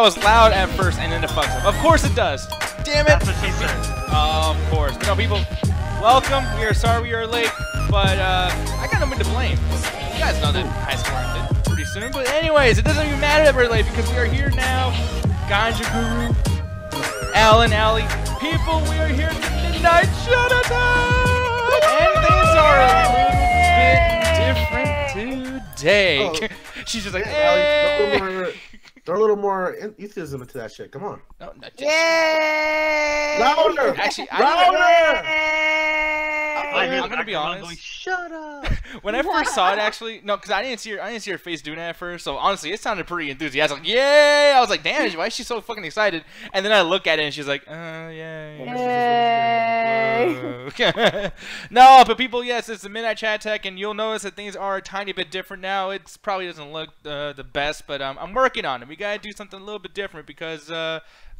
was loud at first, and then it fucks up. Of course it does. Damn it. That's what she said. Of course. But no, people, welcome. We are sorry we are late, but I got nobody to blame. You guys know that high score ended pretty soon. But anyways, it doesn't even matter that we're late because we are here now. Ganja Guru, Alan, Allie. People, we are here at the Midnight Shut Attack! And things are a little bit different today. Oh. She's just like, hey! Throw a little more enthusiasm into that shit. Come on. No, not just. Yay! Louder! Actually, louder! I'm gonna be honest. Going, shut up. When I first saw it, actually, no, because I didn't see her face doing that at first. So honestly, it sounded pretty enthusiastic. Like, yay! I was like, damn, why is she so fucking excited? And then I look at it and she's like, yay! Yay! No, but people, yes, it's the Midnight Chat Tech, and you'll notice that things are a tiny bit different now. It probably doesn't look the best, but I'm working on it. We gotta do something a little bit different because.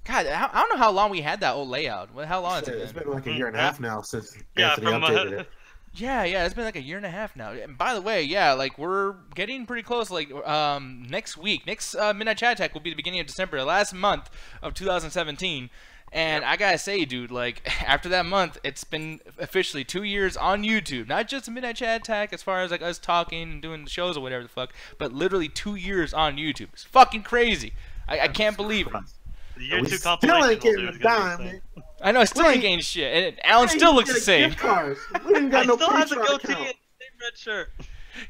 God, I don't know how long we had that old layout. How long has it been? It's been like a year and a half now since Anthony updated it. Yeah, it's been like a year and a half now. And by the way, yeah, like we're getting pretty close. Like next Midnight Chat Attack will be the beginning of December, the last month of 2017. And I gotta say, dude, like after that month, it's been officially 2 years on YouTube. Not just a Midnight Chat Attack, as far as like us talking and doing the shows or whatever the fuck, but literally 2 years on YouTube. It's fucking crazy. I can't believe it. The YouTube still ain't getting a dime, man. I know, I still ain't getting shit, and Alan still looks the same. We didn't got no still have the Patreon goatee account. and same red shirt.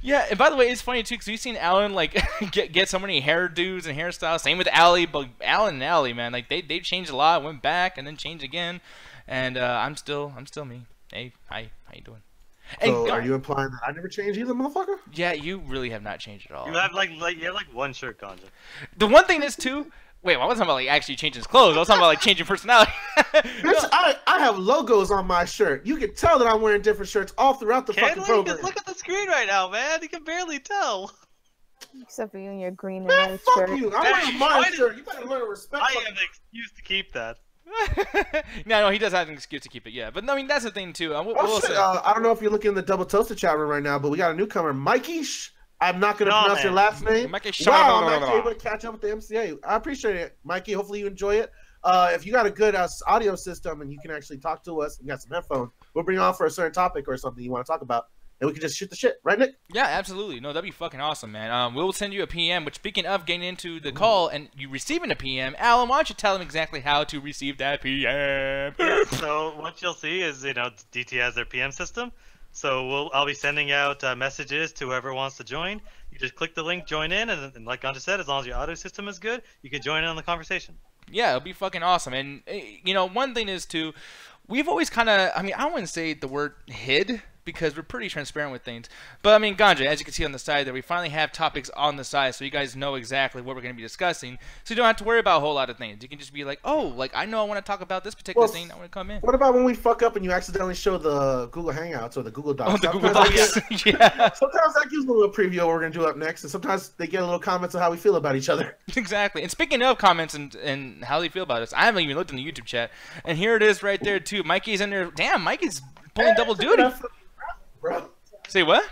Yeah, and by the way, it's funny too, because we've seen Alan like get so many hairdos and hairstyles. Same with Allie, but Alan and Allie, man, like they changed a lot, went back and then changed again, and I'm still me. Hey, hi, how you doing? So are you implying that I never changed either, motherfucker? Yeah, you really have not changed at all. You have like one shirt, Ganja. The one thing is too. Wait, I wasn't talking about like actually changing his clothes. I was talking about like changing personality. Bitch, I have logos on my shirt. You can tell that I'm wearing different shirts all throughout the fucking program. Look at the screen right now, man. You can barely tell. Except for you and your green and Man, red fuck shirt. you. I'm wearing my shirt. You better learn to respect. I have an excuse to keep that. No, he does have an excuse to keep it, yeah. But I mean, that's the thing too. We'll say. I don't know if you're looking in the Double Toasted chat room right now, but we got a newcomer, Mikey. I'm not going to pronounce your last name. Wow, I'm actually able to catch up with the MCA. I appreciate it, Mikey. Hopefully you enjoy it. If you got a good audio system and you can actually talk to us and got some headphones, we'll bring you on for a certain topic or something you want to talk about, and we can just shoot the shit. Right, Nick? Yeah, absolutely. No, that'd be fucking awesome, man. We'll send you a PM, which speaking of getting into the call and you receiving a PM, Alan, why don't you tell them exactly how to receive that PM? Yeah, so what you'll see is, DT has their PM system. So I'll be sending out messages to whoever wants to join. You just click the link, join in, and like Ganja said, as long as your audio system is good, you can join in on the conversation. Yeah, it'll be fucking awesome. And, one thing is, too, we've always kind of, I wouldn't say the word hid, because we're pretty transparent with things. But, I mean, Ganja, as you can see on the side there, we finally have topics on the side so you guys know exactly what we're going to be discussing. So you don't have to worry about a whole lot of things. You can just be like, oh, like, I know I want to talk about this particular thing. I want to come in. What about when we fuck up and you accidentally show the Google Hangouts or the Google Docs? Oh, the Google Docs. Yeah. Sometimes that gives a little preview of what we're going to do up next, and sometimes they get a little comments on how we feel about each other. Exactly. And speaking of comments and how they feel about us, I haven't even looked in the YouTube chat. And here it is right there, too. Mikey's in there. Damn, Mikey's pulling double duty. Bro. Say what?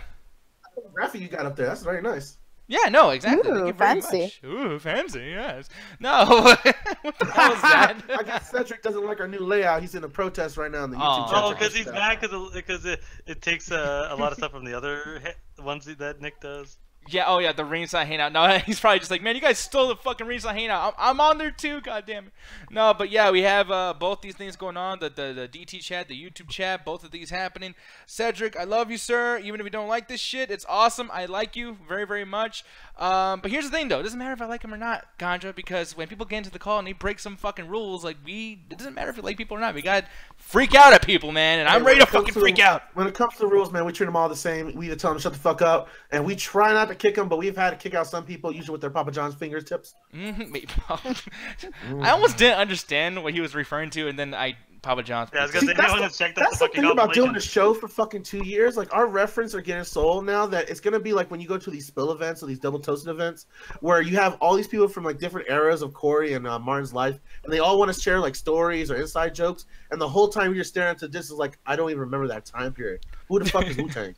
The graphic you got up there, that's very nice. Yeah, no, exactly. Ooh, fancy. Ooh, fancy, yes. No, what the hell is that? I guess Cedric doesn't like our new layout. He's in a protest right now in the YouTube chat. Oh, because he's mad because it takes a lot of stuff from the other ones that Nick does. Yeah, oh yeah, the ringside hangout. No, he's probably just like, man, you guys stole the fucking ringside hangout. I'm on there too, goddamn it. No, but yeah, we have both these things going on. The DT chat, the YouTube chat, both of these happening. Cedric, I love you, sir. Even if you don't like this shit, it's awesome. I like you very, very much. But here's the thing, though. It doesn't matter if I like him or not, Ganja, because when people get into the call and they break some fucking rules, like it doesn't matter if you like people or not. We gotta freak out at people, man, and I'm ready to fucking freak out. When it comes to the rules, man, we treat them all the same. We either tell them to shut the fuck up, and we try not to kick them, but we've had to kick out some people, usually with their Papa John's fingertips. I almost didn't understand what he was referring to, and then Papa John's. Yeah, I was gonna say, that's the thing about doing a show for fucking 2 years. Like, our reference are getting sold now that it's gonna be like when you go to these spill events or these double toasted events, where you have all these people from like different eras of Corey and Martin's life, and they all want to share like stories or inside jokes, and the whole time you're staring at this is like, I don't even remember that time period. Who the fuck is Wu-Tang?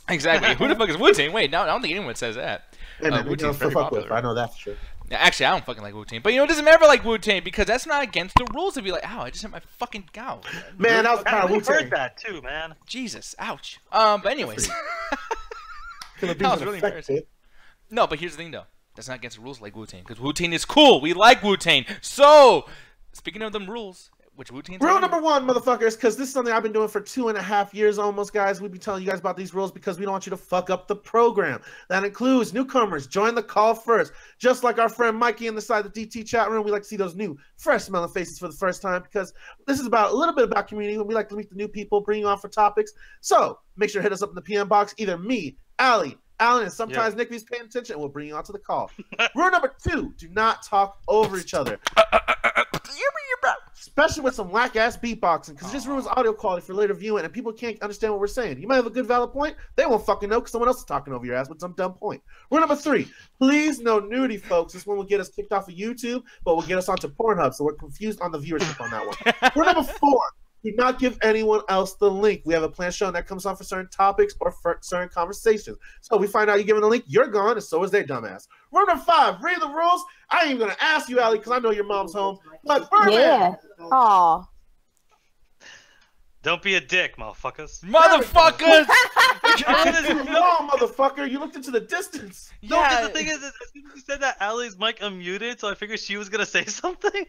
Exactly. Who the fuck is Wu-Tang? Wait, no, I don't think anyone says that. Hey, man, Wu-Tang's very popular. I know that for sure. Yeah, actually, I don't fucking like Wu-Tang. But, you know, it doesn't matter if I like Wu-Tang because that's not against the rules to be like, ow, I just hit my fucking cow. Man, that was kind of We Wu-Tang. heard that too, man. Jesus, ouch. But anyways. That was really embarrassing. No, but here's the thing, though. That's not against the rules like Wu-Tang. Because Wu-Tang is cool. We like Wu-Tang. So, speaking of them rules, which Wu-Tang? Rule number 1, motherfuckers, because this is something I've been doing for 2.5 years almost, guys. We be telling you guys about these rules because we don't want you to fuck up the program. That includes newcomers. Join the call first. Just like our friend Mikey in the side of the DT chat room, we like to see those new, fresh-smelling faces for the first time because this is about a little bit about community. We like to meet the new people, bring you on for topics. So make sure to hit us up in the PM box. Either me, Allie, Alan, and sometimes Nick is paying attention, and we'll bring you on to the call. Rule number 2, do not talk over each other. Especially with some whack-ass beatboxing, because it just ruins audio quality for later viewing, and people can't understand what we're saying. You might have a good, valid point. They won't fucking know because someone else is talking over your ass with some dumb point. Rule number 3, please no nudity, folks. This one will get us kicked off of YouTube, but will get us onto Pornhub, so we're confused on the viewership on that one. Rule number 4, do not give anyone else the link. We have a planned show that comes on for certain topics or for certain conversations. So we find out you're giving the link, you're gone, and so is their dumbass. Rule number 5, read the rules. I ain't even going to ask you, Allie, because I know your mom's home. But Birdman. Yeah. Aw. Don't be a dick, motherfuckers. Motherfuckers! You're wrong, motherfucker. You looked into the distance. No, because the thing is, as soon as you said that, Allie's mic unmuted, so I figured she was gonna say something.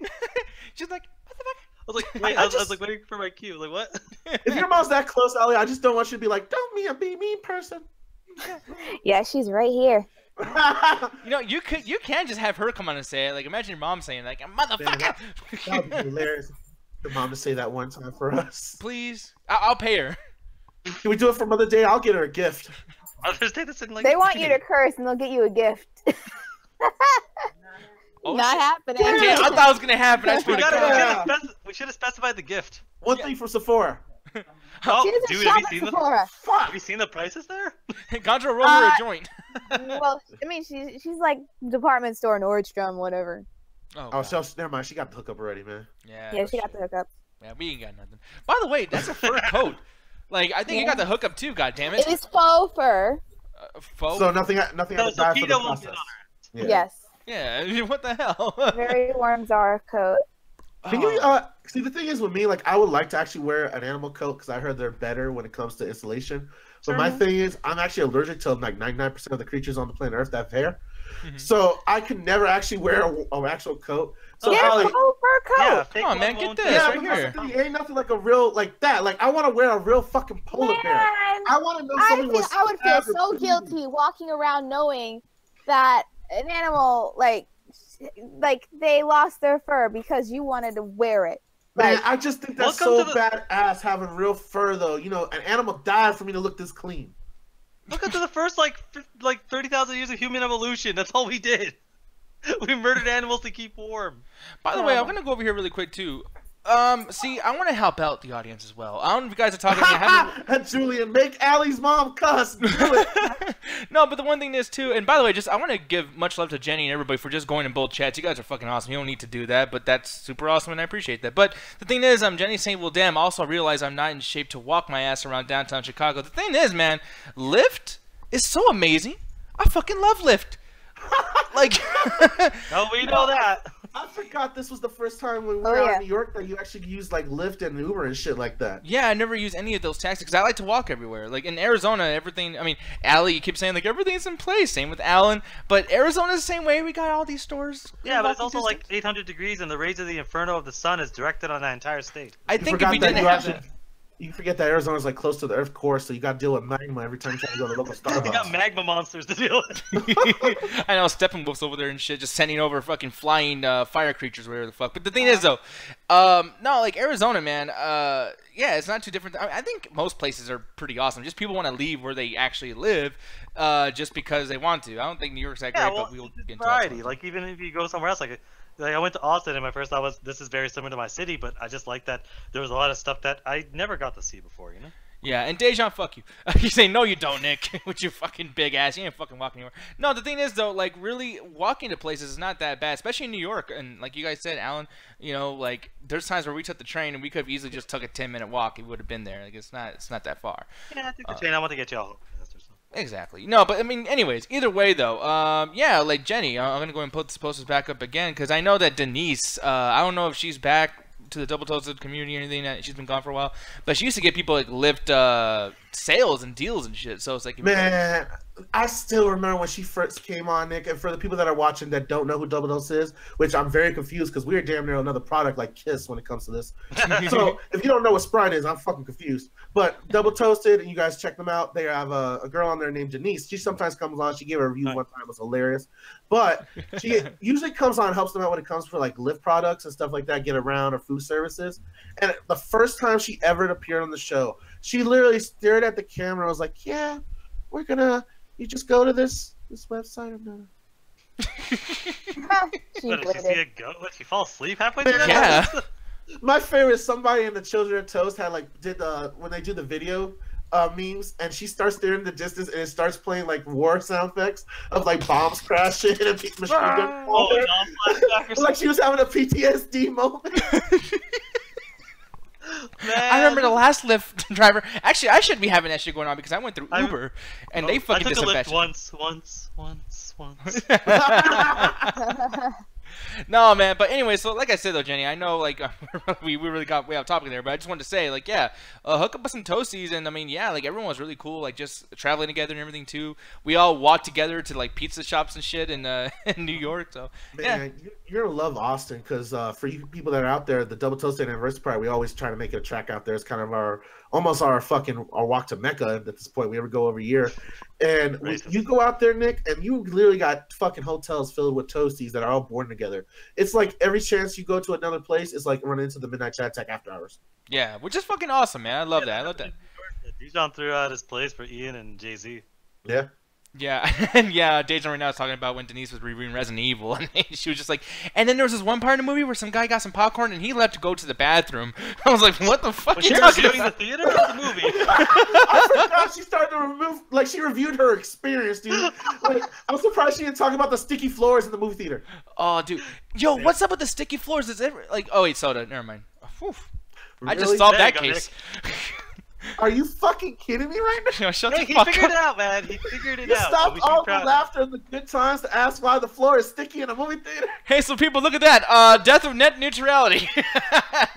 She's like, what the fuck? I was like, wait, I was like waiting for my cue. Like, what? If your mom's that close, Allie, I just don't want you to be like, don't be a mean person. Yeah, she's right here. You know, you can just have her come on and say it. Like, imagine your mom saying, like, motherfucker. That would be hilarious. Your mom to say that one time for us. Please, I'll pay her. Can we do it for Mother's Day? I'll get her a gift. Mother's Day, that's in like. They want you to curse and they'll get you a gift. Oh, Not shit. happening. Damn, I thought it was gonna happen. I swear to God. We should have specified the gift. One thing from Sephora. Oh, She doesn't dude, shop have at you seen Sephora. have you seen the prices there? Contra roll her a joint. Well, I mean, she's like department store, Nordstrom, whatever. Oh, so never mind. She got the hookup already, man. Yeah, she got the hookup. Yeah, we ain't got nothing. By the way, that's a fur coat. Like, I think you got the hookup too. God damn it. It is faux fur. Faux. So nothing had to die for the PETA won't process. get on Yes. Yeah. What the hell? Very warm Zara coat. Can you see, the thing is with me, like, I would like to actually wear an animal coat because I heard they're better when it comes to insulation. But my thing is, I'm actually allergic to like 99% of the creatures on the planet Earth that have hair. So I could never actually wear an actual coat. So Get a Allie, faux fur coat. Yeah, Come on, man, get this yeah, right but that's here. the thing, ain't nothing like a real like that. Like, I want to wear a real fucking polar bear. Man, I want to know I something was. would feel so guilty walking around knowing that an animal like they lost their fur because you wanted to wear it. Man, Like, I just think that's Welcome so to badass having real fur, though. You know, an animal died for me to look this clean. Look into the first like 30,000 years of human evolution. That's all we did. We murdered animals to keep warm. By the way, I'm gonna go over here really quick too. See, I want to help out the audience as well. I don't know if you guys are talking. Julian, make Allie's mom cuss. Do it. No, but the one thing is too, and by the way, just I want to give much love to Jenny and everybody for just going in both chats. You guys are fucking awesome. You don't need to do that, but that's super awesome, and I appreciate that. But the thing is, Jenny's saying, well, damn. Also, I realize I'm not in shape to walk my ass around downtown Chicago. The thing is, man, Lyft is so amazing. I fucking love Lyft. Like, Oh, we know that. I forgot this was the first time when we were out in New York that you actually used like Lyft and Uber and shit like that. yeah, I never use any of those taxis because I like to walk everywhere. Like in Arizona, everything. I mean, Allie, you keep saying like everything's in place. Same with Alan, but Arizona's the same way. We got all these stores. Yeah, but it's walking also like distance. 800 degrees, and the rays of the inferno of the sun is directed on that entire state. I You think if forgot we that didn't you have actually. that. You forget that Arizona's like close to the Earth core, so you got to deal with magma every time you try to go to the local We got Starbucks. magma monsters to deal with. I know Steppenwolf's over there and shit, just sending over fucking flying fire creatures, whatever the fuck. But the thing is, though, no, like Arizona, man, yeah, it's not too different. I think most places are pretty awesome. Just people want to leave where they actually live, just because they want to. I don't think New York's that great, Yeah, well, but we will it's get into variety. that. Like even if you go somewhere else, like I went to Austin, and my first thought was this is very similar to my city, but I just like that there was a lot of stuff that I never got to see before. You know. Yeah, and Dejan, fuck you. You say, no, you don't, Nick, with your fucking big ass. You ain't fucking walking anywhere. No, the thing is, though, like, really, walking to places is not that bad, especially in New York. And like you guys said, Alan, you know, like, there's times where we took the train and we could have easily just took a 10-minute walk. We would have been there. Like, it's not that far. Yeah, I took the train. I want to get you all. Exactly. No, but I mean, anyways, either way though, yeah, like Jenny, I'm gonna go and put this posters back up again because I know that Denise, I don't know if she's back to the Double Toasted community or anything. She's been gone for a while, but she used to get people like lift sales and deals and shit. So it's like, man, I still remember when she first came on, Nick. And for the people that are watching that don't know who Double Dose is, which I'm very confused because we are damn near another product like Kiss when it comes to this. So if you don't know what Sprite is, I'm fucking confused. But Double Toasted, and you guys check them out. They have a girl on there named Denise. She sometimes comes on. She gave a review one time. It was hilarious. But she usually comes on and helps them out when it comes for like Lyft products and stuff like that, get around, or food services. And the first time she ever appeared on the show, she literally stared at the camera and was like, yeah, we're gonna, you just go to this website and Did she see a goat? Did she fall asleep halfway through that? Yeah. My favorite is somebody in the Children of Toast had like did when they do the video memes, and she starts staring in the distance and it starts playing like war sound effects of like bombs crashing and machine gun. Like she was having a PTSD moment. Man. I remember the last Lyft driver. Actually, I should be having that shit going on because I went through Uber and they fucking did some bad shit. once. No, man. But anyway, so like I said though, Jenny, I know like we really got way off topic there, but I just wanted to say like, yeah, hook up with some toasties, and I mean, yeah, like everyone was really cool, like just traveling together and everything too. We all walked together to like pizza shops and shit in in New York. So man, yeah, you're gonna love Austin because for you people that are out there, the Double Toasted Anniversary Party, we always try to make it a track out there. It's kind of our walk to Mecca at this point. We ever go every year. And you go out there, Nick, and you literally got fucking hotels filled with toasties that are all born together. It's like every chance you go to another place, it's like running into the Midnight Chat Tech after hours. Yeah, which is fucking awesome, man. I love that. I love that. Dijon threw out his place for Ian and Jay-Z. Yeah. Yeah, and yeah, Dejan right now is talking about when Denise was reviewing Resident Evil, and she was just like, and then there was this one part in the movie where some guy got some popcorn and he left to go to the bathroom. I was like, what the fuck? Was she reviewing the theater or the movie? I forgot she started to remove, like she reviewed her experience, dude. Like, I'm surprised she didn't talk about the sticky floors in the movie theater. Oh, dude, yo, what's up with the sticky floors? Is it like, oh wait, soda, never mind. Whew. I just Really? solved that case. Are you fucking kidding me right now? Yo, shut Hey, the he fuck figured up. it out, man. He figured it You out. stopped We should be all the proud of laughter and the good times to ask why the floor is sticky in a movie theater. Hey, so people, look at that. Death of net neutrality.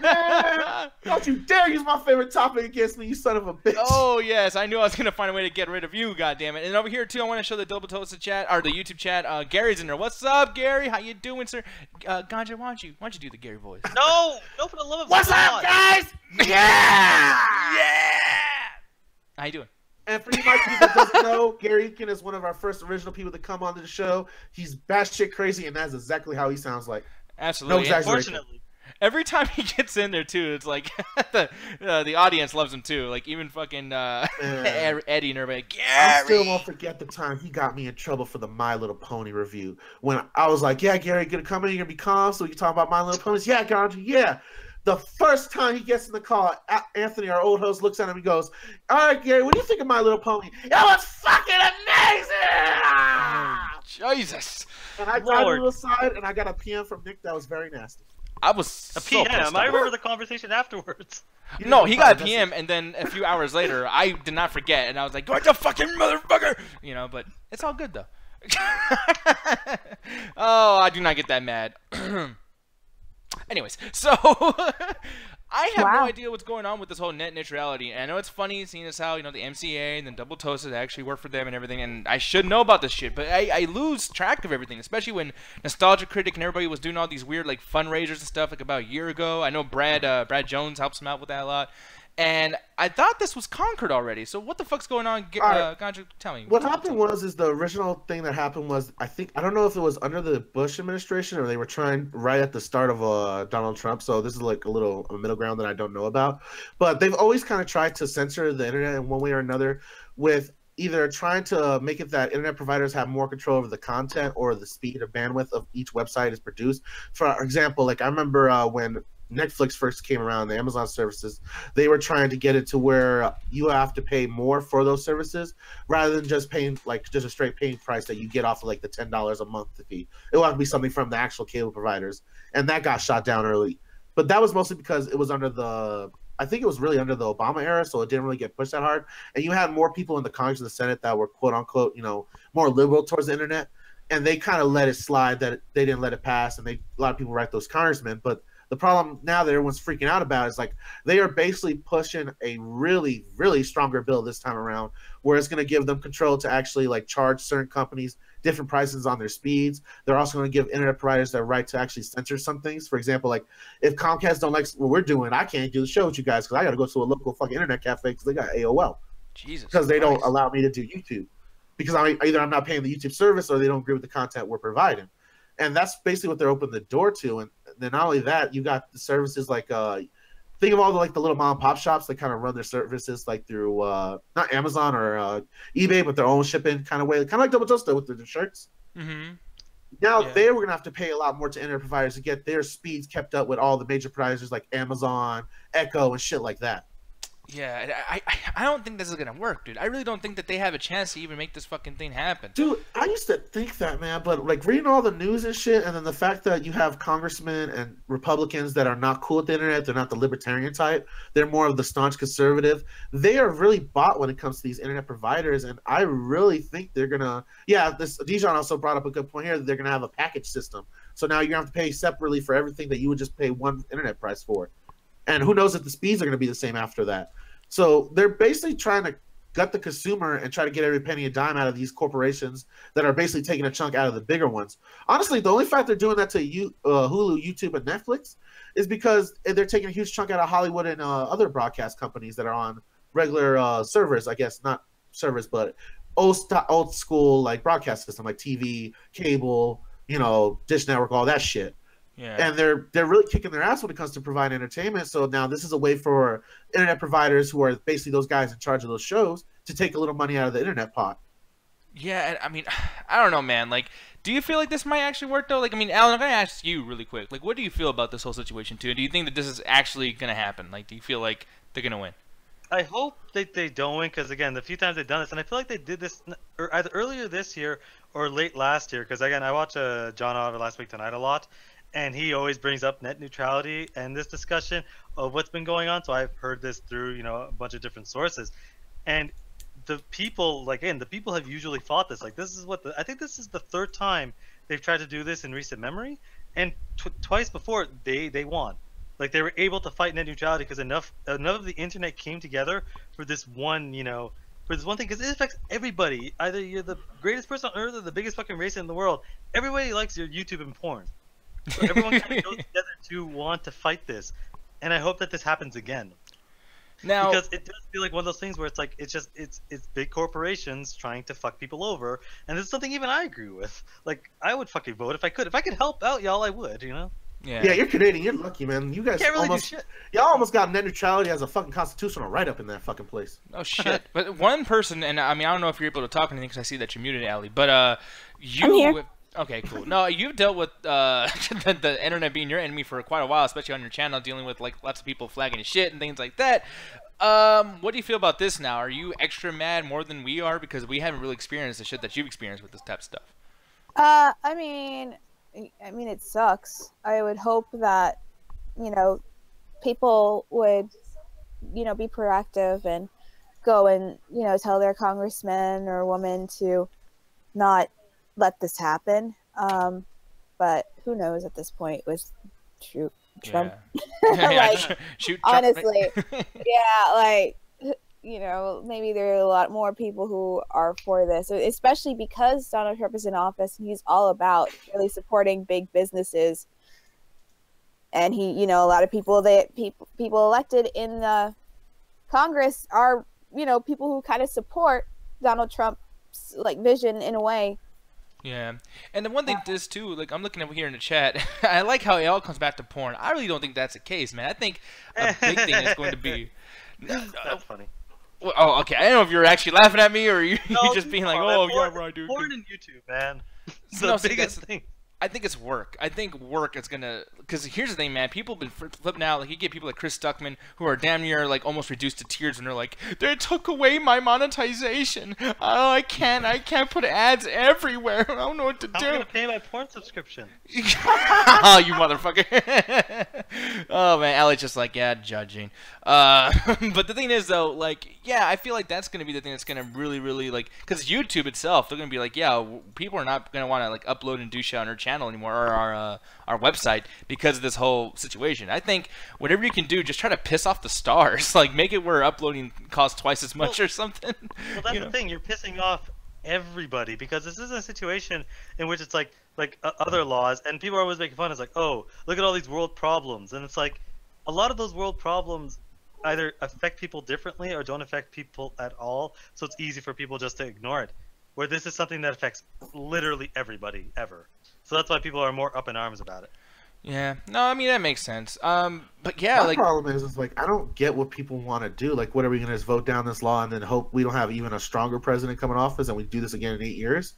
Man, don't you dare use my favorite topic against me, you son of a bitch. Oh yes, I knew I was gonna find a way to get rid of you, goddammit. And over here too, I want to show the Double Toasted chat or the YouTube chat. Gary's in there. What's up, Gary? How you doing, sir? Ganja, why don't you do the Gary voice? No, for the love of What's God. up, guys? Yeah! How you doing? And for anybody that doesn't know, Gary Eakin is one of our first original people to come onto the show. He's batshit crazy, and that's exactly how he sounds like. Absolutely. No exaggeration. Unfortunately. Every time he gets in there too, it's like the audience loves him too. Like even fucking Eddie and everybody. Gary! I still won't forget the time he got me in trouble for the My Little Pony review. When I was like, yeah, Gary, gonna come in, you're gonna be calm so we can talk about My Little Ponies. Yeah, Gandhi, yeah. The first time he gets in the call, Anthony, our old host, looks at him and goes, all right, Gary, what do you think of My Little Pony? It was fucking amazing! Oh, Jesus. And I got him aside, and I got a PM from Nick that was very nasty. I was A so PM. pissed I off. remember the conversation afterwards. No, he got a PM, and then a few hours later, I did not forget, and I was like, "What the fucking motherfucker!" You know, but it's all good though. Oh, I do not get that mad. Anyways, so I have no idea what's going on with this whole net neutrality. And I know it's funny seeing as how, you know, the MCA and then Double Toasted actually work for them and everything, and I should know about this shit, but I lose track of everything, especially when Nostalgia Critic and everybody was doing all these weird like fundraisers and stuff like about a year ago. I know Brad Jones helps him out with that a lot. And I thought this was conquered already. So what the fuck's going on? Ganja, tell me. What happened was the original thing that happened was, I don't know if it was under the Bush administration or they were trying right at the start of Donald Trump. So this is like a middle ground that I don't know about. But they've always kind of tried to censor the internet in one way or another, with either trying to make it that internet providers have more control over the content or the speed or bandwidth of each website is produced. For example, like I remember when Netflix first came around, the Amazon services, they were trying to get it to where you have to pay more for those services rather than just paying like just a straight paying price that you get off of like the $10 a month fee. It will have to be something from the actual cable providers, and that got shot down early. But that was mostly because it was under the I think it was really under the Obama era, so it didn't really get pushed that hard. And you had more people in the Congress and the Senate that were quote unquote, more liberal towards the internet, and they kind of let it slide that they didn't let it pass, and a lot of people write those congressmen. But the problem now that everyone's freaking out about is like they are basically pushing a really, really stronger bill this time around, where it's going to give them control to actually like charge certain companies different prices on their speeds. They're also going to give internet providers the right to actually censor some things. For example, like if Comcast don't like what we're doing, I can't do the show with you guys because I got to go to a local fucking internet cafe because they got AOL. Jesus. Because they don't allow me to do YouTube because either I'm not paying the YouTube service or they don't agree with the content we're providing. And that's basically what they're opening the door to. And then not only that, you got the services like think of all the little mom and pop shops that kind of run their services like through not Amazon or eBay, but their own shipping kind of way, kind of like Double Toaster with their shirts. Mm-hmm. Now they were gonna have to pay a lot more to internet providers to get their speeds kept up with all the major providers like Amazon, Echo, and shit like that. Yeah, I don't think this is gonna work, dude. I really don't think that they have a chance to even make this fucking thing happen. Dude, I used to think that, man, but like reading all the news and shit, and then the fact that you have congressmen and Republicans that are not cool with the internet, they're not the libertarian type, they're more of the staunch conservative. They are really bought when it comes to these internet providers, and I really think they're gonna. Yeah, this Dijon also brought up a good point here that they're gonna have a package system. So now you're gonna have to pay separately for everything that you would just pay one internet price for. And who knows if the speeds are going to be the same after that. So they're basically trying to gut the consumer and try to get every penny a dime out of these corporations that are basically taking a chunk out of the bigger ones. Honestly, the only fact they're doing that to Hulu, YouTube, and Netflix is because they're taking a huge chunk out of Hollywood and other broadcast companies that are on regular servers, I guess, not servers, but old school like broadcast system like TV, cable, Dish Network, all that shit. Yeah. And they're really kicking their ass when it comes to providing entertainment. So now this is a way for internet providers who are basically those guys in charge of those shows to take a little money out of the internet pot. Yeah, I mean, I don't know, man. Like, do you feel like this might actually work, though? Like, I mean, Alan, I'm going to ask you really quick. Like, what do you feel about this whole situation, too? Do you think that this is actually going to happen? Like, do you feel like they're going to win? I hope they don't win because, again, the few times they've done this, and I feel like they did this either earlier this year or late last year because, again, I watched John Oliver Last Week Tonight a lot. And he always brings up net neutrality and this discussion of what's been going on. So I've heard this through, a bunch of different sources. And the people, the people have usually fought this. Like, this is I think this is the third time they've tried to do this in recent memory. And twice before, they won. Like, they were able to fight net neutrality because enough of the internet came together for this one, for this one thing. Because it affects everybody. Either you're the greatest person on earth or the biggest fucking racist in the world. Everybody likes your YouTube and porn. So everyone kind of goes together to want to fight this, and I hope that this happens again. Now, because it does feel like one of those things where it's like it's big corporations trying to fuck people over, and this is something even I agree with. Like, I would fucking vote if I could help out y'all, I would, Yeah. Yeah, you're Canadian. You're lucky, man. You guys can't really almost do shit. Y'all almost got net neutrality as a fucking constitutional right up in that fucking place. Oh shit! But one person, and I mean, I don't know if you're able to talk anything because I see that you're muted, Allie. But you. I'm here. Okay, cool. No, you've dealt with the internet being your enemy for quite a while, especially on your channel, dealing with like lots of people flagging your shit and things like that. What do you feel about this now? Are you extra mad more than we are because we haven't really experienced the shit that you've experienced with this type of stuff? I mean, it sucks. I would hope that, people would, be proactive and go and, tell their congressman or woman to not let this happen. But who knows at this point with Trump. Yeah. Shoot Trump. Honestly, yeah, like, maybe there are a lot more people who are for this, especially because Donald Trump is in office and he's all about really supporting big businesses. And he, a lot of people people elected in the Congress are, people who kind of support Donald Trump's like vision in a way. Yeah, and the one thing is too, like I'm looking over here in the chat, I like how it all comes back to porn. I really don't think that's the case, man. I think a big thing is going to be. That's funny. Well, oh, okay. I don't know if you're actually laughing at me or you No, just being like, man. oh, yeah, right, dude. Porn and YouTube, man. It's No, the see, biggest thing. I think it's work. I think work is gonna, because here's the thing, man. People have been flipping out. Like, you get people like Chris Stuckman who are damn near like almost reduced to tears when they're like, they took away my monetization. Oh, I can't put ads everywhere. I don't know what to do. I'm gonna pay my porn subscription. Oh, you motherfucker. Oh man, Alex just like, yeah, judging. But the thing is though, like, yeah, I feel like that's gonna be the thing that's gonna really like, because YouTube itself, they're gonna be like, yeah, people are not gonna want to like upload and do shit on our channel anymore, or our website, because of this whole situation. I think whatever you can do, just try to piss off the stars. Like, make it where uploading costs twice as much or something. Well, that's the thing. You're pissing off everybody, because this is a situation in which it's like other laws, and people are always making fun. It's like, oh, look at all these world problems, and it's like a lot of those world problems either affect people differently or don't affect people at all, so it's easy for people just to ignore it. Where this is something that affects literally everybody ever. So that's why people are more up in arms about it. Yeah, no, I mean, that makes sense. But yeah, my like, problem is like, I don't get what people want to do. Like, what are we gonna just vote down this law and then hope we don't have even a stronger president come in office and we do this again in 8 years?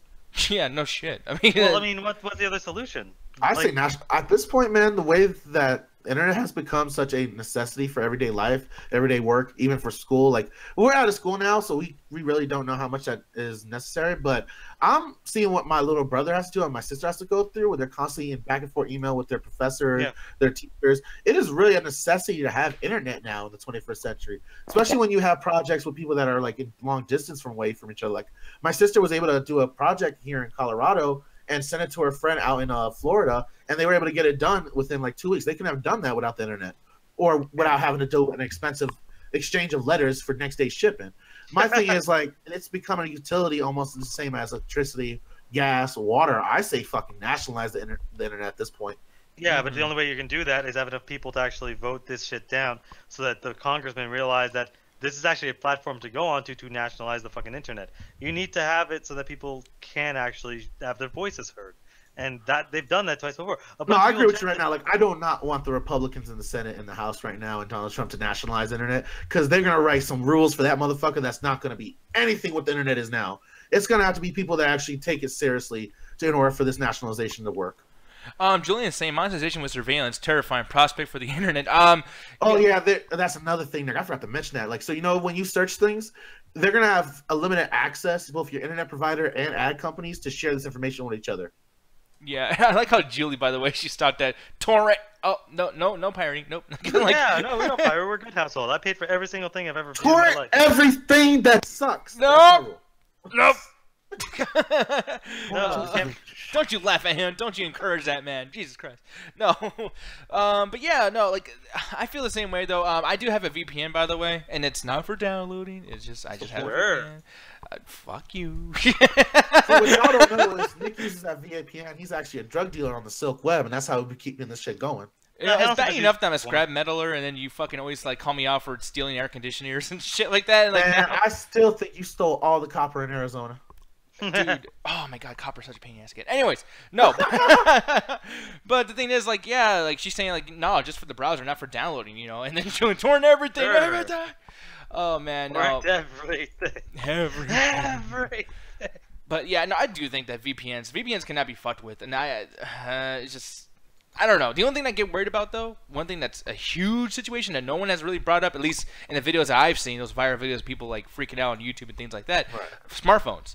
yeah, no shit. I mean, well, I mean, what's the other solution? I say national. At this point, man, the way that internet has become such a necessity for everyday life, everyday work, even for school. Like, we're out of school now, so we really don't know how much that is necessary. But I'm seeing what my little brother has to do and my sister has to go through, where they're constantly in back and forth email with their professors, their teachers. It is really a necessity to have internet now in the 21st century, especially when you have projects with people that are like in long distance away from each other. Like, my sister was able to do a project here in Colorado and send it to her friend out in Florida, and they were able to get it done within like 2 weeks. They couldn't have done that without the internet, or without having to do an expensive exchange of letters for next day shipping. My thing is, like, it's becoming a utility almost the same as electricity, gas, water. I say fucking nationalize the internet at this point. Yeah, but the only way you can do that is have enough people to actually vote this shit down, so that the congressmen realize that this is actually a platform to go on to nationalize the fucking internet. You need to have it so that people can actually have their voices heard. And that they've done that twice before. No, I agree with you right now. Like, I do not want the Republicans in the Senate and the House right now and Donald Trump to nationalize the internet, because they're going to write some rules for that motherfucker that's not going to be anything what the internet is now. It's going to have to be people that actually take it seriously in order for this nationalization to work. Julian's saying monetization with surveillance, terrifying prospect for the internet. That's another thing. I forgot to mention that. Like, so, you know, when you search things, they're gonna have a limited access to both your internet provider and ad companies to share this information with each other. Yeah, I like how Julie, by the way, she stopped at torrent. Oh, no pirating. Nope. Like, yeah, no, we don't pirate. We're a good household. I paid for every single thing I've ever paid in my life. Everything that sucks. Nope. No, don't you laugh at him. Don't you encourage that man. Jesus Christ. No. But yeah, no, like, I feel the same way, though. I do have a VPN, by the way, and it's not for downloading. It's just, I just have a VPN. Fuck you. So what y'all don't know is Nick uses that VPN. He's actually a drug dealer on the Silk Web, and that's how we're keeping this shit going. It's bad enough that I'm a scrap metaler, and then you fucking always like call me out for stealing air conditioners and shit like that. And, like, man, I still think you stole all the copper in Arizona. Dude, oh my god, copper's such a pain in the ass to get. Anyways, no. But the thing is, like, yeah, like, she's saying, like, no, just for the browser, not for downloading, you know, and then she'll torrent everything. Sure. Oh, man, no. Everything. But, yeah, no, I do think that VPNs cannot be fucked with, and it's just, I don't know. The only thing I get worried about, though, one thing that's a huge situation that no one has really brought up, at least in the videos that I've seen, those viral videos, people, like, freaking out on YouTube and things like that, smartphones.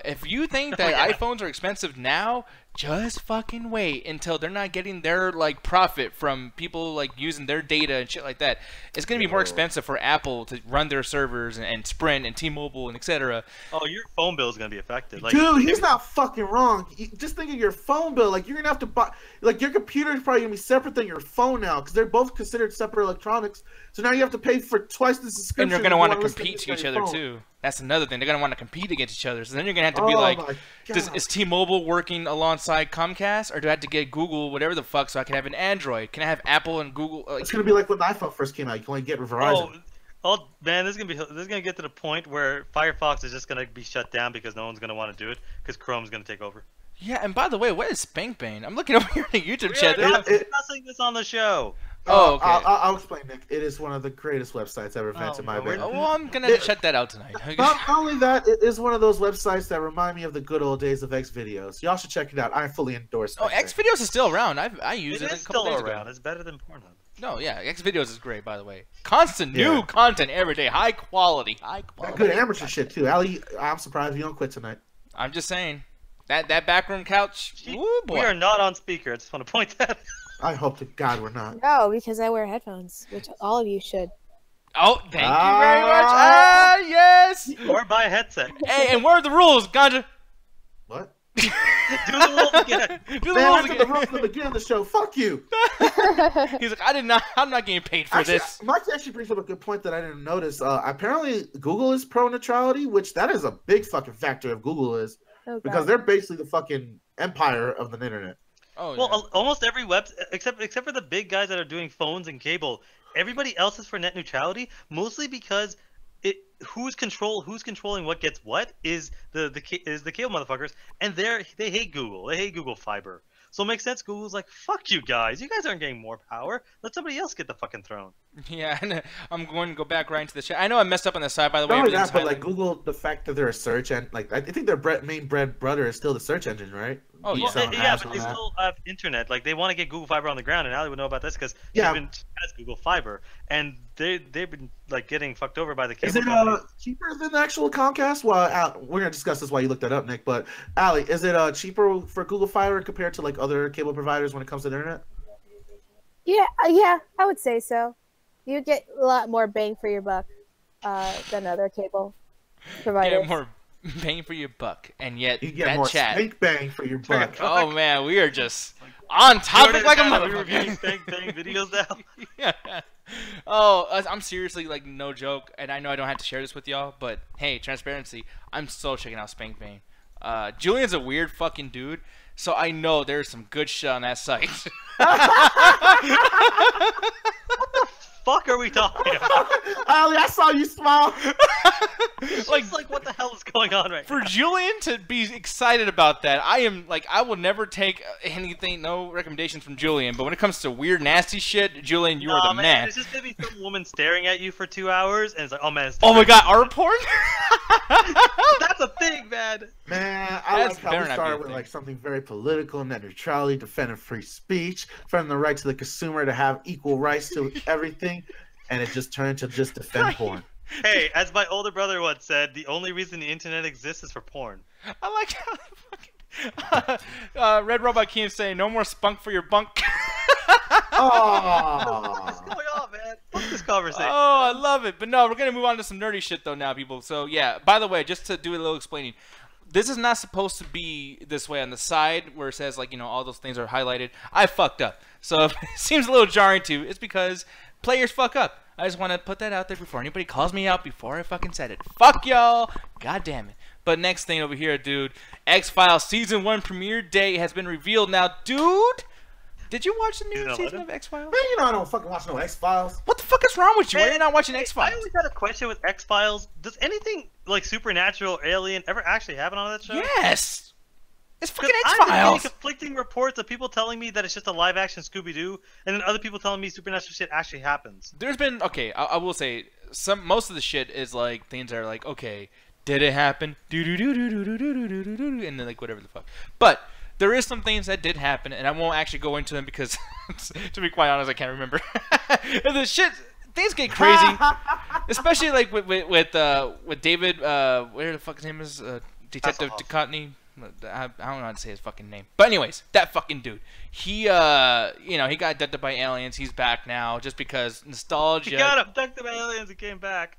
If you think that iPhones are expensive now, just fucking wait until they're not getting their, like, profit from people, like, using their data and shit like that. It's going to be more expensive for Apple to run their servers and Sprint and T-Mobile and etc. Oh, your phone bill is going to be affected. Like, dude, he's not fucking wrong. Just think of your phone bill. Like, you're going to have to buy, like, your computer is probably going to be separate than your phone now, because they're both considered separate electronics. So now you have to pay for twice the subscription. And they're going to want to compete to each other, too. That's another thing. They're going to want to compete against each other. So then you're going to have to be like, is T-Mobile working alongside Comcast? Or do I have to get Google, whatever the fuck, so I can have an Android? Can I have Apple and Google? It's going to be like when the iPhone first came out. You can only get Verizon. Oh man, this is gonna get to the point where Firefox is just gonna be shut down because no one's gonna want to do it because Chrome's gonna take over. Yeah, and by the way, what is Spank Bane? I'm looking over here in the YouTube chat. We're not discussing this on the show. Oh, okay. I'll explain, Nick. It is one of the greatest websites ever invented, my opinion. Well, I'm gonna check that out tonight. Not only that, it is one of those websites that remind me of the good old days of X videos. Y'all should check it out. I fully endorse. Oh, X videos is still around. I used it. It is still around. It's better than Pornhub. No, yeah, X videos is great, by the way. Constant new content every day, high quality. Good amateur shit too. Ali, I'm surprised you don't quit tonight. I'm just saying, that backroom couch. Ooh, boy. We are not on speaker. I just want to point that out. I hope to God we're not. No, because I wear headphones, which all of you should. Oh, thank you very much. Ah, yes. Or buy a headset. Hey, and what are the rules, Ganja? What? Do the rules again. Do the rules again. The rules from the beginning of the show. Fuck you. He's like, I'm not getting paid for this. Mike actually brings up a good point that I didn't notice. Apparently, Google is pro neutrality, which that is a big fucking factor if Google is, because they're basically the fucking empire of the internet. Oh, well, almost every except for the big guys that are doing phones and cable, everybody else is for net neutrality, mostly because who's controlling what gets what is the cable motherfuckers, and they hate Google. They hate Google Fiber. So it makes sense. Google's like, fuck you guys. You guys aren't getting more power. Let somebody else get the fucking throne. Yeah, and I'm going to go back right into the chat. I know I messed up on the side, by the way. Not only that, but like Google, the fact that they're a search and like I think their main bread butter is still the search engine, right? Oh yeah, but they still have internet. Like they want to get Google Fiber on the ground, and Ali would know about this because she has Google Fiber, and they've been like getting fucked over by the cable. Is it cheaper than the actual Comcast? Well, we're gonna discuss this while you look that up, Nick. But Ali, is it cheaper for Google Fiber compared to like other cable providers when it comes to the internet? Yeah, I would say so. You get a lot more bang for your buck than other cable providers. Get more bang for your buck, and yet you get that more chat. Spank bang for your buck. Oh man, we are just on topic like a motherfucker. Spank bang videos now. Yeah. Oh, I'm seriously like no joke, and I know I don't have to share this with y'all, but hey, transparency. I'm so checking out Spank Bang. Julian's a weird fucking dude, so I know there's some good shit on that site. What the fuck are we talking about? Ali, I saw you smile. like what the hell is going on right now? For now? Julian to be excited about that, I will never take anything, no recommendations from Julian. But when it comes to weird, nasty shit, Julian, you are the man. It's just gonna be some woman staring at you for 2 hours, and it's like, oh man. Oh my god, art porn? That's a thing, man. Man, I like how we started with like something very political, net neutrality, defending free speech, defending the right to the consumer to have equal rights to everything, and it just turned to just defend porn. Hey, as my older brother once said, the only reason the internet exists is for porn. I like how fucking Red Robot Keen saying, "No more spunk for your bunk." Oh, what is going on, man? Fuck this conversation. Oh, I love it. But no, we're gonna move on to some nerdy shit though now, people. So yeah. By the way, just to do a little explaining, this is not supposed to be this way on the side where it says like all those things are highlighted. I fucked up, so if it seems a little jarring to you, it's because players fuck up. I just want to put that out there before anybody calls me out before I fucking said it. Fuck y'all. God damn it. But next thing over here, dude. X-Files Season 1 premiere date has been revealed now. Dude, did you watch the new season of X-Files? Man, you know I don't fucking watch no X-Files. What the fuck is wrong with you? Why are you not watching X-Files? I always had a question with X-Files. Does anything like supernatural, alien ever actually happen on that show? Yes. It's fucking I've been X-Files. getting conflicting reports of people telling me that it's just a live-action Scooby-Doo, and then other people telling me supernatural shit actually happens. There's been I will say most of the shit is like things that are like, okay, did it happen? Do do do do do do do do do do, and then like whatever the fuck. But there is some things that did happen, and I won't actually go into them because, to be quite honest, I can't remember. The shit. Things get crazy, especially like with David. Where the fuck his name is? Detective Duchovny. I don't know how to say his fucking name. But anyways, that fucking dude. He, he got abducted by aliens. He's back now just because nostalgia. He got abducted by aliens and came back.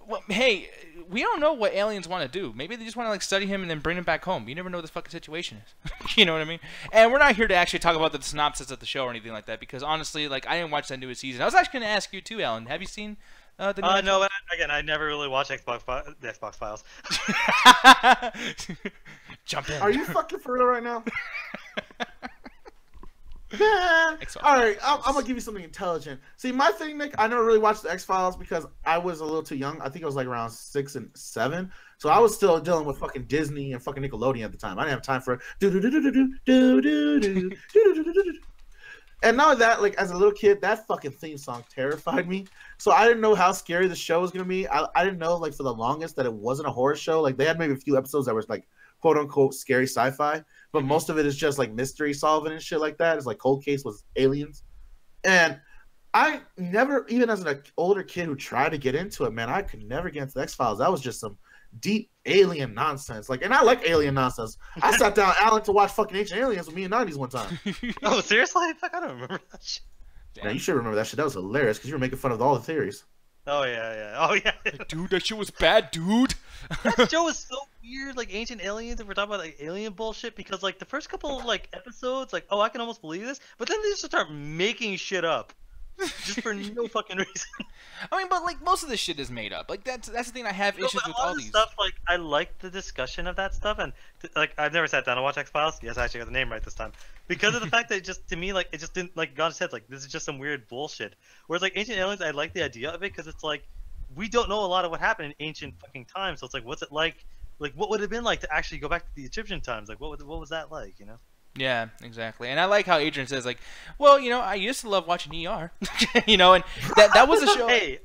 Well, hey, we don't know what aliens want to do. Maybe they just want to like study him and then bring him back home. You never know what this fucking situation is. You know what I mean? And we're not here to actually talk about the synopsis of the show or anything like that because honestly, like I didn't watch that newest season. I was actually going to ask you too, Alan. Have you seen the new no, again, I never really watched the Xbox Files. Jump in. Are you fucking for real right now? Man. Alright, I'm gonna give you something intelligent. See, my thing, Nick, I never really watched the X-Files because I was a little too young. I think I was like around 6 and 7. So I was still dealing with fucking Disney and fucking Nickelodeon at the time. I didn't have time for And not only that, like as a little kid, that fucking theme song terrified me. So I didn't know how scary the show was gonna be. I didn't know like for the longest that it wasn't a horror show. Like they had maybe a few episodes that was like quote unquote scary sci-fi, but most of it is just like mystery solving and shit like that. It's like Cold Case was aliens. And I never, even as an older kid who tried to get into it, man, I could never get into the X-Files. That was just some deep alien nonsense. Like, and I like alien nonsense. I sat down Alan to watch fucking Ancient Aliens with me in 90s one time. Oh, seriously? Fuck, I don't remember that shit. Man, you should remember that shit. That was hilarious because you were making fun of all the theories. Oh, yeah. Oh, yeah. Dude, that shit was bad, dude. That show was so weird, like Ancient Aliens, and we're talking about like alien bullshit, because like the first couple of like episodes, like, oh, I can almost believe this, but then they just start making shit up. Just for no fucking reason. I mean, but like most of this shit is made up. Like that's the thing I have issues with all these stuff. Like I like the discussion of that stuff, and like I've never sat down to watch X-Files. Yes, I actually got the name right this time, because of the fact that it just to me like it just didn't, like God said, like this is just some weird bullshit. Whereas like Ancient Aliens, I like the idea of it because it's like we don't know a lot of what happened in ancient fucking times. So it's like, what's it like? Like what would it have been like to actually go back to the Egyptian times? Like what was that like? You know? Yeah, exactly. And I like how Adrian says, like, well, you know, I used to love watching ER. You know, and that was a show. Hey,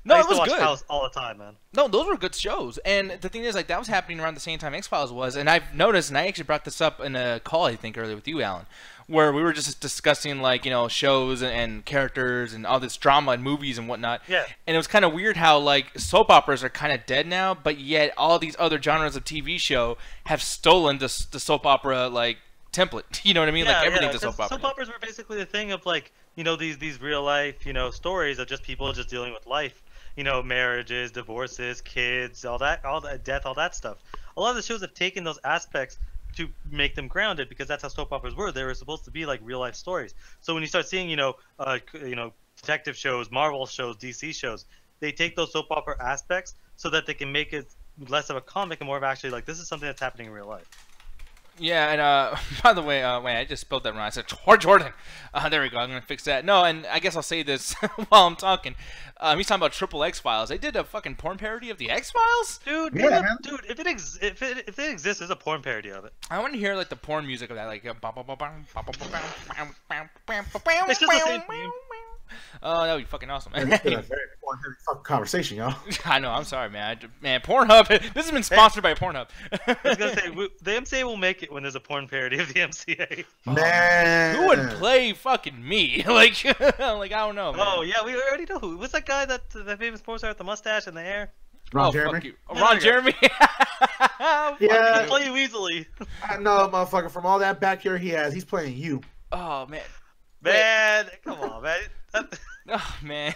no, I it used was to watch good. House all the time, man. No, those were good shows. And the thing is, like, that was happening around the same time X-Files was. And I've noticed, and I actually brought this up in a call, I think, earlier with you, Alan, where we were just discussing, like, you know, shows and characters and all this drama and movies and whatnot. Yeah. And it was kind of weird how, like, soap operas are kind of dead now, but yet all these other genres of TV show have stolen the soap opera, like, template. You know what I mean? Yeah, like everything's yeah, a soap opera. Soap operas were basically the thing of like, you know, these real life, you know, stories of just people just dealing with life. You know, marriages, divorces, kids, all that death, all that stuff. A lot of the shows have taken those aspects to make them grounded because that's how soap operas were. They were supposed to be like real life stories. So when you start seeing, you know, detective shows, Marvel shows, DC shows, they take those soap opera aspects so that they can make it less of a comic and more of actually like this is something that's happening in real life. Yeah, and by the way, wait, I just spelled that wrong. I said Jordan. There we go. I'm gonna fix that. No, and I guess I'll say this while I'm talking. He's talking about Triple X Files. They did a fucking porn parody of the X Files. Dude, yeah, dude, if it exists, there's a porn parody of it. I want to hear like the porn music of that, like. It's just the same theme. Oh, that would be fucking awesome. Man, this has been a very important fucking conversation, y'all. I know. I'm sorry, man. Man, Pornhub. This has been sponsored by Pornhub. I was gonna say the MCA will make it when there's a porn parody of the MCA. Man, Who would play fucking me? Like, like I don't know. Man. Oh yeah, we already know who. What's that guy that famous porn star with the mustache and the hair? Ron Oh, Jeremy. fuck you. Oh, Ron Jeremy. He Yeah, can play you easily. I know, motherfucker. From all that back here he has, he's playing you. Oh man. Man, come on, man. Oh man.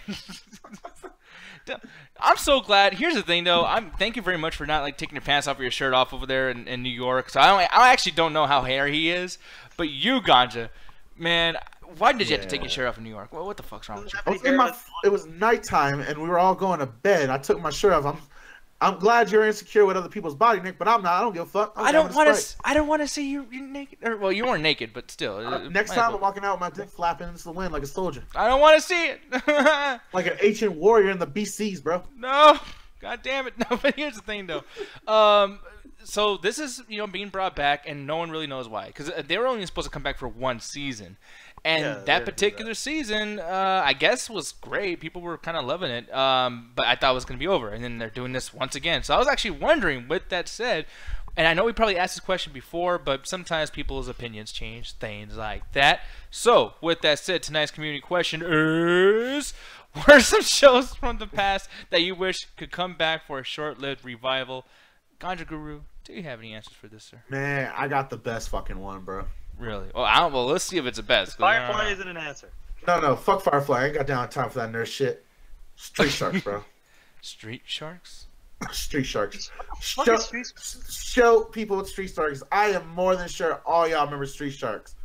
I'm so glad. Here's the thing, though. Thank you very much for not like taking your pants off or your shirt off over there in New York. So I actually don't know how hairy he is, but you, Ganja, man, why did you have to take your shirt off in New York? Well, what the fuck's wrong with you? It was nighttime and we were all going to bed. I took my shirt off. I'm glad you're insecure with other people's body, Nick, but I'm not. I don't give a fuck. I don't want to see you naked. Or, well, you weren't naked, but still. Next time I'm walking out with my dick flapping into the wind like a soldier. I don't want to see it. Like an ancient warrior in the BCs, bro. No. God damn it. No, but here's the thing, though. So this is, being brought back, and no one really knows why. Because they were only supposed to come back for one season. And that particular season, I guess, was great. People were kind of loving it. But I thought it was going to be over. And then they're doing this once again. So I was actually wondering, with that said, and I know we probably asked this question before, but sometimes people's opinions change, things like that. So, with that said, tonight's community question is, what are some shows from the past that you wish could come back for a short-lived revival? Ganja Guru, do you have any answers for this, sir? Man, I got the best fucking one, bro. Really? Well, let's see if it's the best. Firefly isn't an answer. No, fuck Firefly. I ain't got down time for that nerd shit. Street Sharks, bro. Street Sharks? Street Sharks. Show people with Street Sharks. I am more than sure all y'all remember Street Sharks.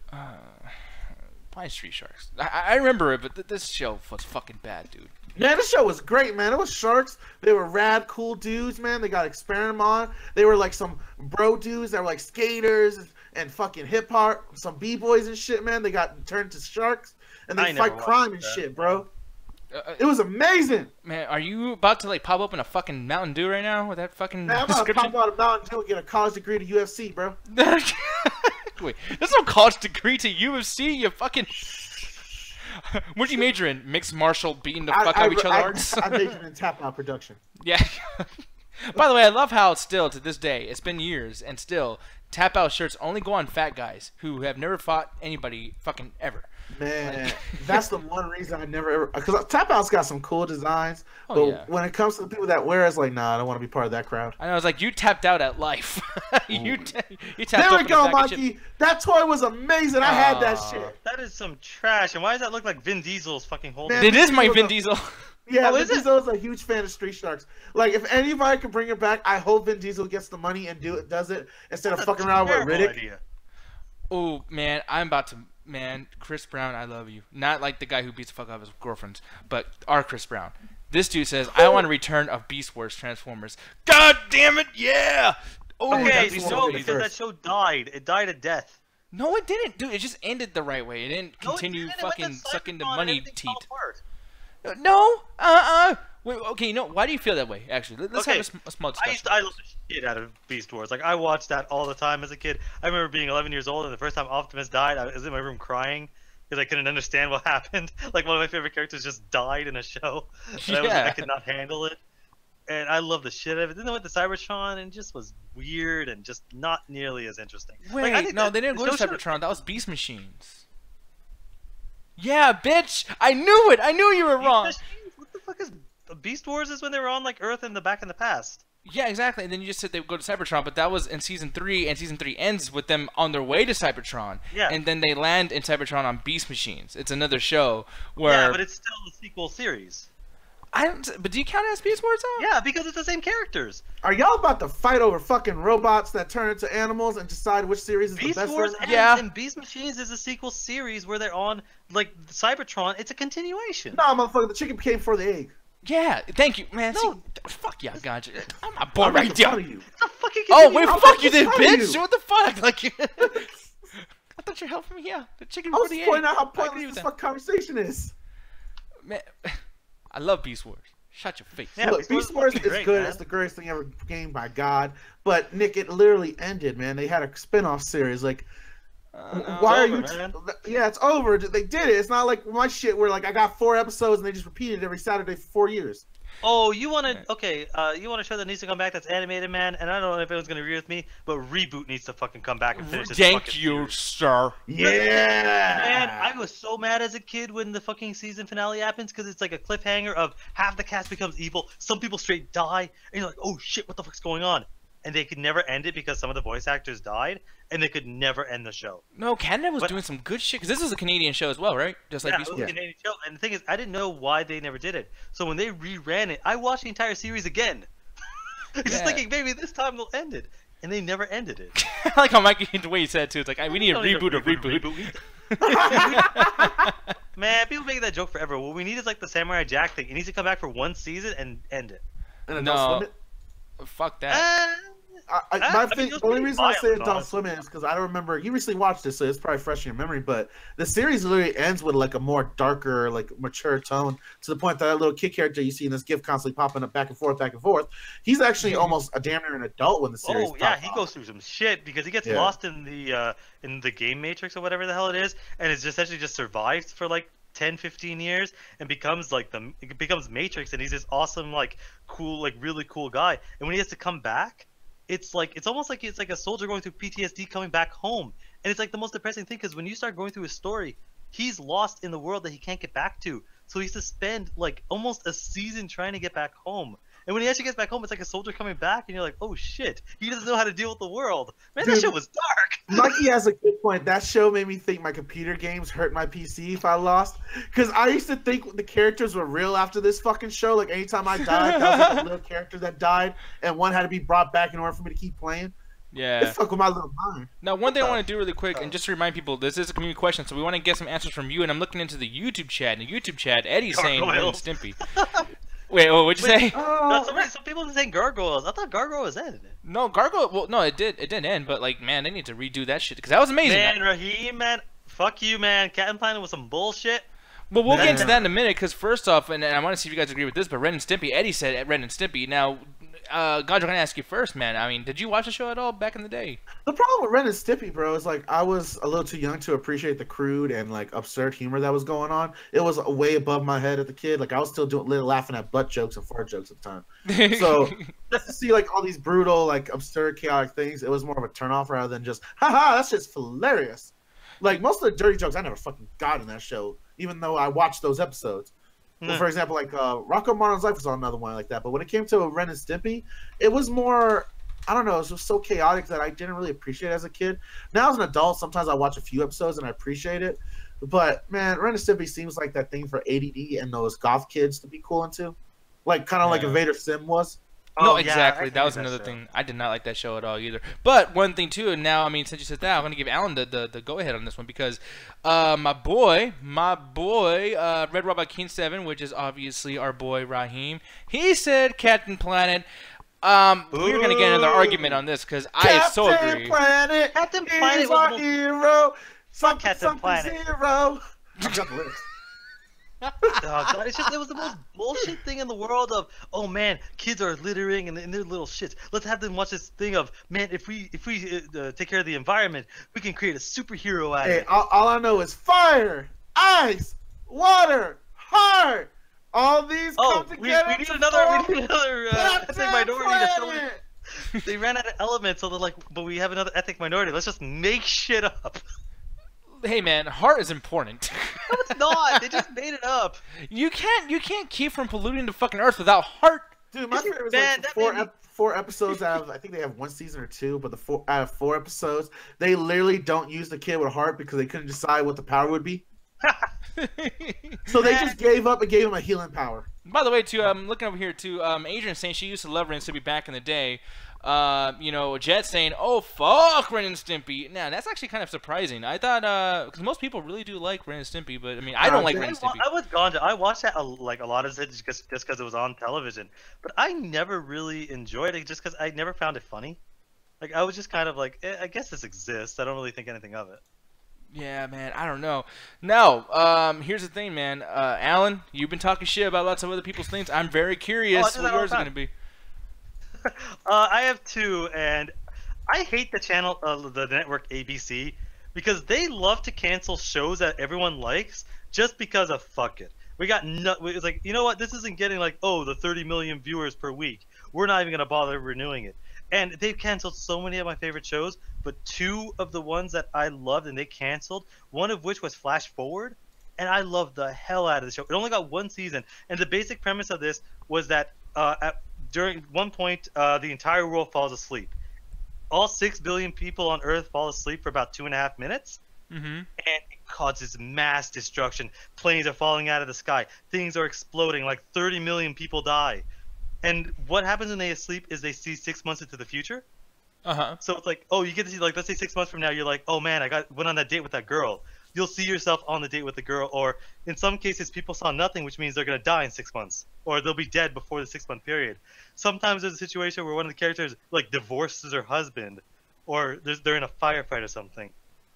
Why Street Sharks? I remember it, but this show was fucking bad, dude. Man, this show was great, man. It was sharks. They were rad, cool dudes, man. They got experiment on. They were like some bro dudes that were like skaters and fucking hip hop, some b-boys and shit, man. They got turned to sharks and they fight crime and shit, bro. It was amazing. Man, are you about to like pop up in a fucking Mountain Dew right now with that fucking description? I'm about to pop out a Mountain Dew and get a college degree to UFC, bro. Wait, there's no college degree to UFC, you fucking... What'd you major in? Mixed martial beating the fuck out of each other arts? I majored in tap-out production. Yeah. By the way, I love how still to this day, it's been years, and still tap-out shirts only go on fat guys who have never fought anybody fucking ever. Man, that's the one reason I never ever, because Tap Out's got some cool designs, but when it comes to the people that wear it, it's like, nah, I don't want to be part of that crowd. I know, it's like, you tapped out at life. you tapped there we go, Mikey. That toy was amazing. I had that shit. That is some trash. And why does that look like Vin Diesel's fucking holding? It is my Vin Diesel. Yeah, Vin Diesel is a huge fan of Street Sharks. Like, if anybody can bring it back, I hope Vin Diesel gets the money and does it instead of fucking around with Riddick. Oh, man, I'm about to... Man, Chris Brown, I love you. Not like the guy who beats the fuck out of his girlfriends, but our Chris Brown. This dude says, I want a return of Beast Wars Transformers. God damn it, yeah! Oh, okay, no, because that show died. It died a death. No, it didn't, dude. It just ended the right way. It didn't continue fucking sucking the money teat. No, Wait, okay, why do you feel that way, actually? Let's have a small discussion. I love the shit out of Beast Wars. Like, I watched that all the time as a kid. I remember being 11 years old, and the first time Optimus died, I was in my room crying because I couldn't understand what happened. Like, one of my favorite characters just died in a show. And I could not handle it. And I love the shit out of it. Then they went to Cybertron, and just was weird and just not nearly as interesting. Wait, like, no, they didn't go to Cybertron. That was Beast Machines. Yeah, bitch! I knew it! I knew you were wrong! What the fuck is... Beast Wars is when they were on like Earth in the past. Yeah, exactly. And then you just said they would go to Cybertron, but that was in season 3, and season 3 ends with them on their way to Cybertron. Yeah. And then they land in Cybertron on Beast Machines. It's another show where. Yeah, but it's still a sequel series. But do you count it as Beast Wars though? Yeah, because it's the same characters. Are y'all about to fight over fucking robots that turn into animals and decide which series is Beast the best? Wars and Beast Machines is a sequel series where they're on like Cybertron. It's a continuation. No, motherfucker, the chicken came before the egg. Yeah, thank you, man. No. Fuck yeah, gotcha. I'm not born right there. Oh, wait, fuck you then, bitch! What the fuck? Like, I thought you helping me out. The chicken before the egg. I was pointing out how pointless this fuck conversation is. Man, I love Beast Wars. Shut your face. Yeah, look, Beast Wars is great, good. Man. It's the greatest thing ever gained by God. But, Nick, it literally ended, man. They had a spin-off series, like... why are you? Yeah, it's over. They did it. It's not like my shit where like I got 4 episodes and they just repeated it every Saturday for 4 years. Oh, you want to? Okay, you want a show that needs to come back that's animated, man. And I don't know if anyone's gonna agree with me, but Reboot needs to fucking come back and finish this. Thank you, sir. Yeah. Man, I was so mad as a kid when the fucking season finale happens because it's like a cliffhanger of half the cast becomes evil, some people straight die, and you're like, oh shit, what the fuck's going on? And they could never end it because some of the voice actors died, and they could never end the show. No, Canada was doing some good shit, because this was a Canadian show as well, right? Just like Beast Wars. Yeah, it was a Canadian show, and the thing is, I didn't know why they never did it. So when they reran it, I watched the entire series again. Just thinking, maybe this time they'll end it. And they never ended it. I like how Mikey, the way he said it, too, it's like, we need a reboot of reboot. Man, people make that joke forever. What we need is like the Samurai Jack thing. It needs to come back for 1 season and end it. And no, fuck that. The only reason I say Adult Swim is because I don't remember. You recently watched this, so it's probably fresh in your memory. But the series literally ends with like a more darker, like mature tone, to the point that little kid character you see in this GIF constantly popping up back and forth. He's actually almost a damn near an adult when the series. Oh yeah, he goes through some shit because he gets lost in the game Matrix or whatever the hell it is, and it's just essentially just survives for like 10-15 years and becomes like becomes Matrix, and he's this awesome, like cool, like really cool guy. And when he has to come back, it's almost like it's like a soldier going through PTSD coming back home. And it's like the most depressing thing because when you start going through his story, he's lost in the world that he can't get back to. So he has to spend like almost a season trying to get back home. And when he actually gets back home, it's like a soldier coming back, and you're like, oh shit, he doesn't know how to deal with the world. Man, that show was dark. Mikey has a good point. That show made me think my computer games hurt my PC if I lost. Because I used to think the characters were real after this fucking show. Like, anytime I died, that was like a little character that died, and one had to be brought back in order for me to keep playing. Yeah. It fuck with my little mind. Now, one thing I want to do really quick, and just to remind people, this is a community question, so we want to get some answers from you, and I'm looking into the YouTube chat. In the YouTube chat, Eddie's saying Ren and Stimpy. Wait, what'd you say? Some people are saying Gargoyles. I thought Gargoyles ended. No, Gargoyle. Well, no, it didn't end. But like, man, they need to redo that shit because that was amazing. Man, Raheem, man, fuck you, man. Captain Planet was some bullshit. Well, we'll get into that in a minute because first off, and I want to see if you guys agree with this, but Ren and Stimpy. Eddie said Ren and Stimpy. Now, Godric, I'm gonna ask you first, man. I mean, did you watch the show at all back in the day? The problem with Ren and Stimpy, bro, is like I was a little too young to appreciate the crude and like absurd humor that was going on. It was way above my head as a kid. Like I was still laughing at butt jokes and fart jokes at the time. So just to see like all these brutal, like absurd, chaotic things, it was more of a turnoff rather than just, haha, that's just hilarious. Like most of the dirty jokes I never fucking got in that show, even though I watched those episodes. Well, for example, like Rocco Martin's Life was another one like that. But when it came to Ren and Stimpy, it was more, I don't know, it was just so chaotic that I didn't really appreciate it as a kid. Now as an adult, sometimes I watch a few episodes and I appreciate it. But man, Ren and Stimpy seems like that thing for ADD and those goth kids to be cool into, like kind of like Invader Sim was. No, exactly. That was another thing. I did not like that show at all either. But one thing too, and now I mean, since you said that, I'm gonna give Alan the go ahead on this one because my boy, Red Robot King 7, which is obviously our boy Raheem, he said Captain Planet. We're gonna get another argument on this because I so agree. Captain Planet is our hero. Fuck Captain Planet. Zero. I've got the lyrics. Oh god, it was the most bullshit thing in the world of, oh man, kids are littering and they're little shits. Let's have them watch this thing of, man, if we take care of the environment, we can create a superhero out of it. All I know is fire, ice, water, heart. All these come together. We need another ethnic minority. They ran out of elements, so they're like, but we have another ethnic minority. Let's just make shit up. Hey man, heart is important. No, it's not. They just made it up. You can't keep from polluting the fucking earth without heart. Dude, my favorite was like four episodes out of, I think they have one season or two, but out of 4 episodes, they literally don't use the kid with a heart because they couldn't decide what the power would be. So they just gave up and gave him a healing power. By the way, too, I'm looking over here too. Adrian saying she used to love Ren and Stimpy back in the day. You know, Jet saying, "Oh fuck, Ren and Stimpy." Now that's actually kind of surprising. I thought, because most people really do like Ren and Stimpy, but I mean, I don't like Ren and Stimpy. I watched that like a lot of it just because it was on television, but I never really enjoyed it just because I never found it funny. Like I was just kind of like, I guess this exists. I don't really think anything of it. Yeah, man, I don't know. Now, here's the thing, man. Alan, you've been talking shit about lots of other people's things. I'm very curious what yours is going to be. I have 2, and I hate the channel, the network ABC, because they love to cancel shows that everyone likes just because of fuck it. It's like, you know what? This isn't getting like, oh, the 30 million viewers per week. We're not even gonna bother renewing it. And they've canceled so many of my favorite shows, but 2 of the ones that I loved and they canceled, one of which was Flash Forward, and I loved the hell out of the show. It only got 1 season, and the basic premise of this was that during one point, the entire world falls asleep. All 6 billion people on Earth fall asleep for about 2.5 minutes, and it causes mass destruction. Planes are falling out of the sky. Things are exploding. Like 30 million people die. And what happens when they asleep is they see 6 months into the future. So it's like, oh, you get to see, like, let's say 6 months from now, you're like, oh man, went on that date with that girl. You'll see yourself on the date with the girl, or in some cases, people saw nothing, which means they're gonna die in 6 months, or they'll be dead before the 6-month period. Sometimes there's a situation where one of the characters like divorces her husband, or they're in a firefight or something.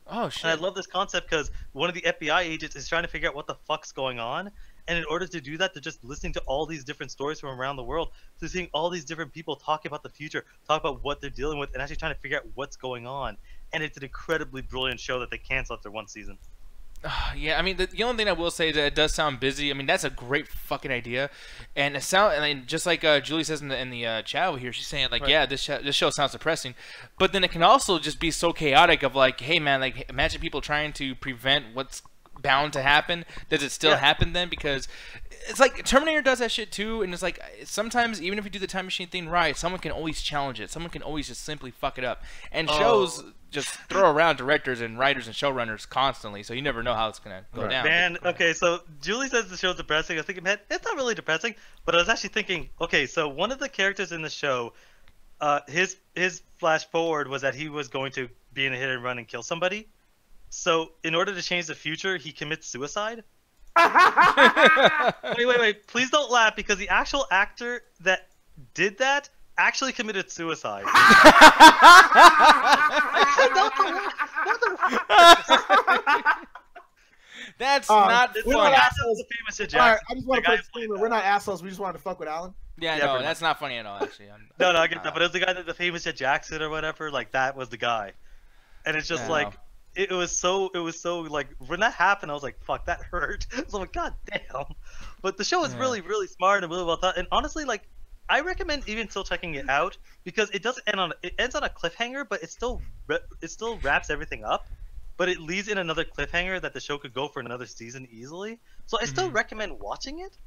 Oh shit! And I love this concept because one of the FBI agents is trying to figure out what the fuck's going on, and in order to do that, they're just listening to all these different stories from around the world. So seeing all these different people talk about the future, talk about what they're dealing with, and actually trying to figure out what's going on. And it's an incredibly brilliant show that they canceled after 1 season. Yeah, I mean, the only thing I will say is that it does sound busy. I mean, that's a great fucking idea, and I mean, just like Julie says in the chat over here, she's saying like, yeah, this show sounds depressing, but then it can also just be so chaotic of like, hey man, like imagine people trying to prevent what's bound to happen. Does it still happen then? Because it's like Terminator does that shit too, and it's like sometimes even if you do the time machine thing right, someone can always challenge it. Someone can always just simply fuck it up. And shows just throw around directors and writers and showrunners constantly, so you never know how it's gonna go down. Man, okay, so Julie says the show's depressing. I was thinking, man, it's not really depressing, but I was actually thinking, okay, so one of the characters in the show, his flash forward was that he was going to be in a hit and run and kill somebody. So in order to change the future, he commits suicide. Wait! Please don't laugh, because the actual actor that did that actually committed suicide. That's not funny. Alright, I just want to put a disclaimer. We're not assholes. We just wanted to fuck with Alan. Yeah, Yeah, no, pretty that's not funny at all. Actually, No, I get that, but it was the guy that the famous Jackson or whatever. Like that was the guy, and it's just Yeah. like it was so like when that happened, I was like, fuck, that hurt. So like, god damn. But the show is really smart and really well thought, and honestly, like I recommend even still checking it out because it doesn't end on it ends on a cliffhanger, but it still wraps everything up. But it leaves in another cliffhanger that the show could go for another season easily. So I still recommend watching it.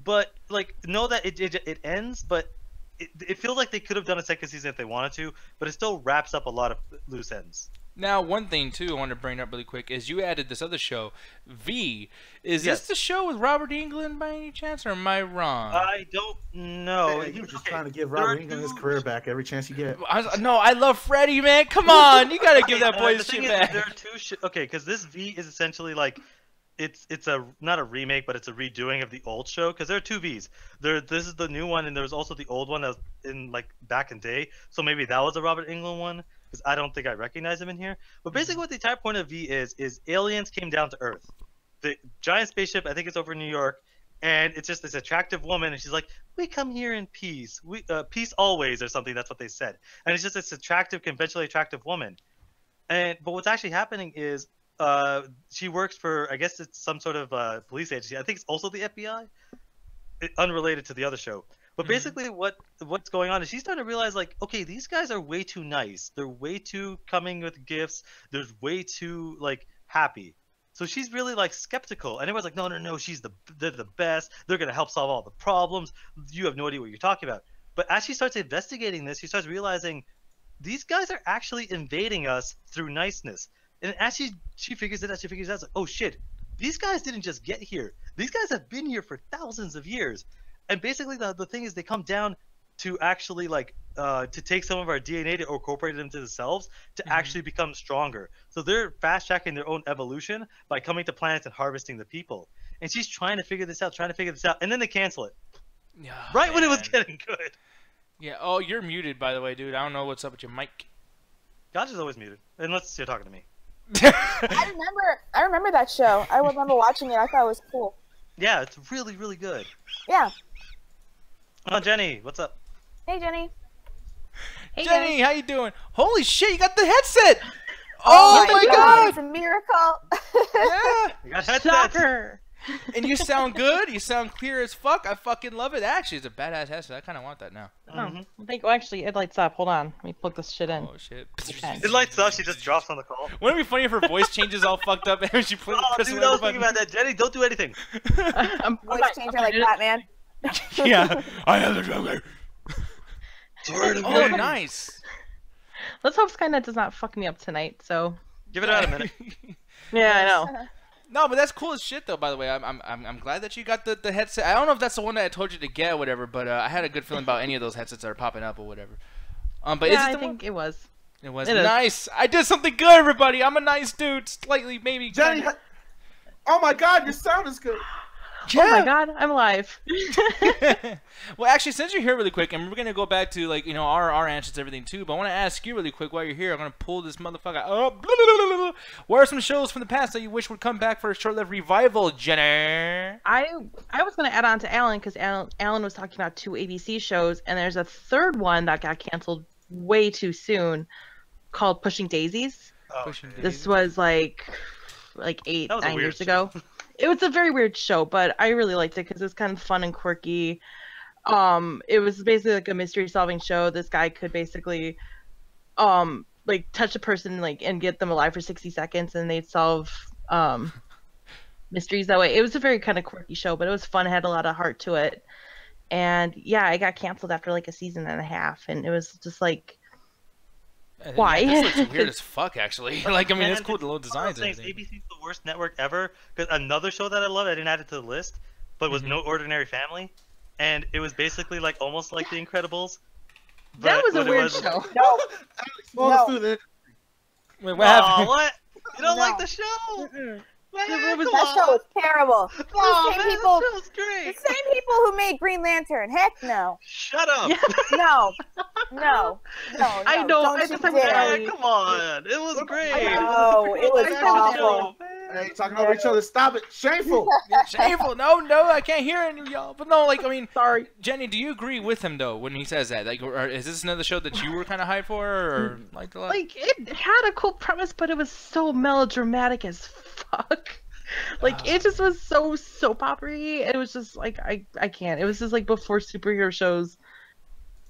But like, know that it ends, but it feels like they could have done a second season if they wanted to, but it still wraps up a lot of loose ends. Now, one thing too I want to bring up really quick is you added this other show, V. Is this the show with Robert Englund by any chance, or am I wrong? I don't know. He was just trying to give Robert Englund his career back every chance you get. No, I love Freddie, man. Come on, you gotta give that boy his shit back. There are two because this V is essentially like. It's a not a remake, but it's a redoing of the old show because there are two Vs. This is the new one, and there was also the old one that was in like back in day. So maybe that was a Robert Englund one because I don't think I recognize him in here. But basically, what the entire point of V is aliens came down to Earth. The giant spaceship, I think it's over in New York, and it's just this attractive woman, and she's like, "We come here in peace. We peace always," or something. That's what they said. And it's just this attractive, conventionally attractive woman. But what's actually happening is. She works for, I guess it's some sort of police agency. I think it's also the FBI, unrelated to the other show. But basically, what's going on is she's starting to realize, like, okay, these guys are way too nice. They're way too coming with gifts. They're way too like happy. So she's really like skeptical, and everyone's like, no, they're the best. They're gonna help solve all the problems. You have no idea what you're talking about. But as she starts investigating this, she starts realizing these guys are actually invading us through niceness. And as she figures it out, like, oh shit, these guys didn't just get here. These guys have been here for thousands of years. And basically the thing is they come down to actually like to take some of our DNA to incorporate it into themselves to actually become stronger. So they're fast tracking their own evolution by coming to planets and harvesting the people. And she's trying to figure this out, and then they cancel it. When it was getting good. Yeah. Oh, you're muted, by the way, dude. I don't know what's up with your mic. Gotcha's always muted, unless you're talking to me. I remember that show. I remember watching it. I thought it was cool. Yeah, it's really, really good. Yeah. Oh, Jenny, what's up? Hey, Jenny. Hey, Jenny, how you doing? Holy shit, you got the headset! Oh my god! It's a miracle. Yeah. You got headset. Shocker. And you sound good. You sound clear as fuck. I fucking love it. Actually, it's a badass headset. I kind of want that now. I think. Well, actually, it lights up. Hold on. Let me plug this shit in. Oh shit. It lights up. She just drops on the call. Wouldn't it be funny if her voice changes all fucked up and she plays? Oh, dude, I was thinking about that. Jenny, don't do anything. Voice changer like Batman. Yeah. I am the Joker. Oh, nice. Let's hope Skynet does not fuck me up tonight. So. Give it about a minute. Yeah, I know. No, but that's cool as shit though. By the way, I'm glad that you got the headset. I don't know if that's the one that I told you to get or whatever, but I had a good feeling about any of those headsets that are popping up or whatever. But yeah, is it I think it was. It was nice. I did something good, everybody. I'm a nice dude, slightly maybe. Jenny, oh my god, your sound is good. Yeah. Oh my god, I'm alive. Well, actually, since you're here really quick, and we're gonna go back to like our answers to everything too, but I want to ask you really quick while you're here. I'm gonna pull this motherfucker up. What are some shows from the past that you wish would come back for a short-lived revival, Jenny? I was gonna add on to Alan because Alan was talking about 2 ABC shows, and there's a third one that got canceled way too soon, called Pushing Daisies. This was like 8-9 years ago. It was a very weird show, but I really liked it because it was kind of fun and quirky. It was basically like a mystery solving show. This guy could basically like touch a person and get them alive for 60 seconds, and they'd solve mysteries that way. It was a very kind of quirky show, but it was fun. It had a lot of heart to it. And yeah, it got canceled after like a season and a half, and it was just like, why? Yeah, this looks weird as fuck, actually. Like, I mean, it's cool, the little designs and everything. ABC's the worst network ever. Because another show that I love, I didn't add it to the list, but was No Ordinary Family, and it was basically like almost like The Incredibles. That was a weird show. No. Wait, what happened? What? You don't like the show? That show was terrible. Oh, the man, same people, that show's great. the same people who made Green Lantern. Heck no. Shut up. No. I know. Don't you dare. Come on. It was great. No, it was awful. Hey, talking over each other. Stop it. Shameful. Shameful. No, I can't hear any of y'all. But no, like, I mean, Sorry. Jenny, do you agree with him though when he says that? Like, or is this another show that you were kind of hyped for, or liked a lot? Like, it had a cool premise, but it was so melodramatic as fuck. Like, it just was so soap opera-y. It was just like, I can't. It was just like before superhero shows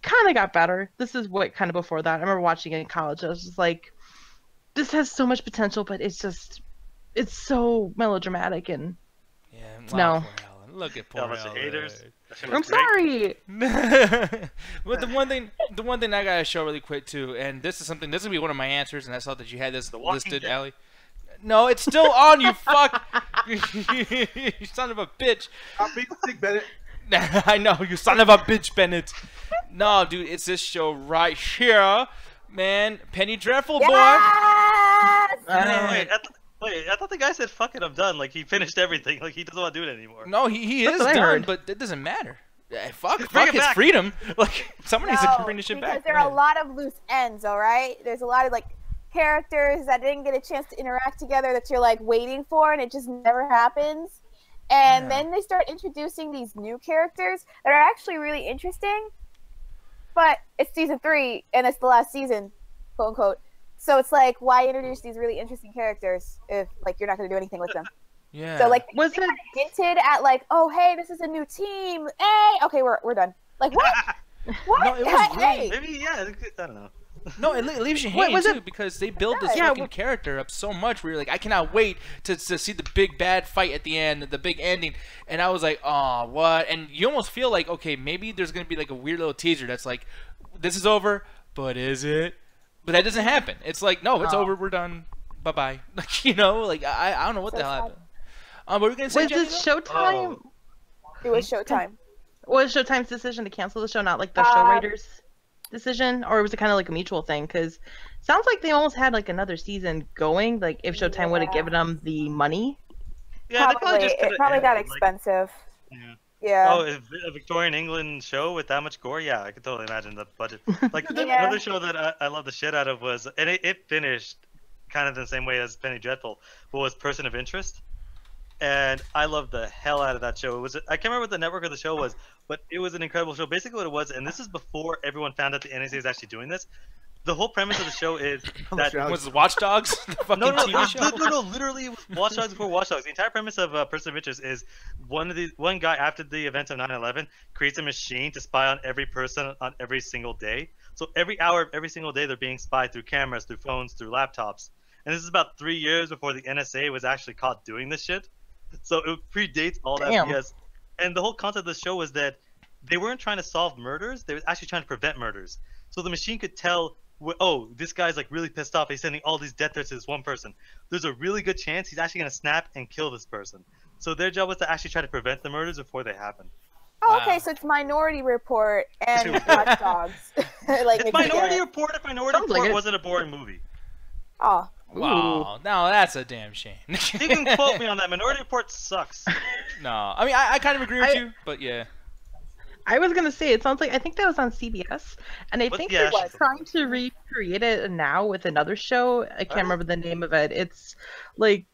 kind of got better. This is what kind of before that. I remember watching it in college. I was just like, this has so much potential, but it's so melodramatic and no. Look at poor Ellen. Haters. I'm sorry. But the one thing I gotta show really quick too, and this is gonna be one of my answers, and I saw that you had this listed, Allie. No, it's still on, you fuck. You son of a bitch. I'm being sick, Bennett. I know, you son of a bitch, Bennett. No, dude, it's this show right here, man. Penny Dreadful, boy. Wait, I thought the guy said, fuck it, I'm done. Like, he finished everything. Like, he doesn't want to do it anymore. No, he is done, but that doesn't matter. Fuck his freedom. Like, somebody needs to bring this shit back. Because there are a lot of loose ends, all right? There's a lot of, like, characters that didn't get a chance to interact together that you're, like, waiting for, and it just never happens. And then they start introducing these new characters that are actually really interesting. But it's season 3, and it's the last season, quote unquote. So it's like, why introduce these really interesting characters if, like, you're not going to do anything with them? Yeah. So, like, they kind of hinted at, like, oh, hey, this is a new team. Hey, okay, we're done. Like, what? What? No, it was hey. Maybe, yeah, I don't know. No, it leaves you hanging too, because they build this fucking character up so much where you're like, I cannot wait to see the big bad fight at the end, the big ending. And I was like, oh, what? And you almost feel like, okay, maybe there's going to be like a weird little teaser that's like, this is over, but is it? But that doesn't happen. It's like, no, it's over, we're done, bye-bye. Like, you know, like, I don't know what the hell happened. What were we going to say, Was this Showtime? It was Showtime. Was Showtime's decision to cancel the show, not like the show writers' decision, or was it kind of like a mutual thing? Because it sounds like they almost had like another season going. Like if Showtime would have given them the money. Yeah, it probably got expensive. Like, yeah. Oh, a Victorian England show with that much gore? Yeah, I could totally imagine the budget. Like another show that I love the shit out of was, and it finished kind of the same way as Penny Dreadful, but was Person of Interest. And I loved the hell out of that show. I can't remember what the network of the show was, but it was an incredible show. Basically what it was, and this is before everyone found out the NSA is actually doing this. The whole premise of the show is that... Was it Watch Dogs? No, literally it was Watch Dogs before Watch Dogs. The entire premise of Person of Interest is one guy after the events of 9/11 creates a machine to spy on every person on every single day. So every hour of every single day they're being spied through cameras, through phones, through laptops. And this is about 3 years before the NSA was actually caught doing this shit. So it predates all that BS. And the whole concept of the show was that they weren't trying to solve murders, they were actually trying to prevent murders. So the machine could tell, oh, this guy's like really pissed off, he's sending all these death threats to this one person. There's a really good chance he's actually going to snap and kill this person. So their job was to actually try to prevent the murders before they happen. Oh, okay, so it's Minority Report and Watch Dogs. Like, it's Minority Report if Minority Report wasn't a boring movie. Oh. Wow, no, that's a damn shame. You can quote me on that. Minority Report sucks. No, I mean, I kind of agree with you, but yeah. I was going to say, it sounds like, I think that was on CBS, and I think they're trying to recreate it now with another show. I can't remember the name of it. It's like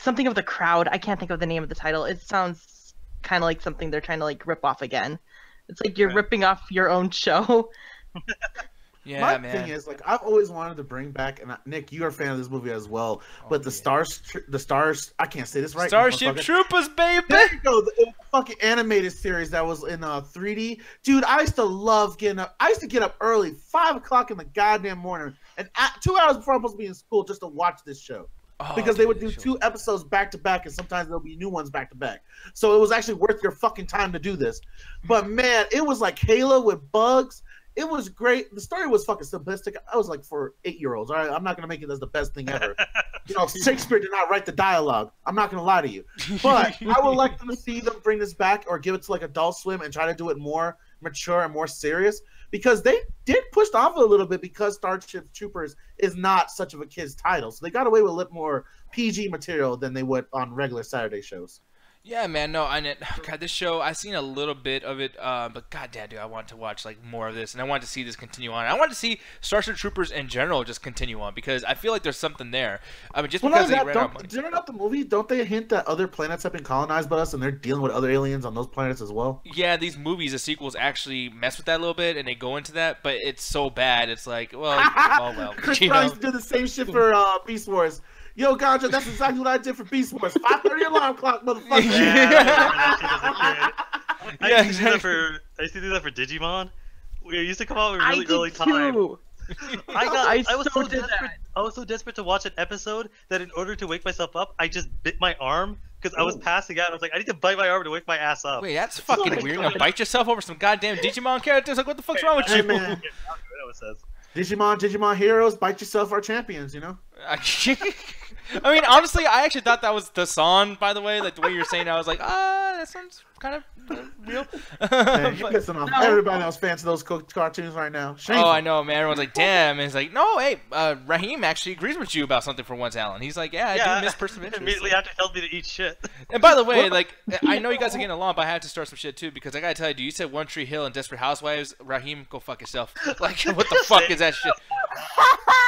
something of the crowd. I can't think of the name of the title. It sounds kind of like something they're trying to like rip off again. It's like you're ripping off your own show. Yeah, my man. thing is, like, I've always wanted to bring back, and Nick, you're a fan of this movie as well, but the stars, I can't say this right. Starship Troopers, baby! There you go, the fucking animated series that was in 3D. Dude, I used to love getting up. I used to get up early, 5 o'clock in the goddamn morning, and 2 hours before I'm supposed to be in school just to watch this show. Because they would do 2 episodes back to back, and sometimes there'll be new ones back to back. So it was actually worth your fucking time to do this. But man, it was like Halo with bugs. It was great. The story was fucking simplistic. I was like, for 8-year-olds. All right, I'm not gonna make it as the best thing ever. You know, Shakespeare did not write the dialogue. I'm not gonna lie to you. But I would like to see them bring this back or give it to like Adult Swim and try to do it more mature and more serious, because they did push off a little bit because Starship Troopers is not such of a kid's title. So they got away with a little more PG material than they would on regular Saturday shows. Yeah, man. No, God, this show, I've seen a little bit of it, but goddamn, dude, I want to watch like more of this, and I want to see this continue on. I want to see Starship Troopers in general just continue on because I feel like there's something there. I mean, just because they ran out of money. Did not the movie? Don't they hint that other planets have been colonized by us, and they're dealing with other aliens on those planets as well? Yeah, these movies, the sequels, actually mess with that a little bit, and they go into that, but it's so bad. It's like, well, oh well. Chris Pratt used to do the same shit for Beast Wars. Yo, Ganja, that's exactly what I did for Beast Wars. 5:30 alarm clock, motherfucker. Yeah, I used to do that for Digimon. We used to come out with really early time. I was so desperate to watch an episode that in order to wake myself up, I just bit my arm because I was passing out. I was like, I need to bite my arm to wake my ass up. Wait, that's fucking weird. You're gonna bite yourself over some goddamn Digimon characters? Like, what the fuck's wrong with you? Man. Digimon heroes, bite yourself our champions, you know? I mean, honestly, I actually thought that was the song, by the way. Like, the way you're saying it, I was like, that sounds kind of real. Man, you're pissing off everybody else fans of those cartoons right now. Shameful. Oh, I know, man. Everyone's like, damn. And it's like, no, hey, Raheem actually agrees with you about something for once, Alan. He's like, yeah, I do miss Perseverance. Immediately after tells me to eat shit. And by the way, like, I know you guys are getting along, but I have to start some shit, too, because I gotta tell you, you said One Tree Hill and Desperate Housewives. Raheem, go fuck yourself. Like, what the fuck is that shit?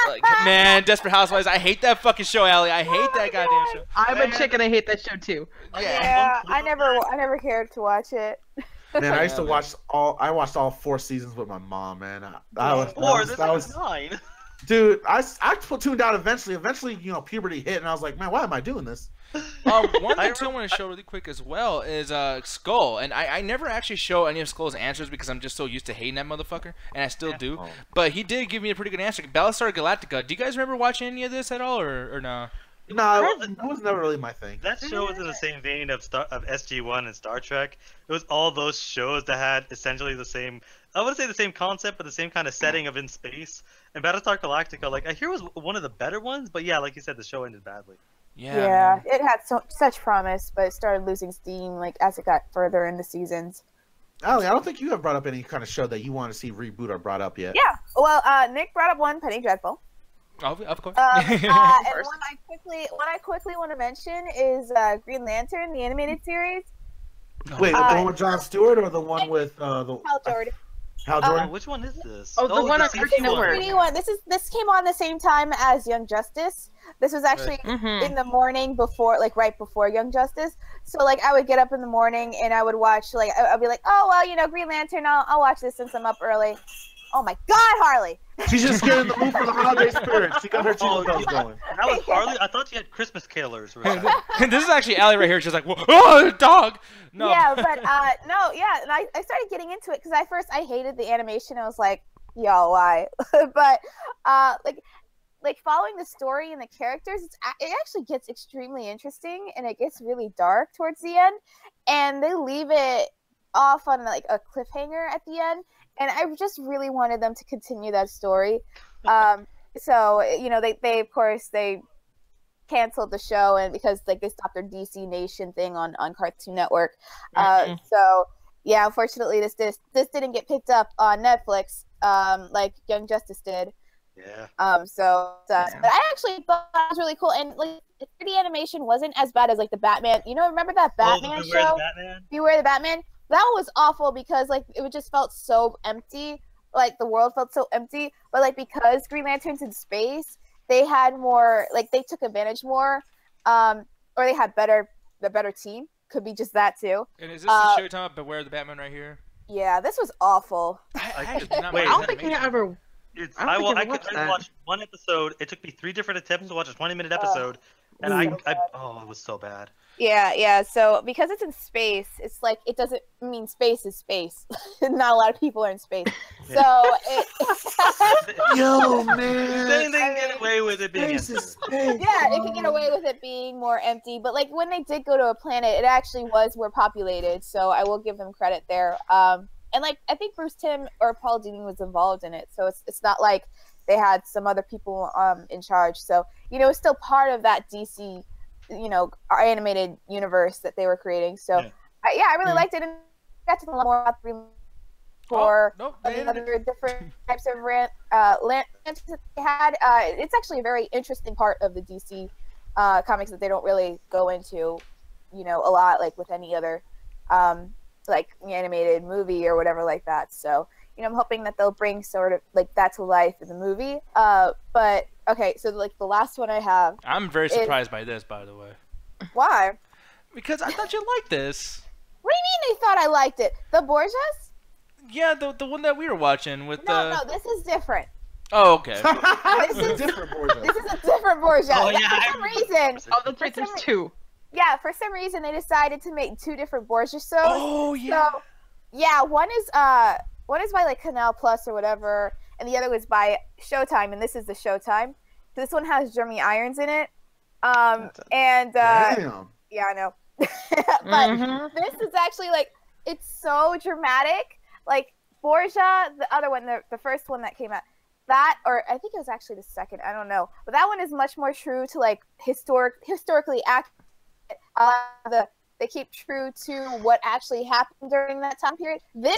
Like, man, Desperate Housewives, I hate that fucking show, Allie. I hate that goddamn show. I'm a chick and I hate that show too. Yeah, I never cared to watch it. Man, I used to watch I watched all 4 seasons with my mom, man. That was 9. Dude, I tuned out eventually. Eventually, you know, puberty hit, and I was like, man, why am I doing this? One thing too I want to show really quick as well is Skull, and I never actually show any of Skull's answers because I'm just so used to hating that motherfucker, and I still do. Oh. But he did give me a pretty good answer. Battlestar Galactica. Do you guys remember watching any of this at all, or no? No, it was never really my thing. That show was in the same vein of SG-1 and Star Trek. It was all those shows that had essentially the same, I wouldn't say the same concept, but the same kind of setting of in space. And Battlestar Galactica, like, I hear was one of the better ones, but yeah, like you said, the show ended badly. Yeah, it had such promise, but it started losing steam like as it got further into seasons. Allie, I don't think you have brought up any kind of show that you want to see reboot or brought up yet. Yeah, well, Nick brought up one, Penny Dreadful. Oh, of course. And one I quickly want to mention is Green Lantern, the animated series. Wait, the one with Jon Stewart or the one with Hal Jordan? Hal Jordan. Which one is this? Oh, the one on Cartoon Network. This came on the same time as Young Justice. This was actually in the morning before, like right before Young Justice. So like I would get up in the morning and I would watch, like I'd be like, oh well, you know, Green Lantern. I'll watch this since I'm up early. Oh my God, Harley! She's just getting the mood for the holiday spirit. She got her jingle bells going. That was Harley? I thought you had Christmas Carolers. Right? This is actually Allie right here. She's like, oh, dog! No. Yeah, but, no, yeah, and I started getting into it because at first I hated the animation. I was like, yo, why? But, like following the story and the characters, it actually gets extremely interesting and it gets really dark towards the end. And they leave it off on, like, a cliffhanger at the end. And I just really wanted them to continue that story. So, you know, they of course, they canceled the show and because like they stopped their DC Nation thing on Cartoon Network. So, yeah, unfortunately, this didn't get picked up on Netflix like Young Justice did. Yeah. But I actually thought it was really cool. And like the 3D animation wasn't as bad as like the Batman. You know, remember that Batman show? Beware the Batman? That was awful because like it just felt so empty. Like the world felt so empty. But like because Green Lantern's in space, they had more, like they took advantage more, or they had the better team. Could be just that too. And is this the show you're talking about? Beware the Batman right here? Yeah, this was awful. I don't think I ever. I watched one episode. It took me 3 different attempts to watch a 20-minute episode, and it was so bad. Yeah. So because it's in space, it's like it doesn't mean space is space. Not a lot of people are in space. So yo man, they can get away with it being empty. Yeah, it can get away with it being more empty. But like when they did go to a planet, it actually was more populated. So I will give them credit there. And like I think Bruce Timm or Paul Dini was involved in it. So it's not like they had some other people in charge. So you know, it's still part of that DC. You know, our animated universe that they were creating. So, I really liked it and got to learn more about the other different types of lanterns that they had. It's actually a very interesting part of the DC comics that they don't really go into you know, a lot like with any other like animated movie or whatever like that. So, you know, I'm hoping that they'll bring sort of like that to life in the movie. But okay, so like the last one I have. I'm very surprised by this, by the way. Why? Because I thought you liked this. What do you mean they thought I liked it? The Borgias? Yeah, the one that we were watching with No, this is different. Oh, okay. This is a different Borgia. This is a different Borgia. Oh, yeah, For some reason. Oh, that's right. There's two. Yeah, for some reason they decided to make two different Borgia shows. Oh yeah. So, yeah, one is by like Canal Plus or whatever, and the other was by Showtime, and this is the Showtime. So this one has Jeremy Irons in it. Damn. Yeah, I know. But this is actually like, it's so dramatic. Like Borgia, the other one, the first one that came out, that, or I think it was actually the second, I don't know. But that one is much more true to like historically accurate. They keep true to what actually happened during that time period. They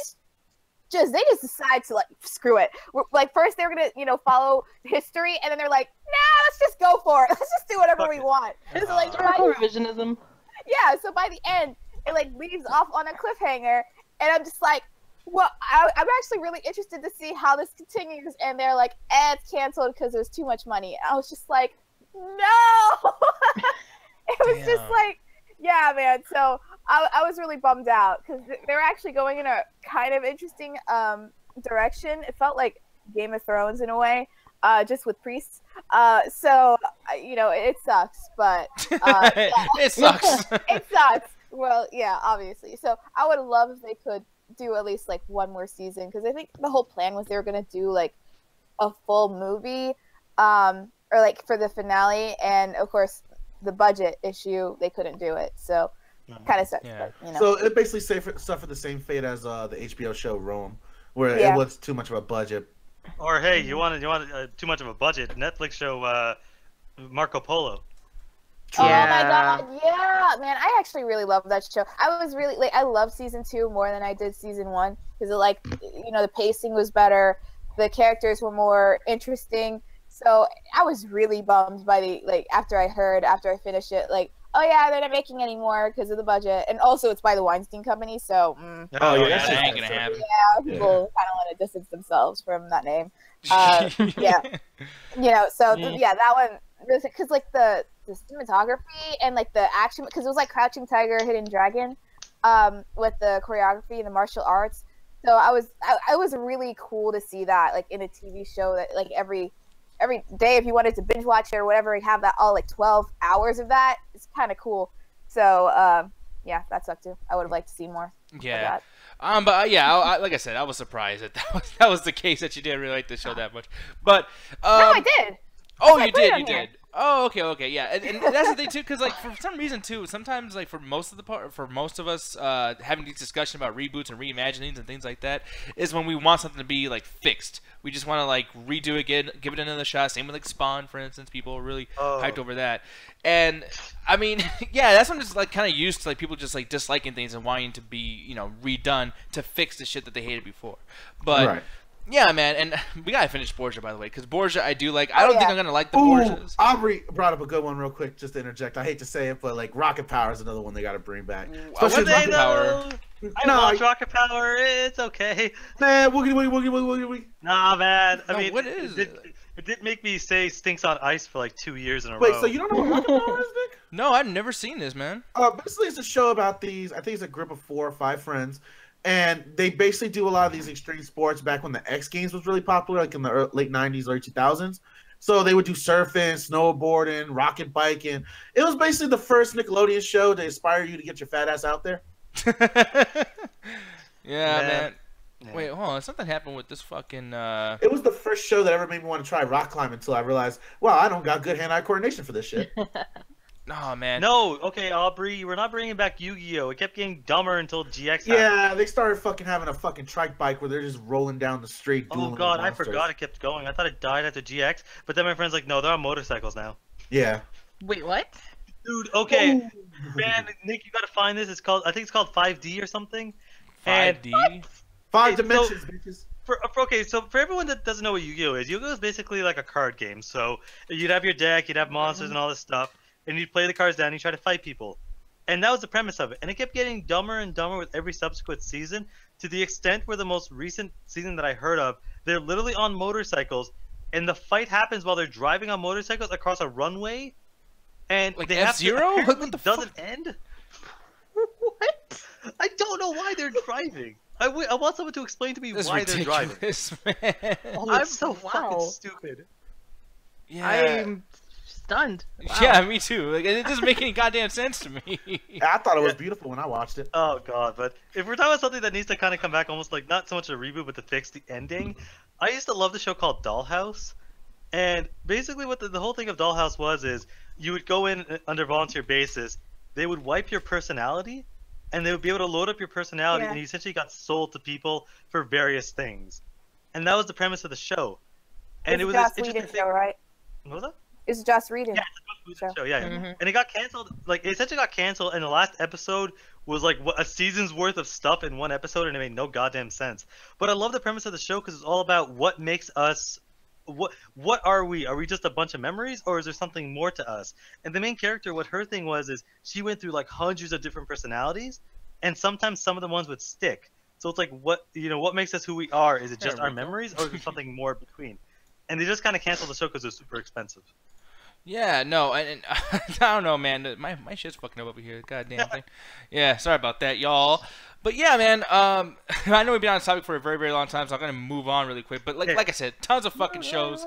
just decide to like screw it. Like first they were gonna, you know, follow history, and then they're like, nah, let's just go for it. Let's just do whatever we want. So like revisionism. Yeah, so by the end, it like leaves off on a cliffhanger, and I'm just like, well, I'm actually really interested to see how this continues. And they're like, it's canceled because there's too much money. I was just like, no. It was just like, yeah, man. So I was really bummed out because they were actually going in a kind of interesting direction. It felt like Game of Thrones in a way, just with priests. So, you know, it sucks, but yeah. It sucks. It sucks. Well, yeah, obviously. So I would love if they could do at least like one more season, because I think the whole plan was they were going to do like a full movie or like for the finale, and of course the budget issue, they couldn't do it, so kind of sucks. Yeah. But, you know. So it basically suffered the same fate as the HBO show Rome, where it was too much of a budget. Or hey, you want too much of a budget? Netflix show Marco Polo. Oh my god, yeah, man! I actually really love that show. I was really like, I loved season 2 more than I did season 1 because it, like, you know, the pacing was better, the characters were more interesting. So I was really bummed by the after I finished it, like, oh yeah, they're not making any more because of the budget, and also it's by the Weinstein Company, so that ain't gonna happen. Yeah, people kind of want to distance themselves from that name. Yeah, you know, so that one, because like the cinematography and like the action, because it was like Crouching Tiger, Hidden Dragon, with the choreography and the martial arts. So it was really cool to see that like in a TV show that like every day, if you wanted to binge watch it or whatever, you have that all like 12 hours of that. It's kind of cool. So yeah, that sucked too. I would have liked to see more. Yeah. But yeah, like I said, I was surprised that was the case, that you didn't really like the show that much. But no, I did. Oh, you did. Oh, okay, yeah, and that's the thing too, because like for some reason too, sometimes like for most of us having these discussions about reboots and reimaginings and things like that is when we want something to be like fixed. We just want to like redo it again, give it another shot. Same with like Spawn, for instance. People are really hyped over that, and I mean, yeah, that's when I'm just like kind of used to like people just like disliking things and wanting to be, you know, redone to fix the shit that they hated before, but. Right. Yeah, man, and we gotta finish Borgia, by the way, because Borgia I do like. I don't think I'm gonna like the Borgias. Aubrey brought up a good one real quick, just to interject. I hate to say it, but like Rocket Power is another one they gotta bring back. Especially Rocket Power. I watch Rocket Power. It's okay. Man, woogie. Nah, man. I mean, what is it? It did make me say Stinks on Ice for like 2 years in a row. Wait, so you don't know what Rocket Power is, Nick? No, I've never seen this, man. Basically, it's a show about these. I think it's a group of 4 or 5 friends. And they basically do a lot of these extreme sports back when the X Games was really popular, like in the late 90s, early 2000s. So they would do surfing, snowboarding, rocket biking. It was basically the first Nickelodeon show to inspire you to get your fat ass out there. Yeah, man. Wait, hold on. Something happened with this fucking... It was the first show that ever made me want to try rock climbing until I realized, wow, I don't got good hand-eye coordination for this shit. Oh, man. No, okay, Aubrey, we're not bringing back Yu-Gi-Oh! It kept getting dumber until GX happened. Yeah, they started fucking having a fucking trike bike where they're just rolling down the street. Oh god, I forgot it kept going. I thought it died after GX, but then my friend's like, no, they're on motorcycles now. Yeah. Wait, what? Dude, okay. Man, Nick, you gotta find this. I think it's called 5D or something. 5D? 5 dimensions, bitches. Okay, so for everyone that doesn't know what Yu-Gi-Oh! is, Yu-Gi-Oh! is basically like a card game. So you'd have your deck, you'd have monsters and all this stuff, and you'd play the cards down and you try to fight people. And that was the premise of it. And it kept getting dumber and dumber with every subsequent season, to the extent where the most recent season that I heard of, they're literally on motorcycles, and the fight happens while they're driving on motorcycles across a runway, and like they have F-Zero? to, apparently doesn't end. What? I don't know why they're driving. I want someone to explain to me why they're driving. Man. Oh, it's so fucking stupid. Yeah. I'm stunned. Wow. Yeah, me too. Like, it doesn't make any goddamn sense to me. I thought it was beautiful when I watched it. Oh god, but if we're talking about something that needs to kind of come back, almost like not so much a reboot, but to fix the ending, I used to love the show called Dollhouse, and basically what the whole thing of Dollhouse was is you would go in under volunteer basis, they would wipe your personality, and they would be able to load up your personality, and you essentially got sold to people for various things, and that was the premise of the show. And it was Joss this interesting Wheadon show, right? What was that? It's Joss Wheadon. Yeah, it's a show. Yeah, and it got canceled. Like, it essentially got canceled, and the last episode was like a season's worth of stuff in one episode, and it made no goddamn sense. But I love the premise of the show because it's all about what makes us. What are we? Are we just a bunch of memories, or is there something more to us? And the main character, what her thing was, is she went through like hundreds of different personalities, and sometimes some of the ones would stick. So it's like, what makes us who we are? Is it just our memories, or is there something more between? And they just kind of canceled the show because it was super expensive. Yeah, no, and I don't know, man. My shit's fucking up over here. Goddamn thing. Yeah, sorry about that, y'all. But yeah, man. I know we've been on this topic for a very, very long time, so I'm gonna move on really quick. But like I said, tons of fucking shows.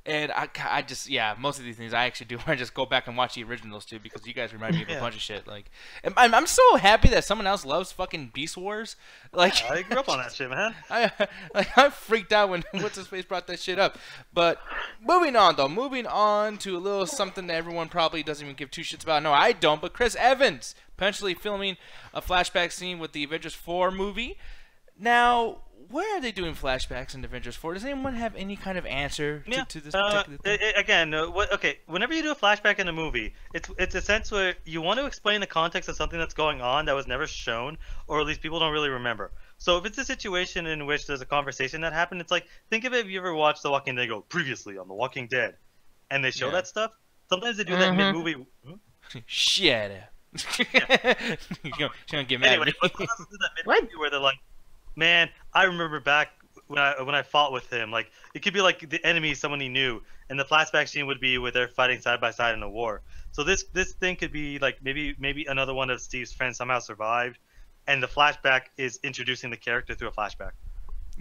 And I just, most of these things I actually do want to just go back and watch the originals too, because you guys remind me of a bunch of shit. Like, and I'm so happy that someone else loves fucking Beast Wars. Like, I grew up on that shit, man. I freaked out when What's His Face brought that shit up. But moving on to a little something that everyone probably doesn't even give two shits about. No, I don't. But Chris Evans potentially filming a flashback scene with the Avengers 4 movie. Now, where are they doing flashbacks in Avengers 4? Does anyone have any kind of answer to this particular thing? Again, whenever you do a flashback in a movie, it's a sense where you want to explain the context of something that's going on that was never shown, or at least people don't really remember. So if it's a situation in which there's a conversation that happened, it's like, think of it if you ever watched The Walking Dead, go, previously on The Walking Dead, and they show that stuff. Sometimes they do that mid-movie. Shit. You're gonna get mad at me. But sometimes they do that mid-movie where they're like, man, I remember back when I fought with him. Like, it could be like the enemy, someone he knew, and the flashback scene would be where they're fighting side by side in a war. So this thing could be like maybe another one of Steve's friends somehow survived, and the flashback is introducing the character through a flashback.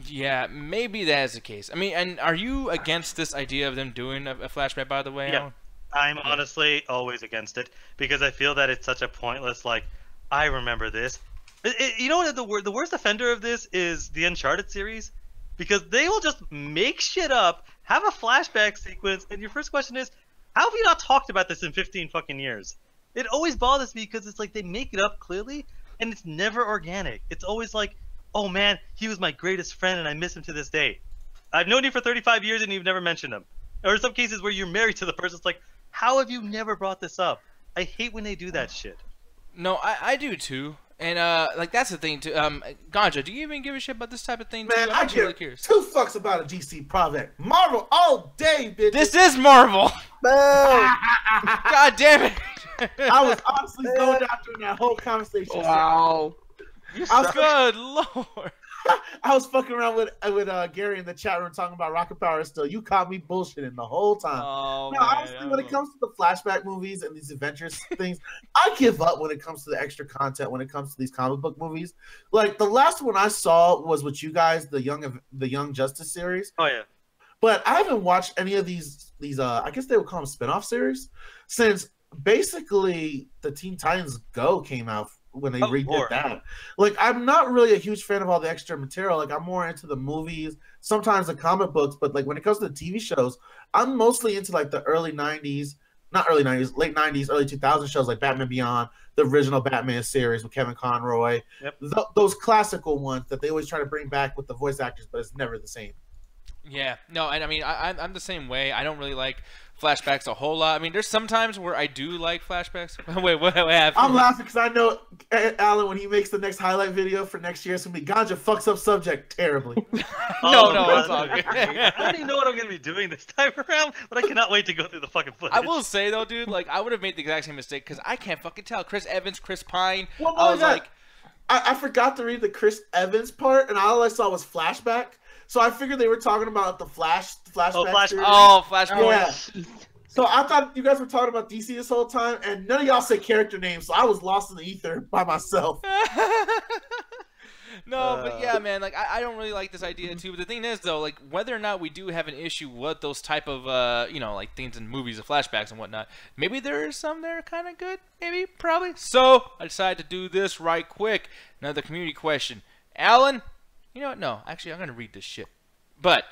Yeah, maybe that is the case. I mean, and are you against this idea of them doing a flashback, by the way? Yeah, I'm honestly always against it, because I feel that it's such a pointless, like, I remember this. You know what, the worst offender of this is the Uncharted series, because they will just make shit up, have a flashback sequence, and your first question is, how have you not talked about this in 15 fucking years? It always bothers me because it's like they make it up clearly, and it's never organic. It's always like, oh man, he was my greatest friend and I miss him to this day. I've known you for 35 years and you've never mentioned him. Or in some cases where you're married to the person, it's like, how have you never brought this up? I hate when they do that shit. No, I do too. And like, that's the thing too. Ganja, do you even give a shit about this type of thing? Man, too? I give two fucks about a DC project. Marvel all day, bitch. This is Marvel. Boom. God damn it. I was honestly going after that whole conversation. Wow. Good lord. I was fucking around with Gary in the chat room talking about Rocket Power still. You caught me bullshitting the whole time. Oh, now, honestly, when it comes to the flashback movies and these Avengers things, I give up when it comes to the extra content, when it comes to these comic book movies. Like, the last one I saw was with you guys, the Young Justice series. Oh, yeah. But I haven't watched any of these I guess they would call them spin-off series, since basically the Teen Titans Go came out when they redid that. Like, I'm not really a huge fan of all the extra material. Like, I'm more into the movies, sometimes the comic books, but like when it comes to the TV shows, I'm mostly into like the late 90s, early 2000s shows like Batman Beyond, the original Batman series with Kevin Conroy. Yep. Those classical ones that they always try to bring back with the voice actors, but it's never the same. Yeah, no, and I mean, I'm the same way. I don't really like flashbacks a whole lot. I mean, there's some times where I do like flashbacks. Wait, what happened? I'm laughing because I know Alan, when he makes the next highlight video for next year, it's going to be Ganja fucks up subject terribly. No, it's all good. I don't even know what I'm going to be doing this time around, but I cannot wait to go through the fucking footage. I will say, though, dude, like, I would have made the exact same mistake because I can't fucking tell. Chris Evans, Chris Pine, Well, I was like... I forgot to read the Chris Evans part, and all I saw was flashback. So I figured they were talking about the flashback. Flashpoint. Yeah. So I thought you guys were talking about DC this whole time, and none of y'all said character names, so I was lost in the ether by myself. No, but yeah, man, like I don't really like this idea too. But the thing is, though, like whether or not we do have an issue with those type of like things in movies, of flashbacks and whatnot, maybe there is some that are kind of good, maybe, probably. So I decided to do this right quick. Another community question, Alan. You know what? No, actually, I'm gonna read this shit. But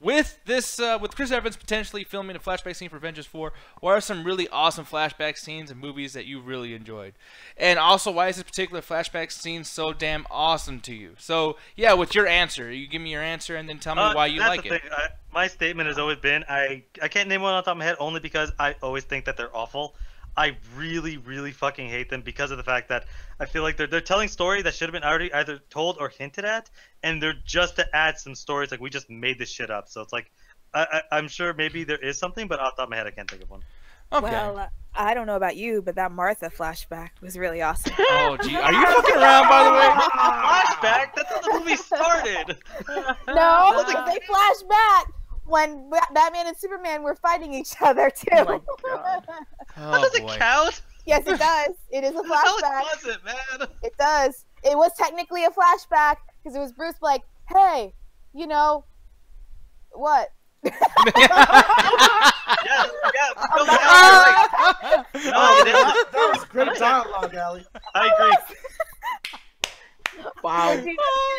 with this, with Chris Evans potentially filming a flashback scene for Avengers 4, what are some really awesome flashback scenes and movies that you really enjoyed? And also, why is this particular flashback scene so damn awesome to you? So, yeah, with your answer, you give me your answer and then tell me why you like it. My statement has always been, I can't name one on top of my head only because I always think that they're awful. I really, really fucking hate them because of the fact that I feel like they're telling story that should have been already either told or hinted at, and they're just to add some stories like we just made this shit up. So it's like I'm sure maybe there is something, but off the top of my head I can't think of one. Okay. Well, I don't know about you, but that Martha flashback was really awesome. Oh, gee, are you fucking around, by the way? Flashback? That's how the movie started. No, because they flash back when Batman and Superman were fighting each other too. Oh my God. That doesn't count. Yes, it does. It is a flashback. How was it, man? It does. It was technically a flashback because it was Bruce like, hey, you know, what? Yeah. That was great dialogue, Allie. I agree. Wow.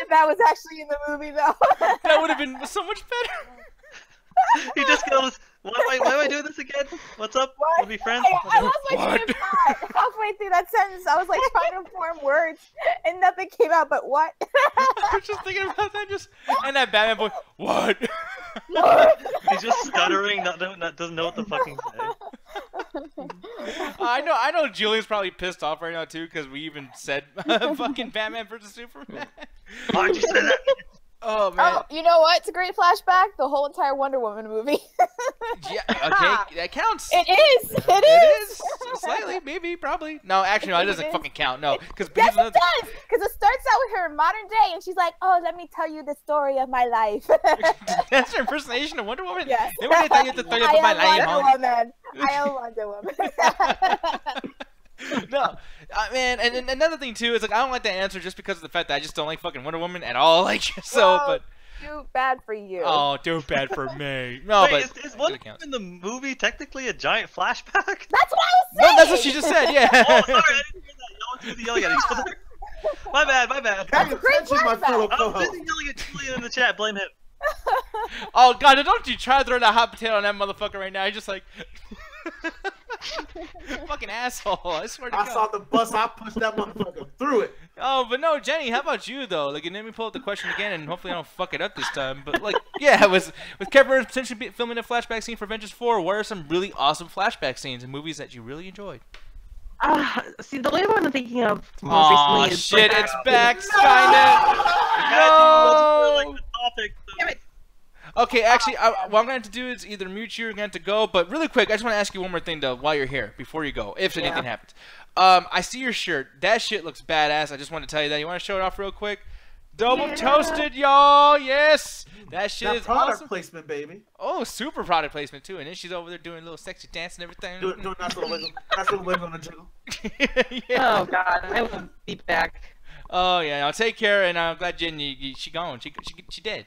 That was actually in the movie, though. That would have been so much better. He just goes, why am I doing this again? What's up? What? We'll be friends? I lost my train of thought halfway through that sentence. I was like trying to form words, and nothing came out but what? I was just thinking about that, and that Batman boy, what? He's just stuttering, doesn't know what to fucking say. I know Julian's probably pissed off right now too because we even said fucking Batman versus Superman. Why'd you say that? Oh man. Oh, you know what? It's a great flashback. The whole entire Wonder Woman movie. Yeah, okay, that counts. It is. It is. Slightly, maybe, probably. No, actually, no, it doesn't fucking count. No, because yes, it does. Because it starts out with her in modern day, and she's like, "Oh, let me tell you the story of my life." That's her impersonation of Wonder Woman. Yes. They want to tell you the story of my life, I am Wonder Woman. No, man, and another thing too is like I don't like that answer just because of the fact that I just don't like fucking Wonder Woman at all. Like so, but too bad for you. Oh, too bad for me. No, wait, but is Wonder Woman in the movie technically a giant flashback? That's what I was saying. No, that's what she just said. Yeah. Oh, sorry, I didn't hear that. Y'all were yelling at each other. My bad. That's a great flashback. I'm busy yelling at Julian in the chat. Blame him. Oh God, don't you try to throw that hot potato on that motherfucker right now. He's just like. Fucking asshole! I swear to God. I saw the bus. I pushed that motherfucker through it. Oh, but no, Jenny. How about you though? Like, and let me pull up the question again, and hopefully I don't fuck it up this time. But like, yeah, it was with Kevin Burns potentially filming a flashback scene for Avengers 4. What are some really awesome flashback scenes in movies that you really enjoyed? See, the only one I'm thinking of most Oh recently is shit! like, It's back, Skynet. No. Damn it. Okay, actually, what I'm going to have to do is either mute you or I'm going to have to go. But really quick, I just want to ask you one more thing, though, while you're here, before you go, if anything happens. I see your shirt. That shit looks badass. I just want to tell you that. You want to show it off real quick? Double toasted, y'all. Yes. That shit is product awesome. placement, baby. Oh, super product placement, too. And then she's over there doing a little sexy dance and everything. Doing nice little wiggle. Nice little wiggle on the jiggle. Oh, God. I will be back. Oh, yeah. I'll take care. And I'm glad Jen, she gone. She dead.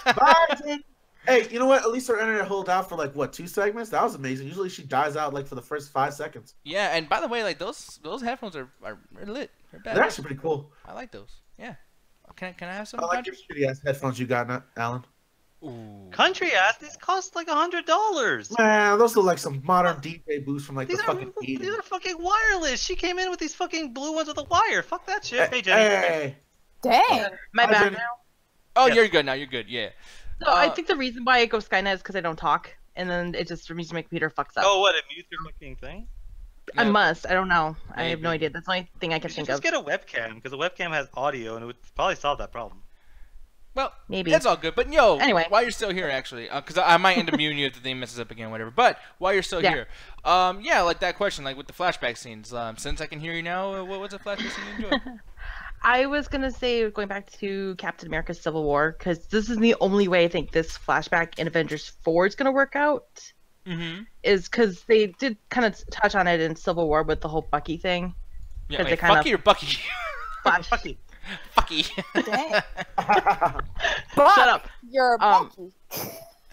Bye, Jen. Hey, you know what? At least her internet hold out for like, what, 2 segments? That was amazing. Usually she dies out like for the first 5 seconds. Yeah, and by the way, like those headphones are lit. They're actually pretty cool. I like those. Yeah. Can I have some? I like your shitty ass headphones you got, Alan. Ooh. Country ass, these cost like $100. Man, those look like some modern DJ boosts from like the fucking 80s. These are fucking wireless. She came in with these fucking blue ones with a wire. Fuck that shit. Hey, Jenny. Hey. Dang. My bad Jenny. now. Oh, Yeah. you're good now. You're good. Yeah. So I think the reason why it goes Skynet is because I don't talk, and then it just means my computer fucks up. Oh, what? It mutes your fucking thing? I must. I don't know. Maybe. I have no idea. That's the only thing I can think of. Just get a webcam, because a webcam has audio, and it would probably solve that problem. Well, maybe that's all good. But anyway, while you're still here, actually, because I might end up muting you if the thing messes up again, whatever. But while you're still here, like that question, like with the flashback scenes. Since I can hear you now, what's a flashback scene you enjoy? I was gonna say going back to Captain America: Civil War, because this is the only way I think this flashback in Avengers 4 is gonna work out. Is because they did kind of touch on it in Civil War with the whole Bucky thing. Yeah, wait, Bucky or Bucky? Bucky. Bucky. Dang. Shut up. You're Bucky.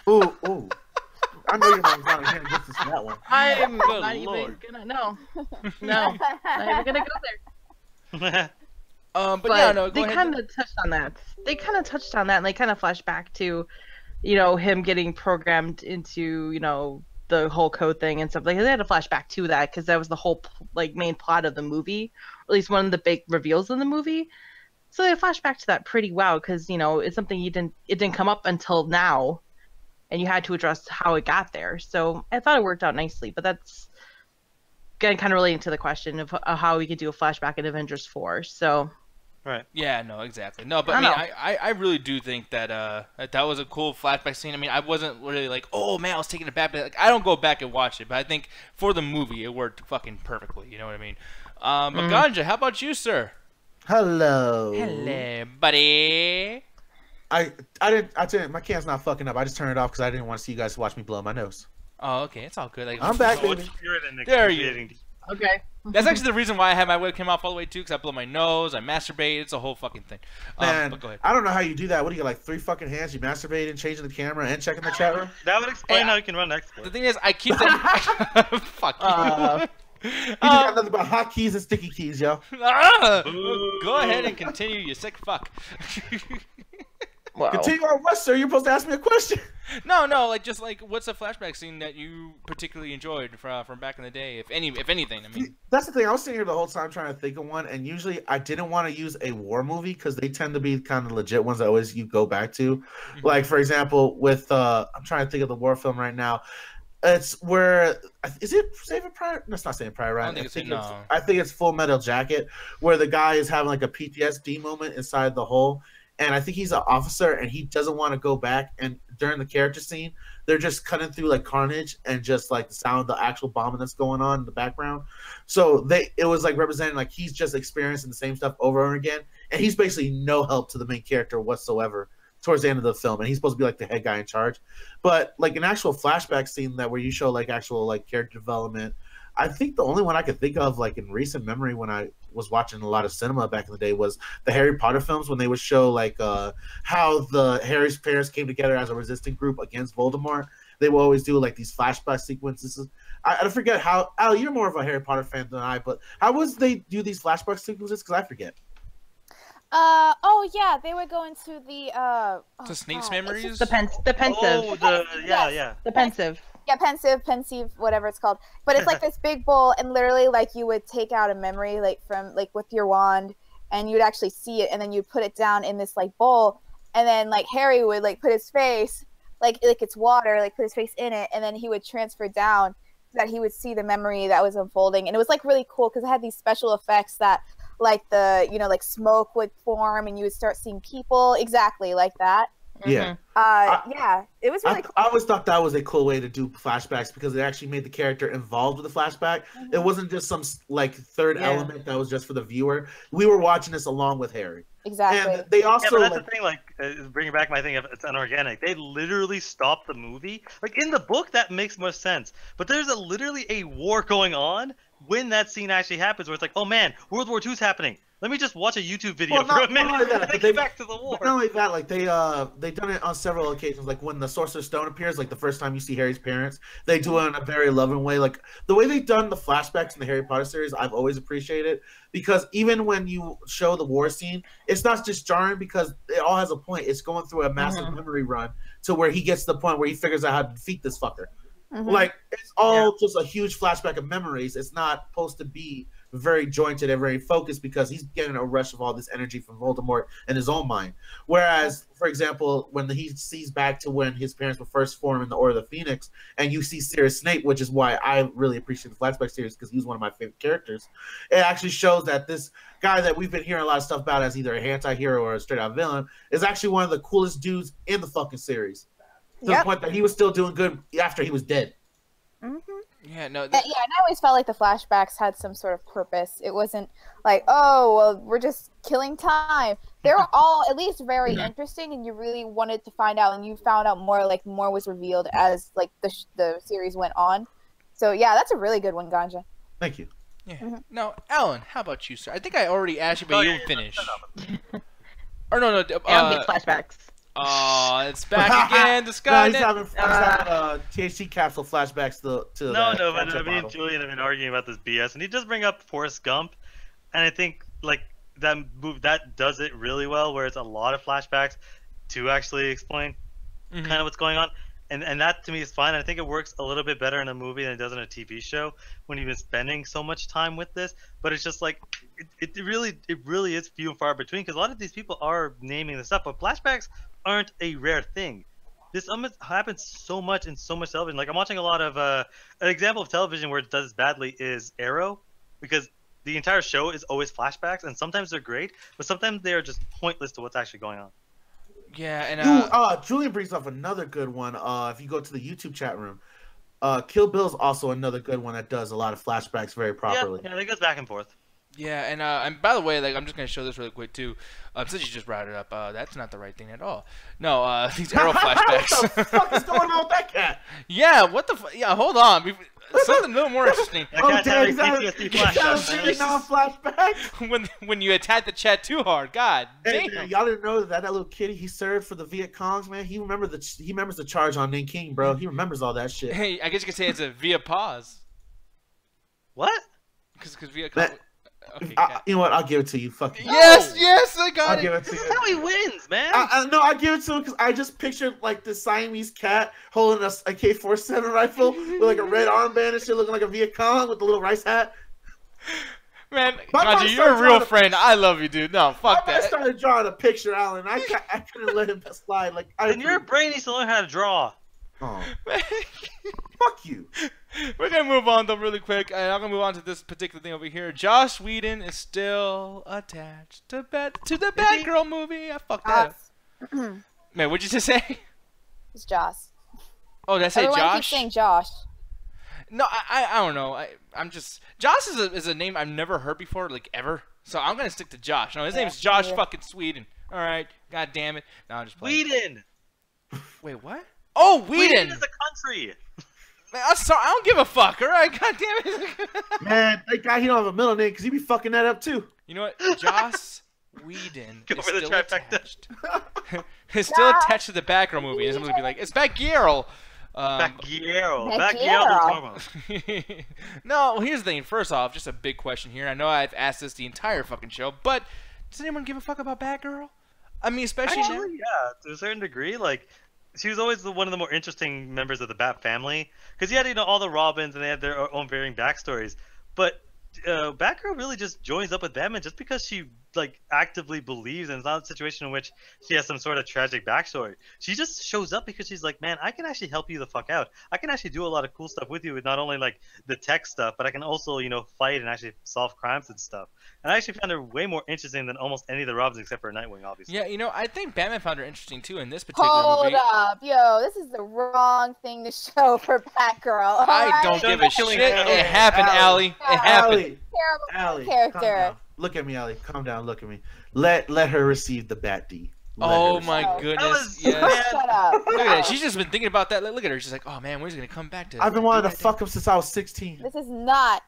Ooh. I know your mom's not here just to that one. I'm not even gonna. No, not even gonna go there. But yeah, no. They kind of touched on that. And they kind of flashed back to, him getting programmed into, the whole code thing and stuff. Like they had a flashback to that because that was the whole main plot of the movie, or at least one of the big reveals in the movie. So they flashback to that pretty well because it's something it didn't come up until now, and you had to address how it got there. So I thought it worked out nicely. But that's kind of relating to the question of how we could do a flashback in Avengers 4. So. Right. Yeah, no, exactly. No, but I really do think that that was a cool flashback scene. I mean, I wasn't really like, oh man, I was taking it back. But I don't go back and watch it, but I think for the movie, it worked fucking perfectly. You know what I mean? But Ganja, how about you, sir? Hello. Hello, buddy. I didn't. My can's not fucking up. I just turned it off because I didn't want to see you guys watch me blow my nose. Oh, okay, it's all good. I'm back, baby. There you. Okay. That's actually the reason why I have my webcam off all the way too, because I blow my nose, I masturbate. It's a whole fucking thing. Man, but go ahead. I don't know how you do that. What do you got, like 3 fucking hands? You masturbate and changing the camera and checking the chat room? That would explain how you can run export. The thing is, I keep that. Fuck you. You just got nothing but hotkeys and sticky keys, yo. Go ahead and continue, you sick fuck. Wow. Continue on what, sir? You're supposed to ask me a question. No, just what's a flashback scene that you particularly enjoyed from back in the day, if anything? I mean, that's the thing. I was sitting here the whole time trying to think of one, and usually I didn't want to use a war movie because they tend to be kind of legit ones that always you go back to. Like for example, with I'm trying to think of the war film right now. It's where is it Saving Private? No, it's not Saving Private Ryan. I think it's Full Metal Jacket, where the guy is having like a PTSD moment inside the hole. And I think he's an officer, and he doesn't want to go back. And during the character scene, they're just cutting through like carnage and just like the sound of the actual bombing that's going on in the background. So it was like representing like he's just experiencing the same stuff over and over again, and he's basically no help to the main character whatsoever towards the end of the film. And he's supposed to be like the head guy in charge, but like an actual flashback scene that where you show like actual like character development. I think the only one I could think of, like in recent memory, when I was watching a lot of cinema back in the day, was the Harry Potter films when they would show like how the Harry's parents came together as a resistant group against Voldemort. They will always do like these flashback sequences. I forget how. Al, you're more of a Harry Potter fan than I, but how was they do these flashback sequences? Because I forget. Oh yeah, they would go into the Snape's memories. The pensive. Oh, The pensive. Yeah, pensive, whatever it's called. But it's like this big bowl, and literally, like, you would take out a memory, like, from, like, with your wand, and you'd actually see it, and then you'd put it down in this, like, bowl, and then, like, Harry would, like, put his face, like it's water, like, put his face in it, and then he would transfer down so that he would see the memory that was unfolding. And it was, like, really cool, because it had these special effects that, like, like, smoke would form, and you would start seeing people, exactly like that. Yeah. Yeah, it was really cool. I always thought that was a cool way to do flashbacks because it actually made the character involved with the flashback. It wasn't just some like third element that was just for the viewer. We were watching this along with Harry. Exactly. And they also but that's the thing, like bringing back my thing of it's unorganic. They literally stopped the movie. Like in the book, that makes more sense. But there's literally a war going on when that scene actually happens, where it's like, oh man, World War II's happening. Let me just watch a YouTube video for a minute. And get back to the war. Not only that, like they done it on several occasions. Like when the Sorcerer's Stone appears, like the first time you see Harry's parents, they do it in a very loving way. Like the way they've done the flashbacks in the Harry Potter series, I've always appreciated, because even when you show the war scene, it's not just jarring because it all has a point. It's going through a massive memory run to where he gets to the point where he figures out how to defeat this fucker. Like it's all just a huge flashback of memories. It's not supposed to be very jointed and very focused because he's getting a rush of all this energy from Voldemort in his own mind. Whereas, for example, when he sees back to when his parents were first formed in the Order of the Phoenix, and you see Sirius Snape, which is why I really appreciate the flashback series because he's one of my favorite characters. It actually shows that this guy that we've been hearing a lot of stuff about as either a anti-hero or a straight-out villain is actually one of the coolest dudes in the fucking series. To the point that he was still doing good after he was dead. Yeah, no. And I always felt like the flashbacks had some sort of purpose. It wasn't like, oh, well, we're just killing time. They were all at least very interesting, and you really wanted to find out, and you found out more. Like more was revealed as like the series went on. So yeah, that's a really good one, Ganja. Thank you. Yeah. Now, Alan, how about you, sir? I think I already asked you, but you didn't finish. Or no, flashbacks. Oh, it's back again. The Sky. He's having THC capsule flashbacks to No, but me and Julian have been arguing about this BS, and he does bring up Forrest Gump, and I think like that does it really well, where it's a lot of flashbacks to actually explain kind of what's going on, and that to me is fine. I think it works a little bit better in a movie than it does in a TV show when you've been spending so much time with this. But it's just like it really is few and far between because a lot of these people are naming this stuff, but flashbacks aren't a rare thing. This happens so much in so much television. Like I'm watching a lot of an example of television where it does badly is Arrow, because the entire show is always flashbacks, and sometimes they're great, but sometimes they are just pointless to what's actually going on. Yeah, and Julian brings up another good one. If you go to the YouTube chat room, Kill Bill is also another good one that does a lot of flashbacks very properly. Yeah, it goes back and forth. Yeah, and by the way, like I'm just gonna show this really quick too. Since you just brought it up, that's not the right thing at all. No, these Arrow flashbacks. What the fuck is going on with that cat? Yeah, what the yeah, hold on. Something a little more interesting. He's flashback. when you attack the chat too hard, god hey, damn. Man, y'all didn't know that little kitty he served for the Viet Congs, man. He remembers the charge on Nanking, bro. He remembers all that shit. Hey, I guess you could say it's a via pause. What? Because via Cong. Okay, you know what? I'll give it to you. Fuck you. Yes, I got it. I'll give it to you. This is how he wins, man. No, I give it to him because I just pictured like the Siamese cat holding a AK-47 rifle with like a red armband and shit, looking like a Viet Cong with the little rice hat. Man, Gandhi, you're a real friend. I love you, dude. No, fuck that. I started drawing a picture, Alan. I couldn't let him slide. Like, and your brain needs to learn how to draw. Oh. Fuck you. We're gonna move on though really quick, and I'm gonna move on to this particular thing over here. Joss Wheadon is still attached to the Batgirl movie. I fucked that up. Man, what'd you just say? It's Joss. Oh, did I say Everyone Josh? keeps saying Josh. No, I don't know. I'm just Josh is a name I've never heard before, like ever. So I'm gonna stick to Josh. No, his name is Josh fucking Whedon. All right, god damn it. No, I'm just playing. Whedon. Wait, what? Oh, Whedon. Whedon is a country. Man, I'm sorry. I don't give a fuck. All right, god damn it. Man, that guy, he don't have a middle name because he be fucking that up too. You know what? Joss Whedon is still attached. It's still attached to the Batgirl movie. And someone's gonna be like, "It's Batgirl." Batgirl. No, well, here's the thing. First off, just a big question here. I know I've asked this the entire fucking show, but does anyone give a fuck about Batgirl? I mean, especially now. Yeah, to a certain degree. Like, she was always one of the more interesting members of the Bat family, because you had all the Robins and they had their own varying backstories. But Batgirl really just joins up with them, and just because she actively believes, and it's not a situation in which she has some sort of tragic backstory, she just shows up because she's like, man, I can actually help you the fuck out. I can actually do a lot of cool stuff with you, with not only the tech stuff, but I can also fight and actually solve crimes and stuff. And I actually found her way more interesting than almost any of the Robins except for Nightwing, obviously. Yeah, I think Batman found her interesting too in this particular movie. Hold up, yo, this is the wrong thing to show for Batgirl. I don't give a shit. It happened, Allie. It happened. Terrible character. Look at me, Allie. Calm down. Look at me. Let her receive the Bat D. Oh my goodness! Yes. Shut up. Look at that. She's just been thinking about that. Look at her. She's like, oh man, when's he gonna come back to? I've been wanting to fuck him since I was 16. This is not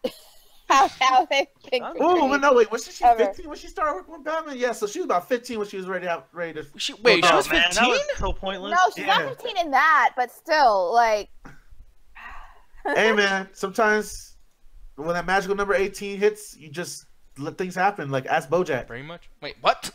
how they think. Oh no! Wait, was she 15 when she started working with Batman? Yeah, so she was about 15 when she was ready to. She was 15. That was so pointless. No, she's not 15 in that, but still, like. Hey man, sometimes when that magical number 18 hits, you just let things happen. Like ask BoJack. Very much. Wait, what?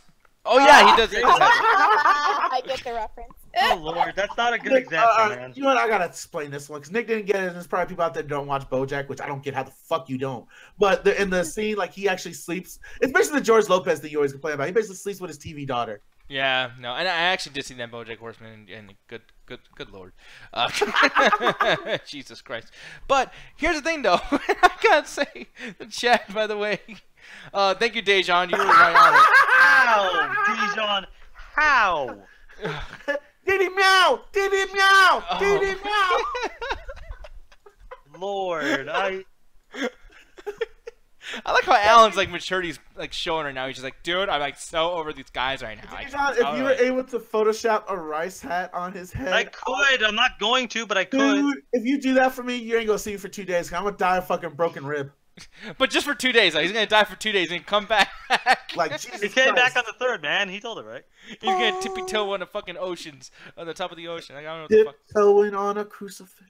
Oh yeah, he does. I get the reference. Oh Lord, that's not a good example, man. You know what? I gotta explain this one because Nick didn't get it. And there's probably people out there that don't watch BoJack, which I don't get how the fuck you don't. But in the scene, like he actually sleeps. It's basically the George Lopez that you always complain about. He basically sleeps with his TV daughter. Yeah, no, and I actually did see that BoJack Horseman, and good lord, Jesus Christ. But here's the thing, though. I gotta say, the chat, by the way. Thank you, Dejan. You were right on it. How, Dejan? How? Diddy meow! Diddy meow! Diddy meow! Lord, I like how Alan's like maturity's like showing right now. He's just like, dude, I'm like so over these guys right now. Dejan, if you were able to Photoshop a rice hat on his head, I could. I'm not going to, but I could. Dude, if you do that for me, you ain't gonna see me for 2 days. Cause I'm gonna die of fucking broken rib. But just for 2 days. Like, he's gonna die for 2 days and come back. Like Jesus He came Christ. back on the 3rd, man. He told it right. He's gonna tippy toe on the fucking oceans, on the top of the ocean. Like, I don't know what the fuck. Tiptoeing on a crucifix.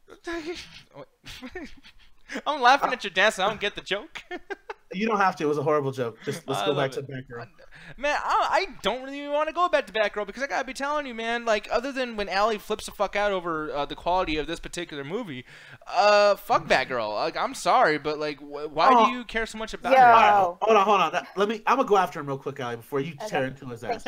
I'm laughing at your dance. I don't get the joke. You don't have to. It was a horrible joke. Just let's I go love back to it. Batgirl. Man, I don't really even want to go back to Batgirl because I gotta be telling you, man. Like, other than when Allie flips the fuck out over the quality of this particular movie, fuck Batgirl. Like, I'm sorry, but like, why do you care so much about her? Right, hold on. I'm gonna go after him real quick, Allie, before you tear into his ass.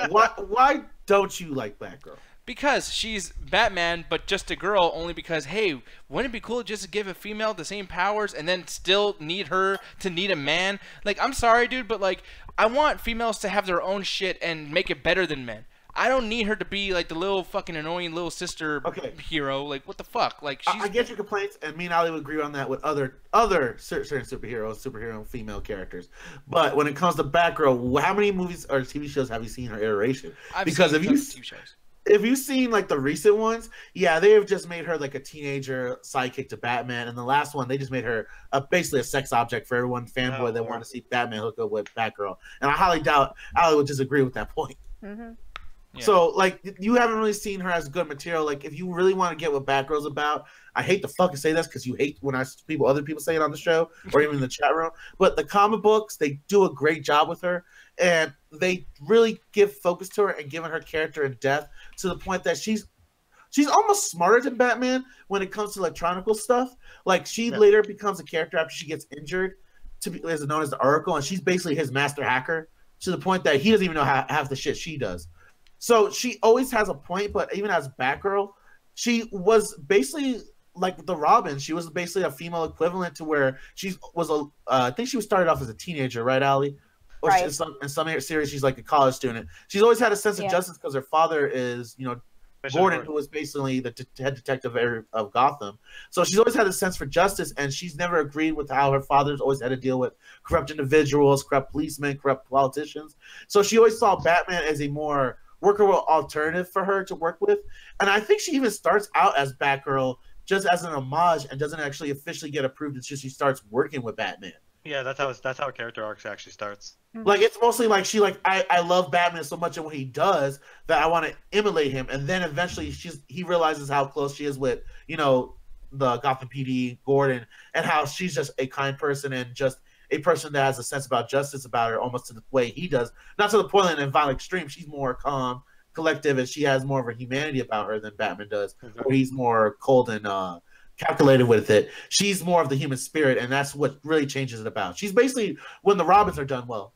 Why don't you like Batgirl? Because she's Batman, but just a girl, only because, hey, wouldn't it be cool just to give a female the same powers and then still need her to need a man? Like, I'm sorry, dude, but, like, I want females to have their own shit and make it better than men. I don't need her to be, like, the little fucking annoying little sister hero. Like, what the fuck? Like, she's... I get your complaints, and me and Ali would agree on that with other certain superhero female characters. But when it comes to Batgirl, how many movies or TV shows have you seen her iteration? Because if you've seen like the recent ones, yeah, they have just made her like a teenager sidekick to Batman, and the last one they just made her basically a sex object for everyone fanboy that want to see Batman hook up with Batgirl. And I highly doubt Ali would disagree with that point. Mm-hmm. Yeah. So like you haven't really seen her as good material. Like if you really want to get what Batgirl's about, I hate to fucking say this because you hate when other people say it on the show or even in the chat room. But the comic books, they do a great job with her. And they really give focus to her and giving her character and depth to the point that she's almost smarter than Batman when it comes to electronical stuff. Like she later becomes a character after she gets injured, is known as the Oracle, and she's basically his master hacker to the point that he doesn't even know half the shit she does. So she always has a point, but even as Batgirl, she was basically like the Robin. She was basically a female equivalent to where I think she was started off as a teenager, right, Allie? Or right. In some series, she's like a college student. She's always had a sense of justice because her father is, Gordon, who was basically the head detective of Gotham. So she's always had a sense for justice, and she's never agreed with how her father's always had to deal with corrupt individuals, corrupt policemen, corrupt politicians. So she always saw Batman as a more workable alternative for her to work with. And I think she even starts out as Batgirl just as an homage and doesn't actually officially get approved until she starts working with Batman. Yeah, that's how character arcs actually starts. Like it's mostly like I love Batman so much and what he does that I want to emulate him, and then eventually he realizes how close she is with the Gotham PD Gordon, and how she's just a kind person and just a person that has a sense about justice about her, almost to the way he does, not to the point and violent extreme. She's more calm, collective, and she has more of a humanity about her than Batman does, where he's more cold and calculated with it. She's more of the human spirit, and that's what really changes it about. She's basically when the Robins are done well.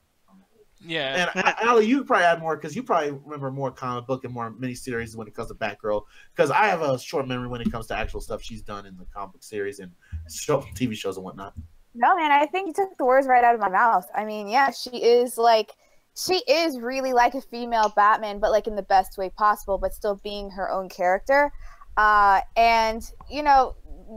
Yeah. And Ali, you probably add more because you probably remember more comic book and more miniseries when it comes to Batgirl. Because I have a short memory when it comes to actual stuff she's done in the comic book series and TV shows and whatnot. No, man, I think you took the words right out of my mouth. I mean, yeah, she is really like a female Batman, but like in the best way possible, but still being her own character. And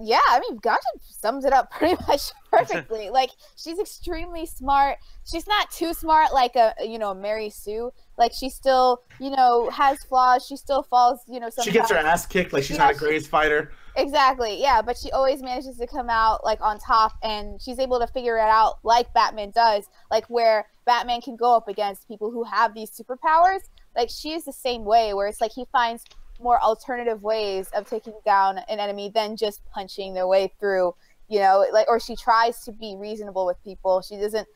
yeah, I mean, Ganja sums it up pretty much perfectly. Like, she's extremely smart. She's not too smart like a Mary Sue. Like, she still, has flaws. She still falls, sometimes. She gets her ass kicked. Like, she's not a great fighter. Exactly, yeah, but she always manages to come out, like, on top, and she's able to figure it out like Batman does, like, where Batman can go up against people who have these superpowers. Like, she is the same way, where it's like he finds more alternative ways of taking down an enemy than just punching their way through, or she tries to be reasonable with people. She doesn't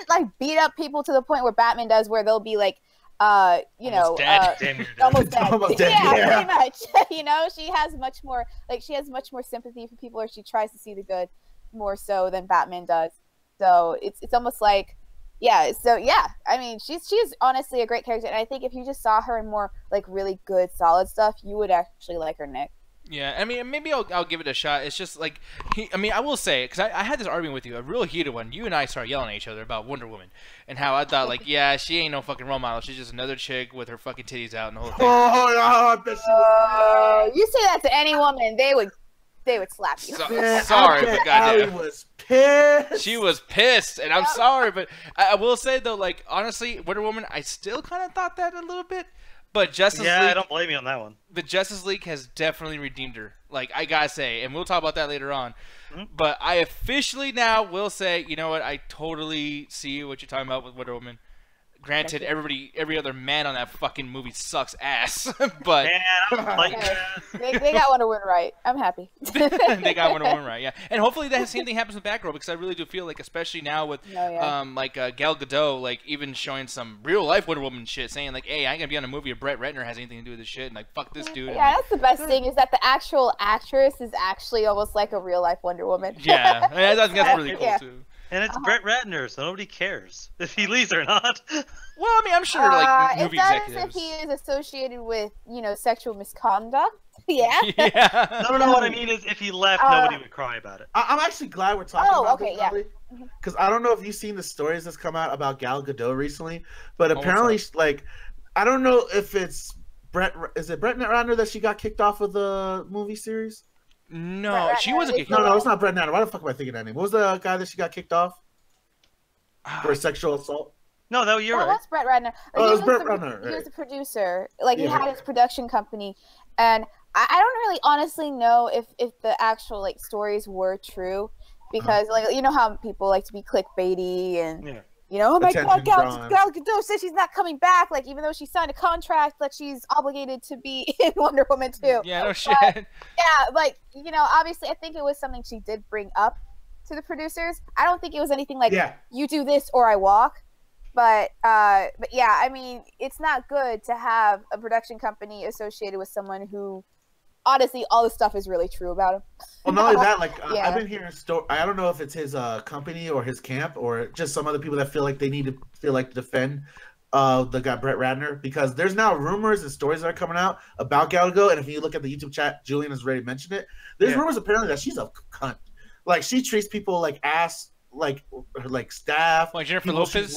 like beat up people to the point where Batman does, where they'll be like you know, almost dead. Almost dead. Yeah, pretty much. You know, she has much more sympathy for people, or she tries to see the good more so than Batman does. So it's almost like, yeah. So yeah, I mean, she's honestly a great character, and I think if you just saw her in more like really good, solid stuff, you would actually like her, Nick. Yeah, I mean, maybe I'll give it a shot. It's just like, I mean, I will say, because I had this argument with you, a real heated one. You and I started yelling at each other about Wonder Woman, and how I thought, like, yeah, she ain't no fucking role model. She's just another chick with her fucking titties out and the whole thing. Oh, no, you say that to any woman, they would slap you. Sorry, but goddamn. Allie was pissed. She was pissed, and I'm sorry, but I will say, though, like, honestly, Wonder Woman, I still kind of thought that a little bit. But Justice League, I don't blame you on that one. The Justice League has definitely redeemed her. Like, I gotta say, and we'll talk about that later on. Mm-hmm. But I officially now will say, you know what? I totally see what you're talking about with Wonder Woman. Granted, every other man on that fucking movie sucks ass, but they got Wonder Woman right. I'm happy. They got Wonder Woman right, yeah. And hopefully that same thing happens with Batgirl, because I really do feel like, especially now with Gal Gadot, like even showing some real life Wonder Woman shit, saying like, "Hey, I ain't gonna be on a movie if Brett Ratner has anything to do with this shit," and like, "Fuck this dude." Yeah, that's the best thing, is that the actual actress is actually almost like a real life Wonder Woman. Yeah, I think that's really cool too. And it's Brett Ratner, so nobody cares if he leaves or not. Well, I mean, I'm sure like movie executives. If he is associated with, you know, sexual misconduct. Yeah. No, what I mean is if he left, nobody would cry about it. I'm actually glad we're talking about this, yeah. Because I don't know if you've seen the stories that's come out about Gal Gadot recently, but apparently, like, I don't know if it's Brett Ratner that she got kicked off of the movie series? No, she wasn't kicked off. No, it's not Brett Ratner. Why the fuck am I thinking that name? What was the guy that she got kicked off for sexual assault? No, you're right. That's Brett Ratner. Oh, it was Brett Ratner. He was a producer. Like, he had his production company. And I don't really honestly know if the actual, like, stories were true. Because, like, you know how people like to be clickbaity and... Yeah. You know, oh my God, Gal Gadot says she's not coming back. Like, even though she signed a contract, like, she's obligated to be in Wonder Woman 2. Yeah, no shit. Yeah, like, you know, obviously, I think it was something she did bring up to the producers. I don't think it was anything like, you do this or I walk. But yeah, I mean, it's not good to have a production company associated with someone who, honestly, all this stuff is really true about him. Well, not only that, like, I've been hearing I don't know if it's his company or his camp or just some other people that feel like they need to defend the guy Brett Ratner, because there's now rumors and stories that are coming out about Gal Gadot, and if you look at the YouTube chat, Julian has already mentioned it. There's rumors apparently that she's a cunt. Like, she treats people like ass. Like staff, like Jennifer Lopez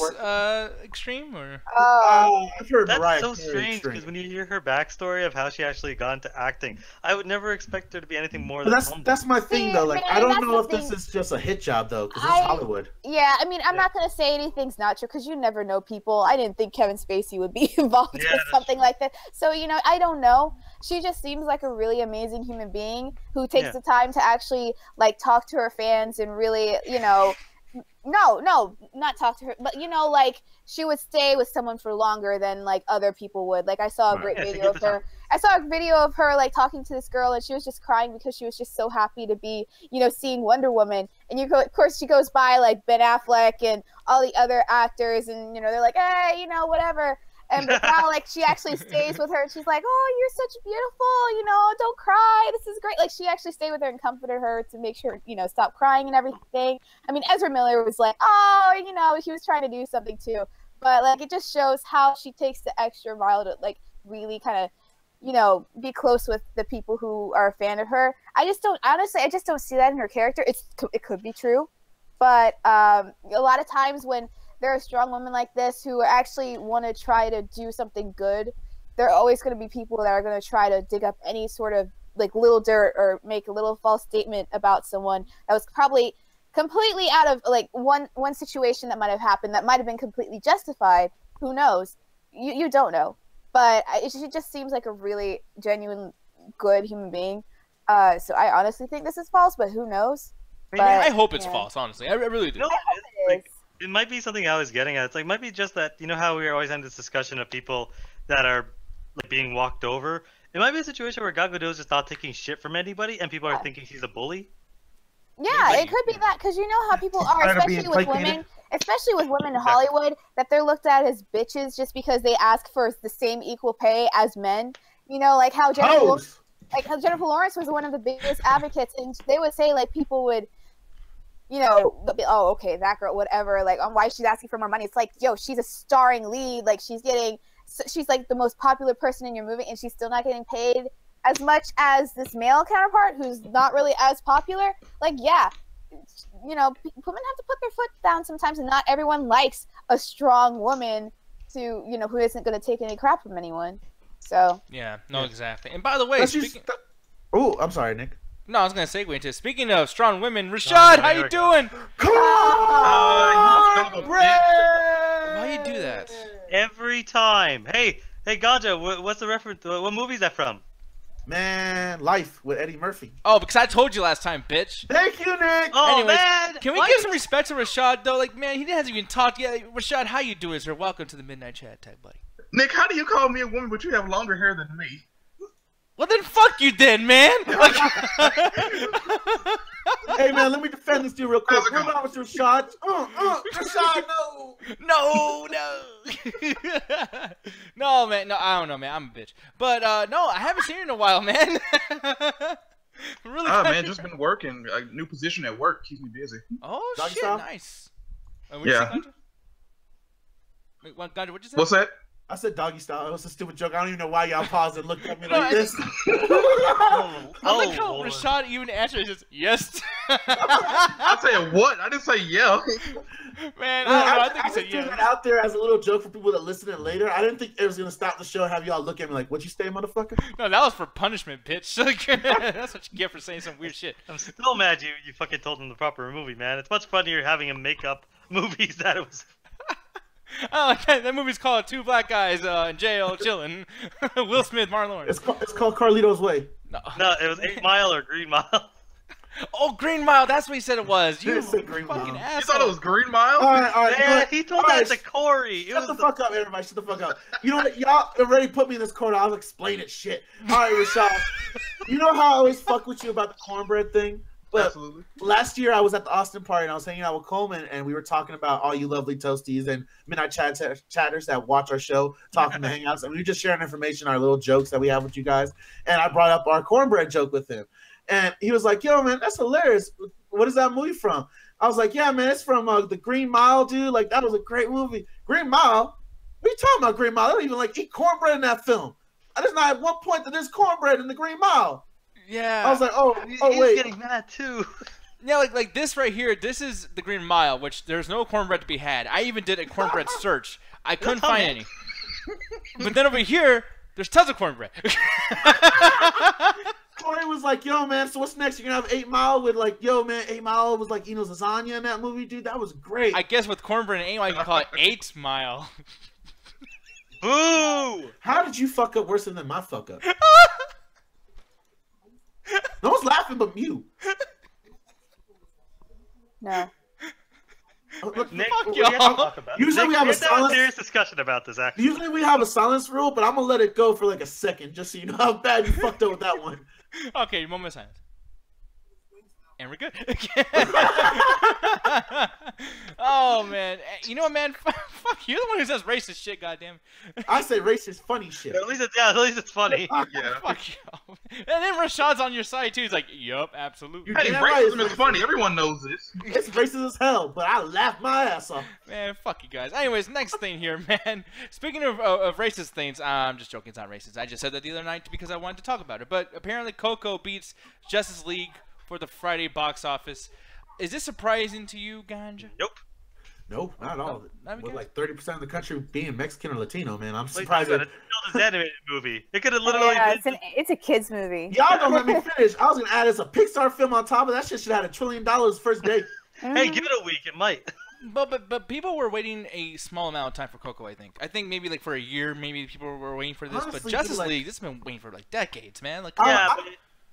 extreme, or I've heard that's Mariah so Carey strange, because when you hear her backstory of how she actually got into acting, I would never expect her to be anything more than that's my thing though. Like, I don't know if this is just a hit job though, because it's Hollywood. Yeah, I mean, I'm not gonna say anything's not true, because you never know people. I didn't think Kevin Spacey would be involved with something like that. So, you know, I don't know. She just seems like a really amazing human being who takes the time to actually, like, talk to her fans and really, you know, not talk to her, but, you know, like, she would stay with someone for longer than, like, other people would. Like, I saw a great video of her. I saw a video of her, like, talking to this girl, and she was just crying because she was just so happy to be, you know, seeing Wonder Woman. And of course, she goes by, like, Ben Affleck and all the other actors, and, you know, they're like, hey, you know, whatever. And but now, like, she actually stays with her, and she's like, oh, you're such beautiful, you know, don't cry, this is great. Like, she actually stayed with her and comforted her to make sure, you know, stop crying and everything. I mean, Ezra Miller was like, oh, you know, he was trying to do something too. But, like, it just shows how she takes the extra mile to, like, really kind of, you know, be close with the people who are a fan of her. I just don't see that in her character. It could be true. But a lot of times when there are strong women like this who actually want to try to do something good, there are always going to be people that are going to try to dig up any sort of, like, little dirt or make a little false statement about someone that was probably completely out of, like, one situation that might have happened that might have been completely justified. Who knows? You don't know. But she just seems like a really genuine, good human being. So I honestly think this is false, but who knows? But, I hope it's false, honestly. I really do. No, it might be something I was getting at. It's like, it might be just that, you know how we always have this discussion of people that are, like, being walked over? It might be a situation where Gal Gadot is just not taking shit from anybody, and people are thinking she's a bully. Yeah, it could be that, because you know how people are, especially with women. especially with women in Hollywood, that they're looked at as bitches just because they ask for the same equal pay as men. You know, like how Jennifer Lawrence was one of the biggest advocates, and they would say like people would, you know, oh, okay, that girl, whatever, like, why she's asking for more money. It's like, yo, she's a starring lead, like, she's like the most popular person in your movie, and she's still not getting paid as much as this male counterpart who's not really as popular. Like, yeah, you know, women have to put their foot down sometimes, and not everyone likes a strong woman you know, who isn't going to take any crap from anyone. So yeah, no, exactly. And by the way, oh, I'm sorry, Nick. No, I was gonna segue into speaking of strong women. Rashad, how you doing? Why you do that? Every time. Hey, Ganja, what's the reference? What movie is that from? Man, Life with Eddie Murphy. Oh, because I told you last time, bitch. Thank you, Nick. Oh, anyways, man. Can we give some respect to Rashad, though? Like, man, he hasn't even talked yet. Rashad, how you doing, sir? Welcome to the Midnight Chat Tag, buddy. Nick, how do you call me a woman, but you have longer hair than me? Well, then fuck you then, man. Hey, man, let me defend this dude real quick. Hold on with Rashad. Rashad, no. No. No, man. No, I don't know, man. I'm a bitch. But, no, I haven't seen you in a while, man. Really? Man, just been working. A new position at work keeps me busy. Oh, Doggy shit. style? Nice. Yeah. Wait, Ganja, what'd you say? What's that? I said doggy style. It was a stupid joke. I don't even know why y'all paused and looked at me like this. I like how Rashad even answered just yes. I said what? I didn't say yeah. Man, I think he said threw that out there as a little joke for people that listen in later. I didn't think it was gonna stop the show and have y'all look at me like, "What you say, motherfucker?" No, that was for punishment, bitch. That's what you get for saying some weird shit. I'm still mad you fucking told him the proper movie, man. It's much funnier having him make up movies that it was. Oh, okay. That movie's called Two Black Guys in Jail Chillin'. Will Smith, Marlon Lawrence. It's called Carlito's Way. No, it was 8 Mile or Green Mile. Oh, Green Mile. That's what he said it was. You Green fucking Mile. asshole. You thought it was Green Mile? All right. Yeah, he told that to Corey. Shut the fuck up, everybody. Shut the fuck up. You know what? Y'all already put me in this corner. I'll explain it. Shit. All right, Rashad. You know how I always fuck with you about the cornbread thing? But absolutely. Last year I was at the Austin party and I was hanging out with Coleman and we were talking about all you lovely toasties and midnight chatters that watch our show, talking to Hangouts, and we were just sharing information, our little jokes that we have with you guys. And I brought up our cornbread joke with him. And he was like, yo, man, that's hilarious. What is that movie from? I was like, yeah, man, it's from the Green Mile, dude. Like, that was a great movie. Green Mile? What are you talking about, Green Mile? They don't even, like, eat cornbread in that film. There's not at one point that there's cornbread in the Green Mile. Yeah. I was like, oh, He's wait. getting mad, too. Yeah, like this right here, this is the Green Mile, which there's no cornbread to be had. I even did a cornbread search. I couldn't find any. But then over here, there's tons of cornbread. Corey was like, yo, man, so what's next? You're going to have 8 Mile with, like, yo, man, 8 Mile was like Eno's lasagna in that movie, dude. That was great. I guess with cornbread and 8 Mile, you can call it 8 Mile. Boo! How did you fuck up worse than my fuck up? No one's laughing but you. No. Look, Nick, fuck we have to y'all. talk about Usually Nick, we have a let's have silence- serious discussion about this, actually. Usually we have a silence rule, but I'm going to let it go for like a second just so you know how bad you fucked up with that one. Okay, moment of silence. And we're good. Oh, man. You know what, man? Fuck you. You're the one who says racist shit, goddamn. I say racist funny shit. At least it's funny. Yeah. Fuck you. And then Rashad's on your side, too. He's like, yup, absolutely. Hey, damn right racism it's is funny. Everyone knows this. It's racist as hell, but I laugh my ass off. Man, fuck you guys. Anyways, next thing here, man. Speaking of racist things, I'm just joking. It's not racist. I just said that the other night because I wanted to talk about it. But apparently Coco beats Justice League for the Friday box office. Is this surprising to you, Ganja? Nope. Nope, not at all. not With because- like 30% of the country being Mexican or Latino, man, I'm Wait, surprised. it's still an animated movie. It could have literally Yeah, been... it's a kids movie. Y'all don't let me finish. I was gonna add as a Pixar film on top of that shit. Should have had $1 trillion first day. Hey, give it a week. It might. But people were waiting a small amount of time for Coco, I think. I think maybe like for a year, maybe people were waiting for this. Honestly, but Justice like- League, this has been waiting for like decades, man. Like, Yeah,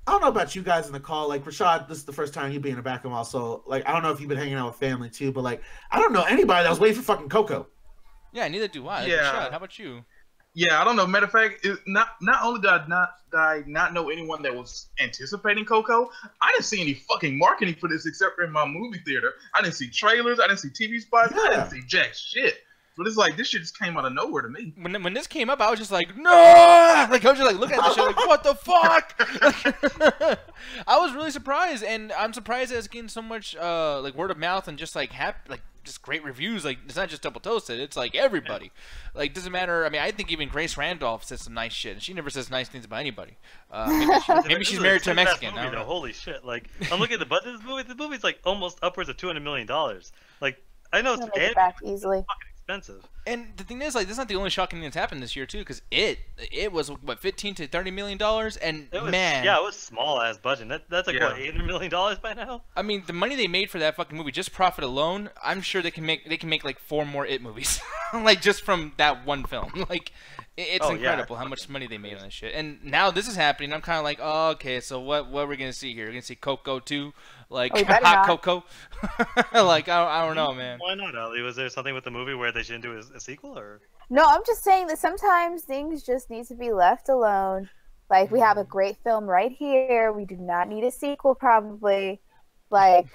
I don't know about you guys in the call. Like, Rashad, this is the first time you being a back and so, like, I don't know if you've been hanging out with family, too, but, like, I don't know anybody that was waiting for fucking Coco. yeah, neither do I. Like, Yeah. Rashad, how about you? Yeah, I don't know. Matter of fact, not only did I not know anyone that was anticipating Coco, I didn't see any fucking marketing for this except for in my movie theater. I didn't see trailers. I didn't see TV spots. I didn't see jack shit. But it's like this shit just came out of nowhere to me. When this came up, I was just like, no! Like I was just like looking at the show, like, what the fuck? I was really surprised, and I'm surprised that it's getting so much like word of mouth and just like just great reviews. Like it's not just Double Toasted; it's like everybody. Like doesn't matter. I mean, I think even Grace Randolph says some nice shit, and she never says nice things about anybody. Maybe she's married to a Mexican. Movie, though, holy shit! Like I'm looking at the budget of this movie. The movie's like almost upwards of $200 million. Like I know it's back easily. Fucking expensive. And the thing is, like, this is not the only shocking thing that's happened this year too, because it was what $15 to $30 million, and it was, man, yeah, it was small ass budget. That's like what $800 million by now. I mean, the money they made for that fucking movie, just profit alone, I'm sure they can make like 4 more It movies, like just from that one film. Like, it's incredible how much money they made on this shit. And now this is happening. I'm kind of like, oh, okay, so what are we gonna see here? We're gonna see Coco 2, like hot Coco. Like I don't know, man. Why not, Ali? Was there something with the movie where they shouldn't do a sequel, or? No, I'm just saying that sometimes things just need to be left alone. Like, we have a great film right here. We do not need a sequel, probably. Like,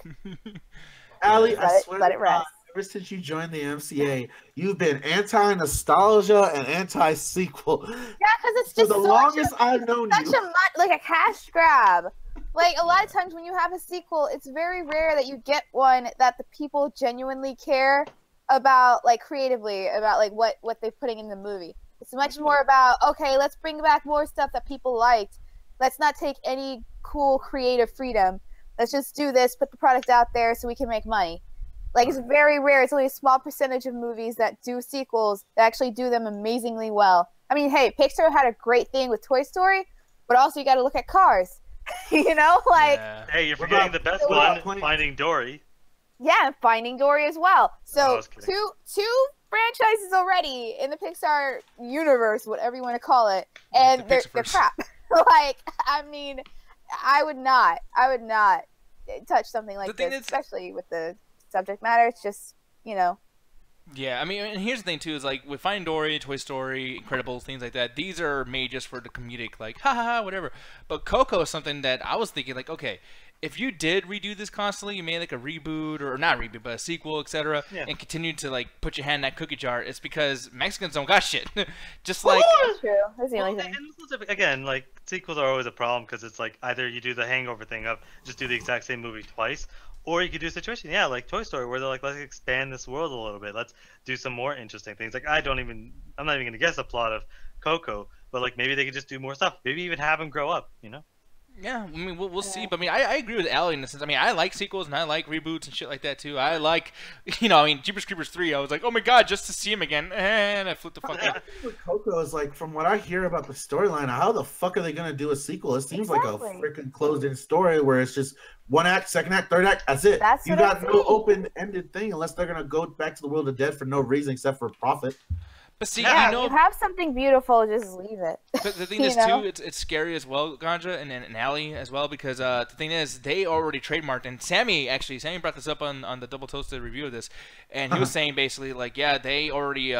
Ali, I swear let it rest. Ever since you joined the MCA, you've been anti-nostalgia and anti-sequel. Yeah, because it's just for the longest I've known you. Like a cash grab. Like, a lot of times when you have a sequel, it's very rare that you get one that the people genuinely care about, like, creatively, about, like, what they're putting in the movie. It's much more about, okay, let's bring back more stuff that people liked. Let's not take any cool creative freedom. Let's just do this, put the product out there so we can make money. Like, it's very rare. It's only a small percentage of movies that do sequels that actually do them amazingly well. I mean, hey, Pixar had a great thing with Toy Story, but also you got to look at Cars. You know, like... Yeah. Hey, you're forgetting the best one, Finding Dory. Yeah, Finding Dory as well. So, two franchises already in the Pixar universe, whatever you want to call it, and they're crap. Like, I mean, I would not touch something like this, especially with the subject matter. It's just, you know. Yeah, I mean, and here's the thing too: is like with Finding Dory, Toy Story, Incredibles, things like that. These are made just for the comedic, like ha ha ha, whatever. But Coco is something that I was thinking, like, okay, if you did redo this constantly, you made like a reboot or not reboot, but a sequel, etc., and continued to like put your hand in that cookie jar, it's because Mexicans don't got shit. Just like that's true. That's the only thing. And again, like sequels are always a problem because it's like either you do the Hangover thing of just do the exact same movie twice. Or you could do a situation, like Toy Story, where they're like, let's expand this world a little bit. Let's do some more interesting things. Like, I'm not even going to guess the plot of Coco, but like maybe they could just do more stuff. Maybe even have them grow up, you know? Yeah, I mean, we'll see. But I mean, I agree with Allie in the sense. I mean, I like sequels and I like reboots and shit like that too. I like, I mean, Jeepers Creepers 3. I was like, oh my god, just to see him again, and I flipped the fuck out. Coco is like, from what I hear about the storyline, how the fuck are they gonna do a sequel? It seems like a freaking closed-in story where it's just one act, second act, third act. That's it. You got no open-ended thing unless they're gonna go back to the world of dead for no reason except for profit. But see, you have something beautiful, just leave it. But the thing is, too, it's scary as well, Ganja, and Allie as well, because the thing is, they already trademarked, and Sammy brought this up on the Double Toasted review of this, and he was saying basically, like, yeah, they already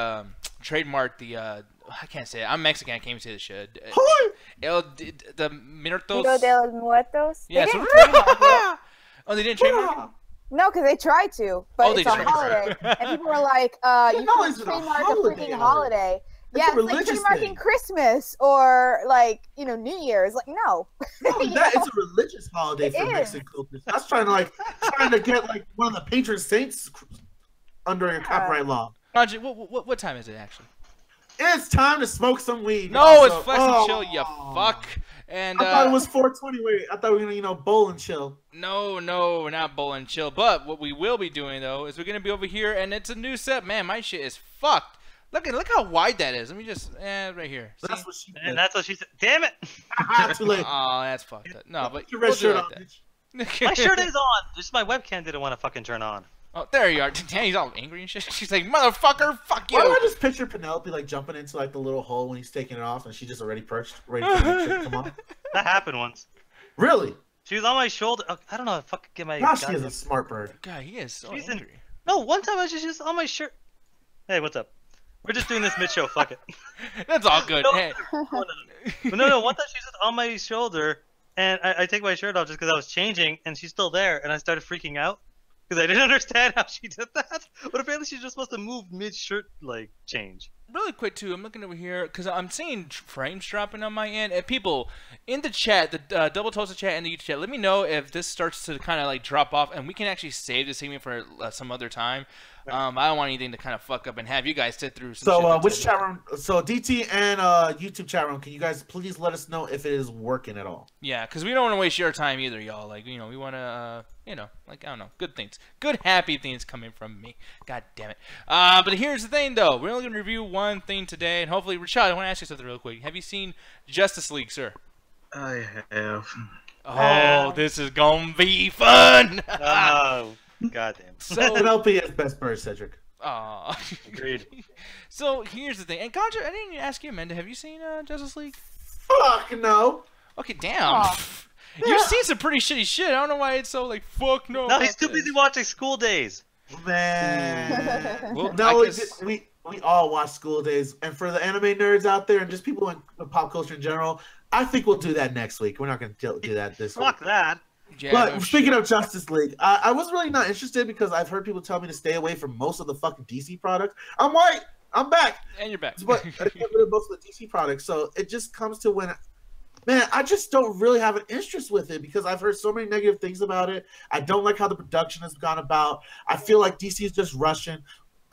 trademarked the, I can't say it, I'm Mexican, I can't even say this shit. The Muertos. Dia de los Muertos? Yeah, oh, they didn't trademark it? No, because they tried to, but it's a holiday. And people were like, you can't trademark a freaking holiday. Yeah, it's like trademarking Christmas or, like, New Year's. Like, no. It's a religious holiday for Mexican culture. That's trying to get, like, one of the patron saints under a copyright law. Roger, what time is it, actually? It's time to smoke some weed. No, it's Flex and Chill, you fuck. And I thought it was 420. Wait, I thought we were gonna, bowl and chill. No, we're not bowl and chill. But what we will be doing though is we're gonna be over here, and it's a new set. Man, my shit is fucked. Look how wide that is. Let me just, right here. See? That's what she said. And that's what she said. Damn it! Too late. Oh, that's fucked up. No, but your red shirt on. My shirt is on. Just my webcam didn't want to fucking turn on. Oh, there you are. Damn, he's all angry and shit. She's like, motherfucker, fuck you. Why do I just picture Penelope like jumping into like the little hole when he's taking it off, and she's just already perched, ready for the shit to come on? That happened once. Really? She was on my shoulder. I don't know if I could get my. Gosh, she is a smart bird. God, he is so angry. No, one time I was just on my shirt. Hey, what's up? We're just doing this mid-show. Fuck it. That's all good. No, Hey. But no. One time she's just on my shoulder, and I take my shirt off just because I was changing, and she's still there, and I started freaking out because I didn't understand how she did that. But apparently she's just supposed to move mid-shirt like change. Really quick too, I'm looking over here because I'm seeing frames dropping on my end. And people in the chat, the Double Toasted chat and the YouTube chat, let me know if this starts to kind of like drop off, and we can actually save this segment for some other time. I don't want anything to kind of fuck up and have you guys sit through some So shit which chat room? So DT and YouTube chat room, can you guys please let us know if it is working at all? Yeah, because we don't want to waste your time either, y'all. Like, you know, we want to, you know, like, I don't know, good things. Good, happy things coming from me. God damn it. But here's the thing, though. We're only going to review one thing today, and hopefully, Rashad, I want to ask you something real quick. Have you seen Justice League, sir? I have. Oh, this is going to be fun. Oh, goddamn. So, NLP is best bird, Cedric. aw. Agreed. So, here's the thing. And Contra, I didn't even ask you, Amanda, have you seen Justice League? Fuck no. Okay, damn. You've seen some pretty shitty shit. I don't know why it's so like, fuck no. No, he's too busy watching School Days. Man. Well, No, I guess- we all watch School Days, and for the anime nerds out there and just people in pop culture in general, I think we'll do that next week. We're not going to do that this week. Fuck that. Yeah, But no speaking shit. of Justice League, I was really not interested because I've heard people tell me to stay away from most of the fucking DC products. I'm white. I'm back. And you're back. But I get rid of most of the DC products. So it just comes to when, man, I just don't really have an interest with it because I've heard so many negative things about it. I don't like how the production has gone about. I feel like DC is just rushing.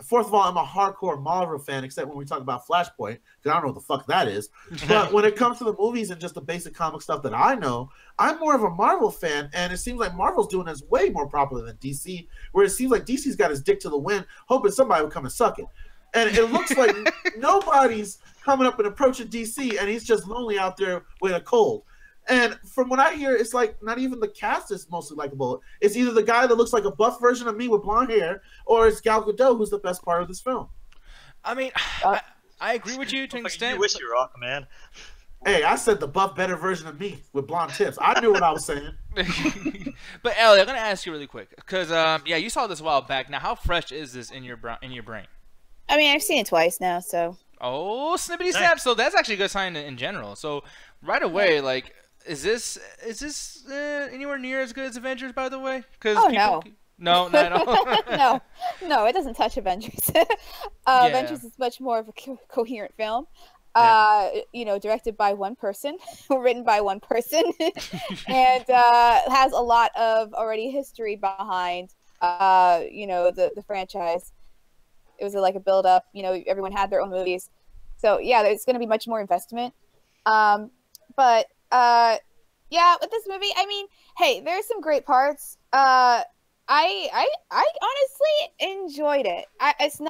Fourth of all, I'm a hardcore Marvel fan, except when we talk about Flashpoint, because I don't know what the fuck that is. But when it comes to the movies and just the basic comic stuff that I know, I'm more of a Marvel fan, and it seems like Marvel's doing this way more popular than DC, where it seems like DC's got his dick to the wind, hoping somebody would come and suck it. And it looks like nobody's coming up and approaching DC, and he's just lonely out there with a cold. And from what I hear, it's like not even the cast is mostly likable. It's either the guy that looks like a buff version of me with blonde hair, or it's Gal Gadot, who's the best part of this film. I mean, I agree with you to an Fucking extent. You wish you were Aquaman. Hey, I said the buff, better version of me with blonde tips. I knew what I was saying. But Ellie, I'm gonna ask you really quick because yeah, you saw this a while back. Now, how fresh is this in your brain? I mean, I've seen it twice now, so. Oh, snippity snap! So that's actually a good sign in general. So right away, like, is this anywhere near as good as Avengers? By the way, because No, not at all. no, it doesn't touch Avengers. Yeah. Avengers is much more of a coherent film. You know, directed by one person, written by one person, and has a lot of already history behind. You know, the franchise. It was like a build up. You know, everyone had their own movies, so yeah, there's going to be much more investment. But yeah, with this movie, I mean, hey, there's some great parts. I honestly enjoyed it. It's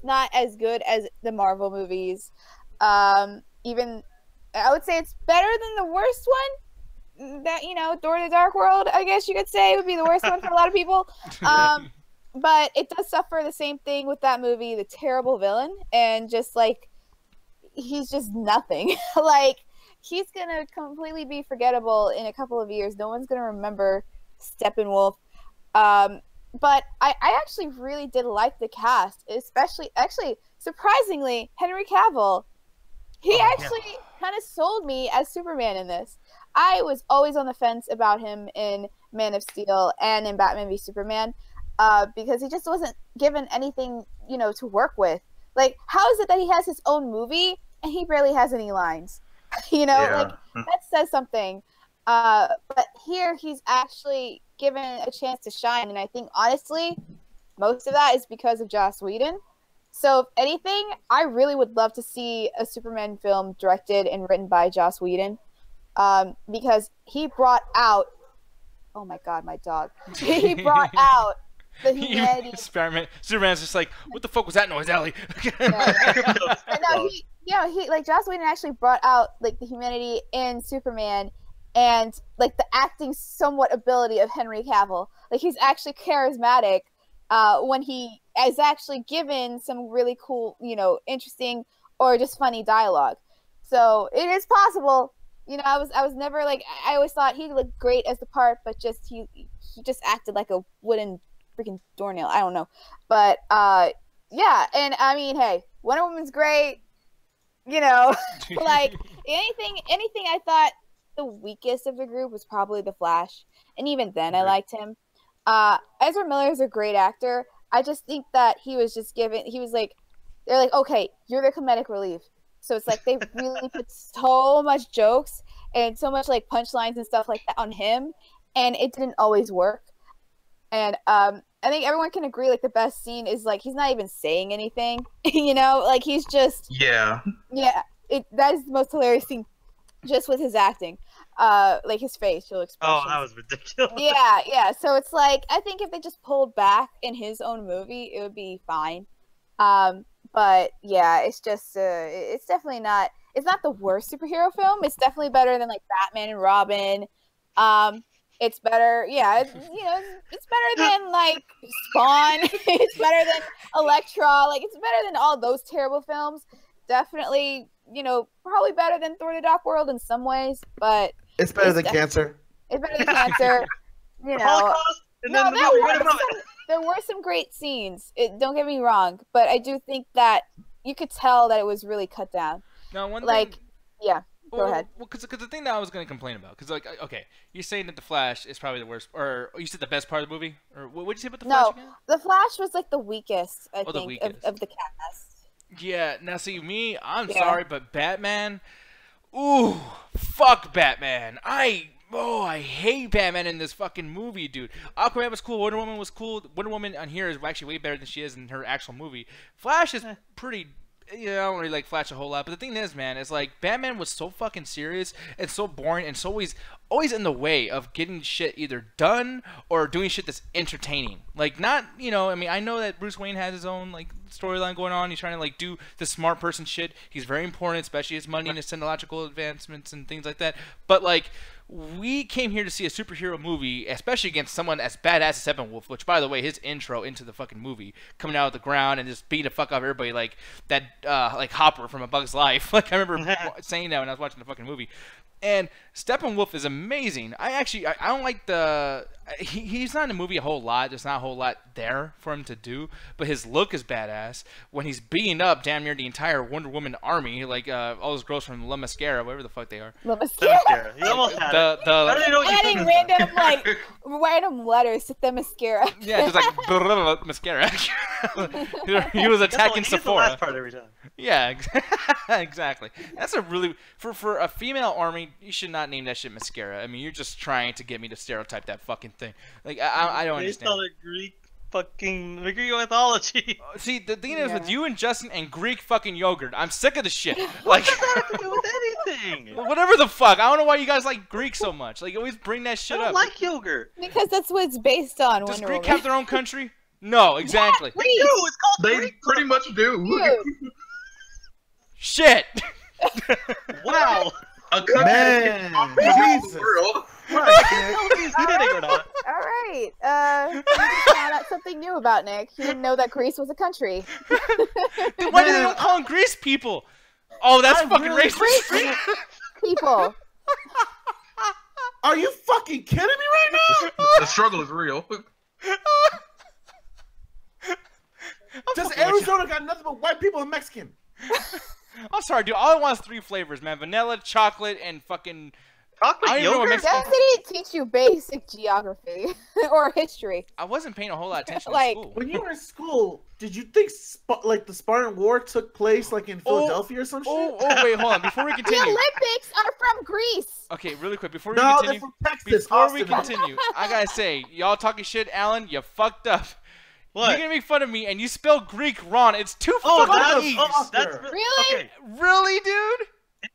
not as good as the Marvel movies. Even I would say it's better than the worst one. That, you know, Thor: The Dark World, I guess you could say, would be the worst one for a lot of people. But it does suffer the same thing with that movie, the terrible villain, and just like he's just nothing. Like, he's gonna completely be forgettable in a couple of years. No one's gonna remember Steppenwolf. But I actually really did like the cast, especially, actually, surprisingly, Henry Cavill. He actually kind of sold me as Superman in this. I was always on the fence about him in Man of Steel and in Batman v Superman, because he just wasn't given anything, you know, to work with. Like, how is it that he has his own movie and he barely has any lines? You know, like, that says something. But here he's actually given a chance to shine, and I think honestly most of that is because of Joss Whedon. So if anything, I really would love to see a Superman film directed and written by Joss Whedon, because he brought out, oh my god, my dog, he brought out the humanity. Superman's just like, what the fuck was that noise, Ellie? He like, Joss Whedon actually brought out like the humanity in Superman, and like the acting somewhat ability of Henry Cavill. Like, he's actually charismatic when he is actually given some really cool, you know, interesting or just funny dialogue. So it is possible. You know, I was never like, I always thought he looked great as the part, but just he just acted like a wooden freaking doornail. I don't know, but Yeah, and I mean, hey, Wonder Woman's great. You know, like anything I thought the weakest of the group was probably the Flash, and even then I liked him. Ezra Miller is a great actor. I just think that he was like, they're like, okay, you're the comedic relief. So it's like they really put so much jokes and so much like punchlines and stuff like that on him, and it didn't always work. And I think everyone can agree, like, the best scene is, like, he's not even saying anything, you know? Like, he's just... Yeah. Yeah. That is the most hilarious scene, just with his acting. Like, his facial expressions. Oh, that was ridiculous. Yeah. So it's like, I think if they just pulled back in his own movie, it would be fine. But, yeah, it's just... it's definitely not... It's not the worst superhero film. It's definitely better than, like, Batman and Robin. It's better, yeah. It's better than like Spawn. It's better than Elektra. Like, it's better than all those terrible films. Definitely, probably better than Thor: The Dark World in some ways, but it's better than Cancer. It's better than Cancer. Holocaust, and then there were some great scenes. Don't get me wrong, but I do think that you could tell that it was really cut down. No, yeah. Go ahead. Well, because the thing that I was going to complain about, because, like, okay, you're saying that the Flash is probably the worst, or you said the best part of the movie, or what did you say about the Flash again? No, the Flash was like the weakest, I think, the weakest. Of the cast. Yeah. Now, see, I'm sorry, but Batman, ooh, fuck Batman. I hate Batman in this fucking movie, dude. Aquaman was cool. Wonder Woman was cool. Wonder Woman on here is actually way better than she is in her actual movie. Flash is pretty. I don't really like Flash a whole lot, but the thing is, man, is like Batman was so fucking serious and so boring and so always in the way of getting shit either done or doing shit that's entertaining. Like, not, I mean, I know that Bruce Wayne has his own like storyline going on. He's trying to like do the smart person shit. He's very important, especially his money and his technological advancements and things like that. But like, we came here to see a superhero movie, especially against someone as badass as Steppenwolf, which, by the way, his intro into the fucking movie, coming out of the ground and just beating the fuck out of everybody like that, like Hopper from A Bug's Life. Like, I remember saying that when I was watching the fucking movie. And Steppenwolf is amazing. I don't like he's not in the movie a whole lot. There's not a whole lot there for him to do. But his look is badass. When he's beating up damn near the entire Wonder Woman army, like all those girls from La Mascara, whatever the fuck they are. La Mascara. You almost had it. I don't know what adding random letters to the mascara. Yeah, just like mascara. He was attacking Sephora. The last part every time. Yeah, exactly. That's a really for a female army. You should not name that shit mascara. I mean, you're just trying to get me to stereotype that fucking thing. Like, I don't understand. Based on a Greek mythology. See, the thing is with you and Justin and Greek fucking yogurt, I'm sick of the shit. Like, what does that have to do with anything? Whatever the fuck. I don't know why you guys like Greek so much. Like, you always bring that shit up. I don't like yogurt. Because that's what it's based on. Does Greek have their own country? No, exactly. They do. It's called They pretty much do. Shit. Wow. A country Man, Jesus. World. All right. You found out something new about Nick. He didn't know that Greece was a country. Then why do they don't call them Greece people? Oh, that's fucking racist. Greece people. Are you fucking kidding me right now? The struggle is real. Does Arizona got nothing but white people and Mexican? I'm sorry, dude. All I want is 3 flavors, man. Vanilla, chocolate, and fucking... Chocolate yogurt? That didn't teach you basic geography or history. I wasn't paying a whole lot of attention Like, in school. When you were in school, did you think the Spartan War took place like in Philadelphia or some shit? Oh, wait, hold on. Before we The continue. Olympics are from Greece. Okay, really quick. Before we No, continue. they're from Texas. Before we Austin. continue, I gotta say, y'all talking shit, Alan, you fucked up. What? You're gonna make fun of me and you spell Greek wrong. It's 2 Oh, fucking E's. that's Really? Okay. Really, dude?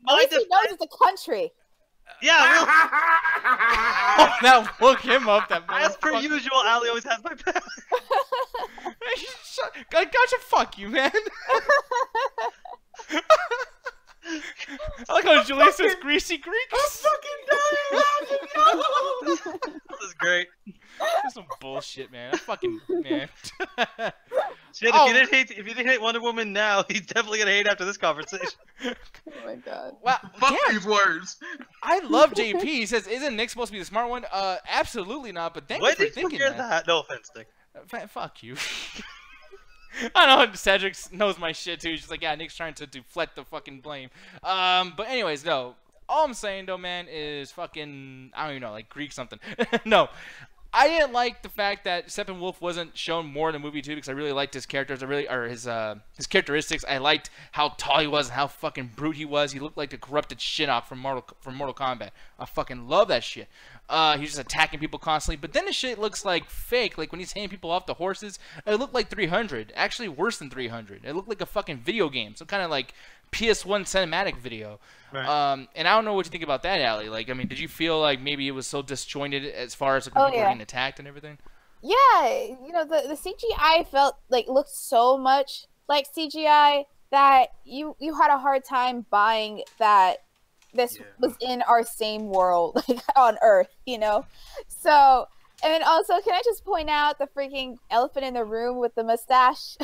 At least he knows it's a country. Yeah. Now look him up. That As per usual, Ali always has my back. Gotcha. Fuck you, man. I like how Julie says greasy Greek. I'm fucking dying. This is great. That's some bullshit, man. That's fucking man. Shit, if you didn't hate Wonder Woman now, he's definitely gonna hate after this conversation. Oh my god. Wow. Fuck Damn. these words. I love JP. He says, "Isn't Nick supposed to be the smart one?" Absolutely not. But thank Why you for did you thinking hear that. that? No offense, Nick. Fuck you. I know Cedric knows my shit too. He's just like, yeah, Nick's trying to deflect the fucking blame. But anyways, no. All I'm saying though, man, is fucking I don't even know, like Greek something. No. I didn't like the fact that Steppenwolf wasn't shown more in the movie too, because I really liked his characters. His characteristics. I liked how tall he was and how fucking brute he was. He looked like the corrupted Shinnok from Mortal Kombat. I fucking love that shit. He's just attacking people constantly. But then the shit looks like fake. Like when he's handing people off the horses, it looked like 300. Actually, worse than 300. It looked like a fucking video game. Some kind of like PS1 cinematic video. Right. And I don't know what you think about that, Allie. Like, I mean, did you feel like maybe it was so disjointed as far as people getting attacked and everything? Yeah, you know, the CGI felt like looked so much like CGI that you had a hard time buying that this was in our same world, like on Earth, you know? So, and also, can I just point out the freaking elephant in the room with the mustache?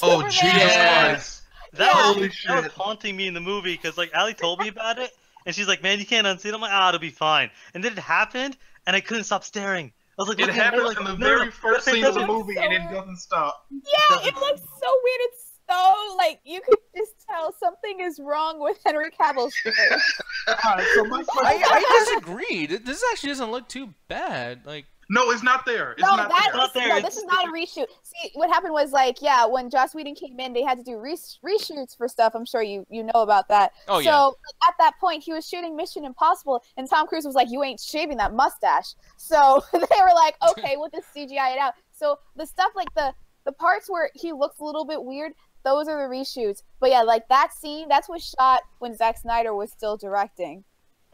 Oh, Jesus Christ. That was haunting me in the movie because, like, Allie told me about it, and she's like, "Man, you can't unsee it." I'm like, "Ah, it'll be fine." And then it happened, and I couldn't stop staring. I was like, "It happened in the very first scene of the movie, and it doesn't stop." Yeah, it looks so weird. It's so like you could just tell something is wrong with Henry Cavill's face. I disagree. This actually doesn't look too bad. Like. No, it's not there. It's no, not there. No, this is not a reshoot. See, what happened was like, yeah, when Joss Wheadon came in, they had to do reshoots for stuff. I'm sure you know about that. Oh, yeah. So at that point, he was shooting Mission Impossible, and Tom Cruise was like, "You ain't shaving that mustache." So they were like, "Okay, we'll just CGI it out." So the stuff like the parts where he looks a little bit weird, those are the reshoots. But yeah, like that scene, that's was shot when Zack Snyder was still directing.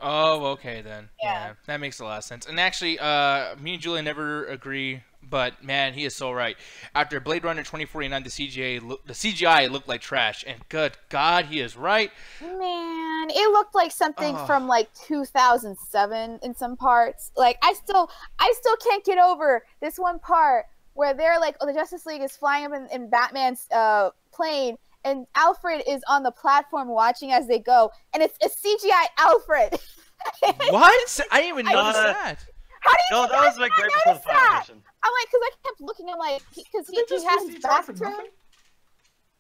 Oh, okay then. Yeah, that makes a lot of sense. And actually, me and Julia never agree, but man, he is so right. After Blade Runner 2049, the CGI looked like trash, and good God, he is right. Man, it looked like something from like 2007 in some parts. Like I still can't get over this one part where they're like, the Justice League is flying up in Batman's plane. And Alfred is on the platform watching as they go, and it's a CGI Alfred. What? I didn't even notice that. How do you that was like right before the that? I'm like, because I kept looking, I'm like, because he had his back turned.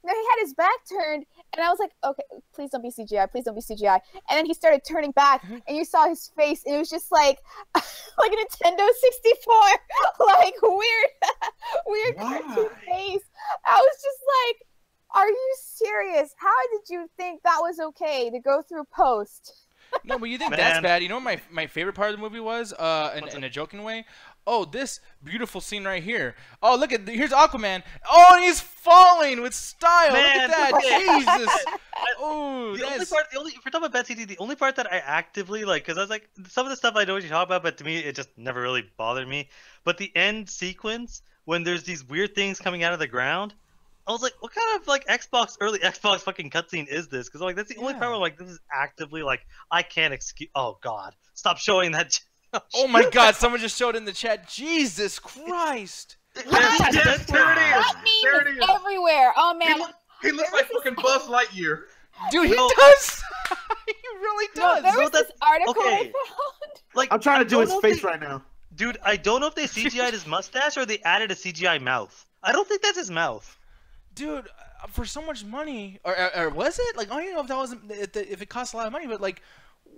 No, he had his back turned, and I was like, okay, please don't be CGI, please don't be CGI. And then he started turning back, and you saw his face, and it was just like a Nintendo 64, like weird cartoon face. I was just like, are you serious? How did you think that was okay to go through post? No, but you think that's bad. You know what my favorite part of the movie was? In a joking way? Oh, this beautiful scene right here. Oh, look at here's Aquaman. Oh, and he's falling with style. Man, look at that. Jesus. Oh, if we're talking about Bad CG, the only part that I actively like, because I was like, some of the stuff I know what you talk about, but to me, it just never really bothered me. But the end sequence, when there's these weird things coming out of the ground, I was like, what kind of like early Xbox fucking cutscene is this? Because like that's the only part where like this is actively like I can't excuse. Oh God, stop showing that. Oh my God, someone just showed in the chat. Jesus Christ. There it is. Everywhere. Oh man. He looks like fucking Buzz Lightyear. Dude, he does. He really does. No, there was this article I found. Like I'm trying to do his face right now. Dude, I don't know if they CGI'd his mustache or they added a CGI mouth. I don't think that's his mouth. Dude, for so much money, or was it? Like, I don't even know if that wasn't if it cost a lot of money, but like,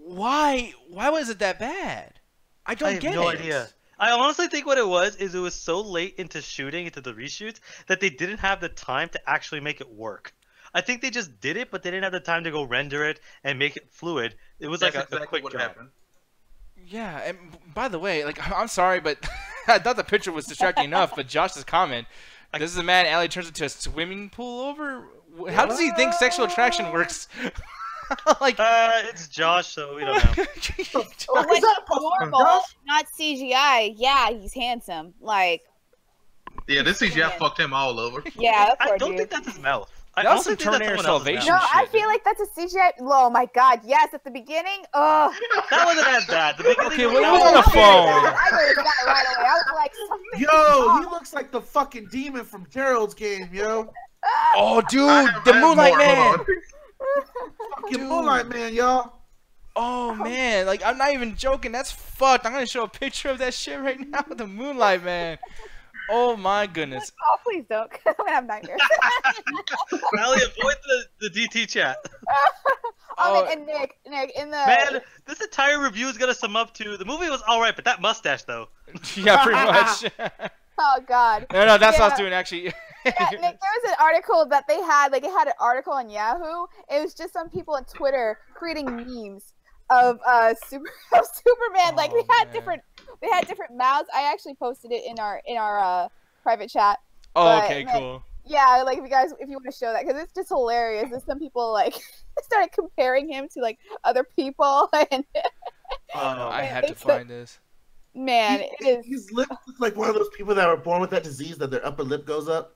why was it that bad? I have no idea. I honestly think what it was is it was so late into shooting, into the reshoots, that they didn't have the time to actually make it work. I think they just did it, but they didn't have the time to go render it and make it fluid. It was like a quick job. Happened. Yeah, and by the way, like, I'm sorry, but I thought the picture was distracting enough, but Josh's comment. This is a man. Allie turns into a swimming pool over. How does he think sexual attraction works? Like, it's Josh, so we don't know. Well, when normal, not CGI. Yeah, he's handsome. Like, yeah, this CGI fucked him all over. Yeah, I don't think that's his mouth. That was some Terminator Salvation. No, I feel like that's a CGI. Oh my God, yes, at the beginning. Oh, that wasn't as bad. The beginning. Okay, what was on the phone? I got it right away. I was like, yo, he looks like the fucking demon from Gerald's game, yo. Oh, dude, the Moonlight Man. Fucking Moonlight Man, y'all. Oh man, like I'm not even joking. That's fucked. I'm gonna show a picture of that shit right now. The Moonlight Man. Oh my goodness. Oh, please don't. I'm gonna have nightmares. Allie, avoid the DT chat. And Nick, in the Man, this entire review is gonna sum up to the movie was all right, but that mustache though. Yeah, pretty much. Oh God. No, that's what I was doing actually. Yeah, Nick, there was an article that they had, like it had an article on Yahoo. It was just some people on Twitter creating memes of Superman. Like they had different mouths. I actually posted it in our private chat. Oh, okay, cool. Yeah, like if you want to show that, because it's just hilarious. There's some people like started comparing him to like other people, and I had to find this. Man, his lips look like one of those people that were born with that disease that their upper lip goes up.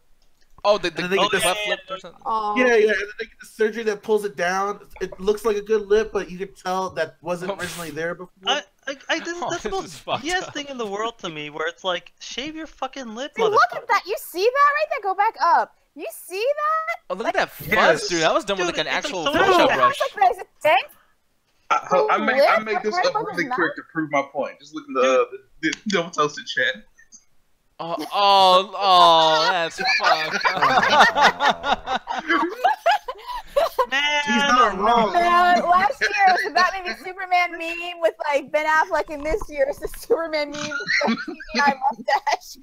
Oh, they get the left lip or something? Yeah, and then they get the surgery that pulls it down. It looks like a good lip, but you can tell that wasn't originally there before. That's the most BS thing in the world to me, where it's like, shave your fucking lip, motherfucker. Look at that! You see that right there? Go back up. You see that? Oh, look at that fuzz, dude. That was done with like an actual Photoshop brush. I made this up really quick to prove my point. Just look at the double toasted chat. Oh, that's fucked. Man, he's not wrong. Last year it was the Batman v Superman meme with like Ben Affleck, and this year it's the Superman meme with the CGI mustache.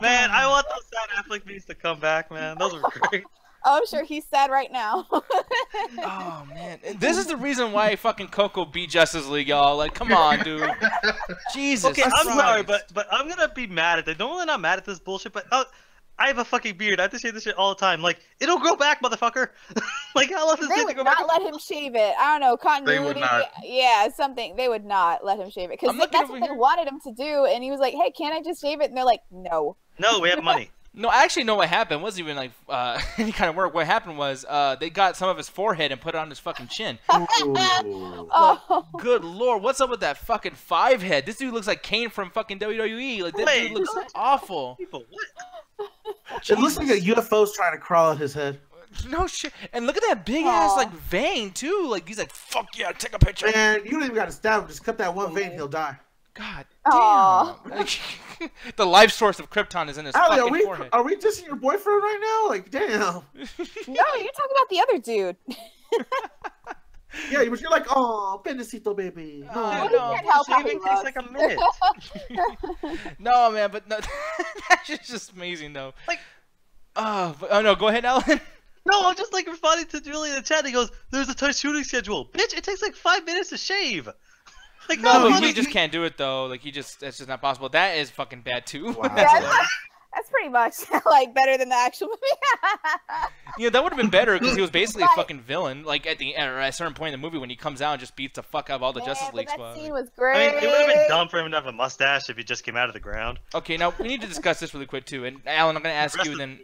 Man, I want those sad Affleck memes to come back, man. Those were great. Oh, I'm sure he's sad right now. Oh man, this is the reason why fucking Coco beat Justice League, y'all. Like, come on, dude. Jesus. Okay, I'm sorry, but I'm gonna be mad at it. Normally, I'm not mad at this bullshit, but I have a fucking beard. I have to shave this shit all the time. Like, it'll grow back, motherfucker. Like, how long does it would grow back? not let him shave it. I don't know, continuity. They would not. Yeah, something. They would not let him shave it because that's what they wanted him to do, and he was like, "Hey, can't I just shave it?" And they're like, "No." No, we have money. No, I actually know what happened. It wasn't even like any kind of work. What happened was they got some of his forehead and put it on his fucking chin. Oh. Good lord, what's up with that fucking 5 head? This dude looks like Kane from fucking WWE. Like, this dude looks awful. People, what? It looks like a UFO's trying to crawl out his head. No shit. And look at that big ass like vein too. Like, he's like, fuck yeah, take a picture. Man, you don't even gotta stab him. Just cut that one vein, he'll die. God damn. Like, the life source of Krypton is in his fucking forehead. Are we dissing your boyfriend right now? Like, damn. No, you're talking about the other dude. Yeah, but you're like, oh, Bendecito, baby. No, you can't help how he Shaving takes like a minute. No, man, but no, that's just amazing, though. Like, oh no, go ahead, Alan. No, I'm just like responding to Julie in the chat. He goes, "There's a tight shooting schedule, bitch. It takes like 5 minutes to shave." Like, no, but he just can't do it though. Like, that's just not possible. That is fucking bad too. Wow. That's pretty much like better than the actual movie. You know, that would have been better because he was basically a fucking villain. Like at a certain point in the movie when he comes out and just beats the fuck out of all the Justice League squad. That scene was great. I mean, it would have been dumb for him to have a mustache if he just came out of the ground. Okay, now we need to discuss this really quick too. And Alan, I'm gonna ask you then.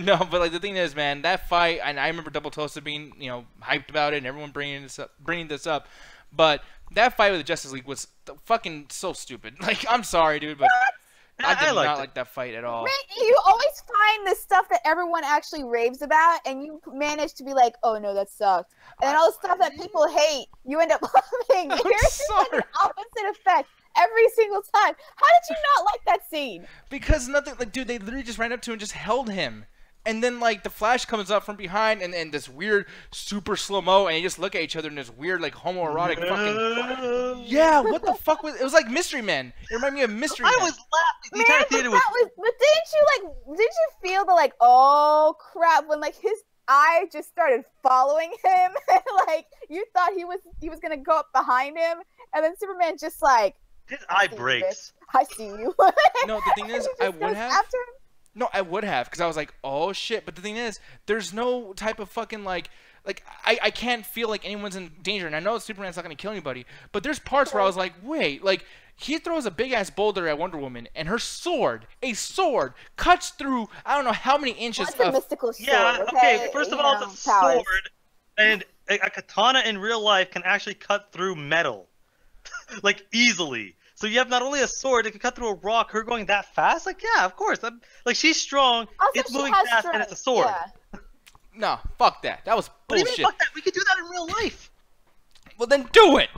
No, but like the thing is, man, that fight, and I remember Double Toasted being, hyped about it, and everyone bringing this up, but that fight with the Justice League was fucking so stupid. Like, I'm sorry, dude, but I did not like that fight at all. Man, you always find the stuff that everyone actually raves about, and you manage to be like, "Oh no, that sucked," and then all the stuff that people hate, you end up loving. Yours is like an opposite effect every single time. How did you not like that scene? Because nothing, like, dude, they literally just ran up to him and just held him. And then, like, the Flash comes up from behind and this weird super slow-mo, and you just look at each other in this weird, like, homoerotic fucking... Yeah, what the fuck was... It was like Mystery Men. It reminded me of Mystery Men. I was laughing. The entire theater was... But didn't you feel the, like, oh, crap, when, like, his eye just started following him, and, like, you thought he was gonna go up behind him, and then Superman just, like... His eye breaks. I see you. No, the thing is, I would have... No, I would have, because I was like, oh shit. But the thing is, there's no type of fucking like I can't feel like anyone's in danger. And I know Superman's not going to kill anybody, but there's parts where I was like, wait, like, he throws a big ass boulder at Wonder Woman, and her sword, a sword, cuts through I don't know how many inches of... a mystical sword, yeah, okay, first of all, the sword and a katana in real life can actually cut through metal. Like, easily. So you have not only a sword that can cut through a rock, her going that fast? Like, yeah, of course. Like, she's strong, also, it's moving fast, and it's a sword. Yeah. No, fuck that. That was bullshit. What do you mean, fuck that? We could do that in real life. Well, then do it.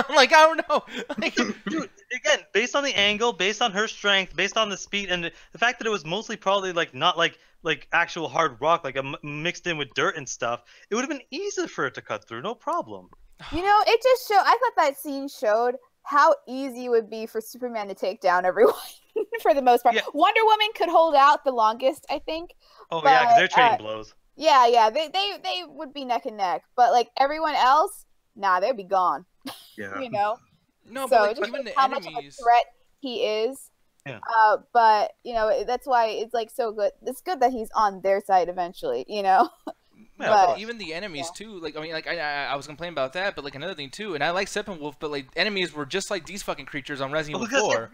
Like, I don't know. Like, dude, again, based on the angle, based on her strength, based on the speed, and the fact that it was mostly probably like not like actual hard rock, like mixed in with dirt and stuff, it would have been easy for it to cut through, no problem. You know, it just showed. I thought that scene showed how easy it would be for Superman to take down everyone for the most part. Yeah. Wonder Woman could hold out the longest, I think. Oh yeah, because they're trading blows. Yeah, they would be neck and neck, but like everyone else, nah, they'd be gone. Yeah. You know. No, so but like, even the how enemies. much of a threat he is. Yeah. But you know that's why it's like so good. It's good that he's on their side eventually. You know. Yeah, but even the enemies too. Like I mean, like I was complaining about that, but like another thing too. And I like Steppenwolf, but like enemies were just like these fucking creatures on Resident Evil 4.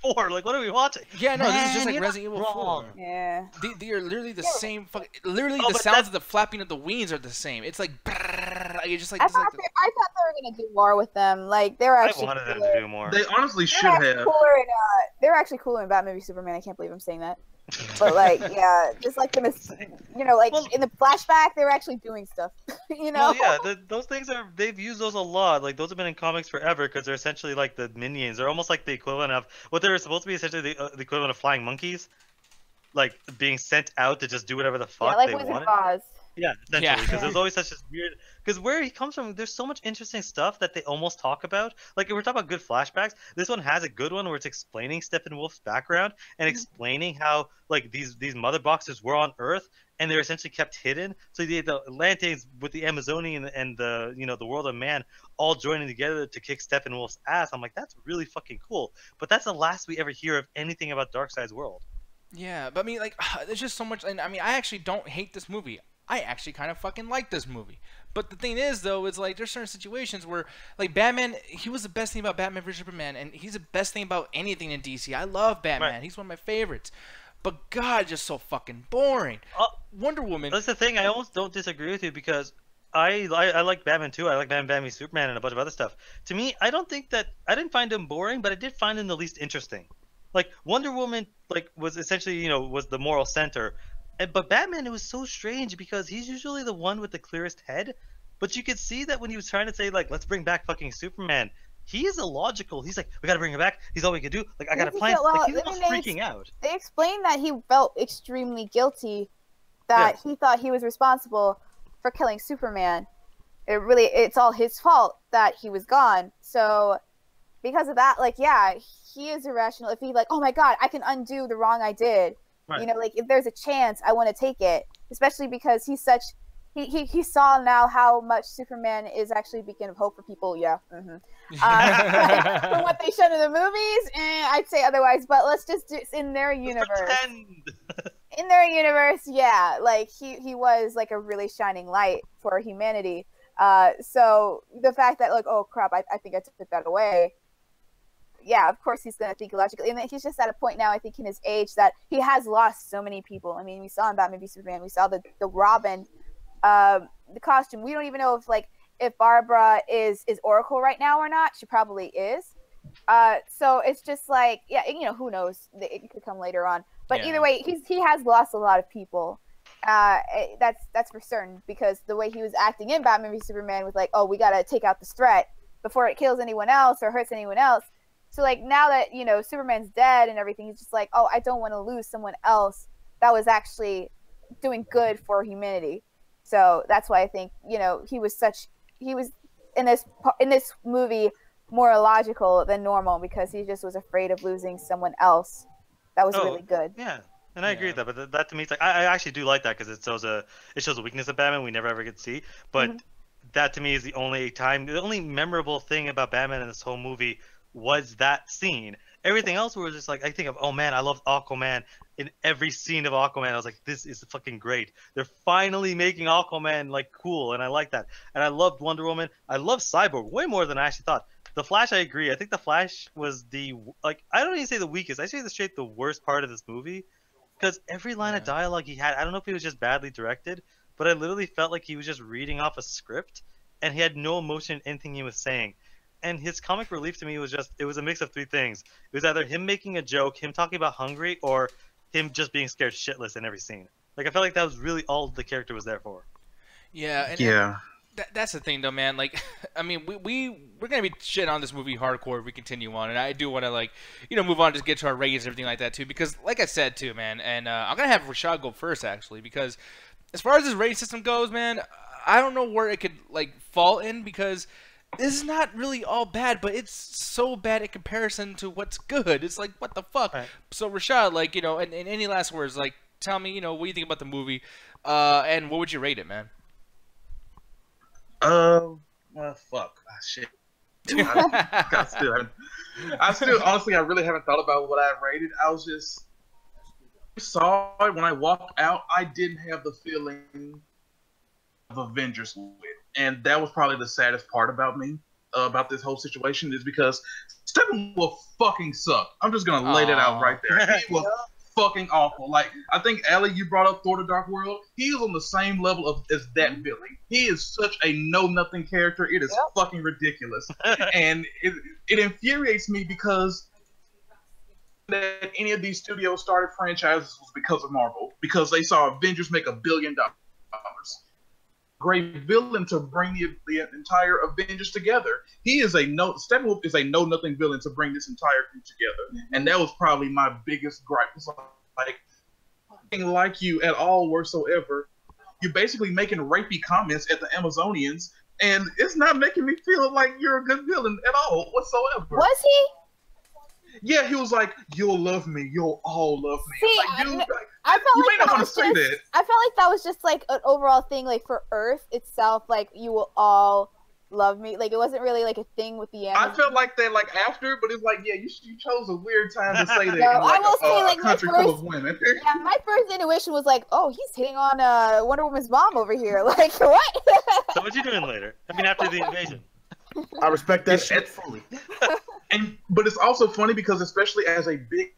RE4, like what are we watching? Yeah, no, Man, this is just like Resident Evil 4. Yeah. They are literally the same. Literally, the sounds of the flapping of the wings are the same. It's like, it's just like. I thought they were gonna do more with them. Like they were actually. I wanted them to do more. They honestly should have. They were actually cooler in Batman v Superman. I can't believe I'm saying that. But like, yeah, just like you know, like in the flashback, they were actually doing stuff. You know? Well, yeah, those things they've used those a lot. Like those have been in comics forever because they're essentially like the minions. They're almost like the equivalent of what they're supposed to be, essentially the equivalent of flying monkeys, like being sent out to just do whatever the fuck like they Wizard wanted. of Oz. Yeah, essentially, because there's always such this weird. Because where he comes from, there's so much interesting stuff that they almost talk about. Like if we're talking about good flashbacks, this one has a good one where it's explaining Steppenwolf's background and explaining how like these mother boxes were on Earth and they're essentially kept hidden. So the Atlanteans with the Amazonian and the the world of man all joining together to kick Steppenwolf's ass. I'm like, that's really fucking cool. But that's the last we ever hear of anything about Darkseid's world. Yeah, but I mean, like, there's just so much. And I mean, I actually don't hate this movie. I actually kind of fucking like this movie. But the thing is, though, is like there's certain situations where, like, Batman, he was the best thing about Batman vs Superman, and he's the best thing about anything in DC. I love Batman. Right. He's one of my favorites. But God, just so fucking boring. Wonder Woman. That's the thing. I almost don't disagree with you because I like Batman too. I like Batman v Superman and a bunch of other stuff. To me, I didn't find him boring, but I did find him the least interesting. Like Wonder Woman, like was essentially was the moral center. But Batman, it was so strange because he's usually the one with the clearest head. But you could see that when he was trying to say, like, let's bring back fucking Superman, he is illogical. He's like, we got to bring him back. He's all we can do. Like, I got a plan. Like, he's almost freaking out. They explained that he felt extremely guilty, that he thought he was responsible for killing Superman. It's all his fault that he was gone. So because of that, like, yeah, he is irrational. If he's like, oh my God, I can undo the wrong I did. Right. You know, like if there's a chance, I want to take it, especially because he's such. He saw now how much Superman is actually a beacon of hope for people. Yeah. From what they showed in the movies, I'd say otherwise. But let's just do in their universe. In their universe, yeah, like he was like a really shining light for humanity. So the fact that like, oh crap, I think I took that away. Yeah, of course he's going to think logically. And he's just at a point now, I think, in his age that he has lost so many people. I mean, we saw in Batman v Superman, we saw the Robin, the costume. We don't even know if Barbara is Oracle right now or not. She probably is. So it's just like, yeah, who knows? It could come later on. But either way, he has lost a lot of people. That's for certain, because the way he was acting in Batman v Superman with like, oh, we got to take out this threat before it kills anyone else or hurts anyone else. So like now that Superman's dead and everything, he's just like, oh, I don't want to lose someone else that was actually doing good for humanity. So that's why I think he was in this movie more illogical than normal, because he just was afraid of losing someone else that was really good. Yeah, and I agree with that. But that to me, it's like I actually do like that because it shows a weakness of Batman we never ever get to see. But that to me is the only memorable thing about Batman in this whole movie was that scene. Everything else was just like, I think of, oh man, I loved Aquaman. In every scene of Aquaman, I was like, this is fucking great. They're finally making Aquaman like cool, and I like that. And I loved Wonder Woman. I love Cyborg way more than I actually thought. The Flash, I agree. I think the Flash was I don't even say the weakest. I say the worst part of this movie, because every line of dialogue he had, I don't know if he was just badly directed, but I literally felt like he was just reading off a script, and he had no emotion in anything he was saying. And his comic relief to me was it was a mix of three things. It was either him making a joke, him talking about hungry, or him just being scared shitless in every scene. Like, I felt like that was really all the character was there for. Yeah. That's the thing, though, man. Like, I mean, we're gonna be shitting on this movie hardcore if we continue on, and I do want to, like, move on, just get to our ratings and everything like that too, because, like I said too, man, and I'm gonna have Rashad go first actually, because as far as this rating system goes, man, I don't know where it could like fall in, because this is not really all bad, but it's so bad in comparison to what's good. It's like, what the fuck? Right. So Rashad, like, and any last words, like, tell me, what do you think about the movie, and what would you rate it, man? Well, fuck. Ah, shit. I still, honestly, I really haven't thought about what I rated. I was just saw it when I walked out. I didn't have the feeling of Avengers with, and that was probably the saddest part about me, about this whole situation, is because Steppenwolf fucking sucked. I'm just gonna lay that out right there. He was fucking awful. Like, I think, Allie, you brought up Thor: The Dark World. He is on the same level as that villain. He is such a know-nothing character. It is fucking ridiculous. And it infuriates me because that any of these studios started franchises was because of Marvel. Because they saw Avengers make $1 billion. Great villain to bring the entire Avengers together. Steppenwolf is a know-nothing villain to bring this entire group together, and that was probably my biggest gripe. It's like, nothing like you at all whatsoever. You're basically making rapey comments at the Amazonians, and it's not making me feel like you're a good villain at all whatsoever. Was he? Yeah, he was like, "You'll love me. You'll all love me." See, like, dude, I felt you like may not want to say that. I felt like that was just like an overall thing, like for Earth itself, like you will all love me. Like it wasn't really like a thing with the Amazon. I felt like that like after, but it's like, yeah, you chose a weird time to say that. No, in like I will say, like, a country full of women. Yeah, my first intuition was like, oh, he's hitting on Wonder Woman's mom over here. Like what? So what you doing later? I mean, after the invasion. I respect that shit fully. But it's also funny because, especially as a big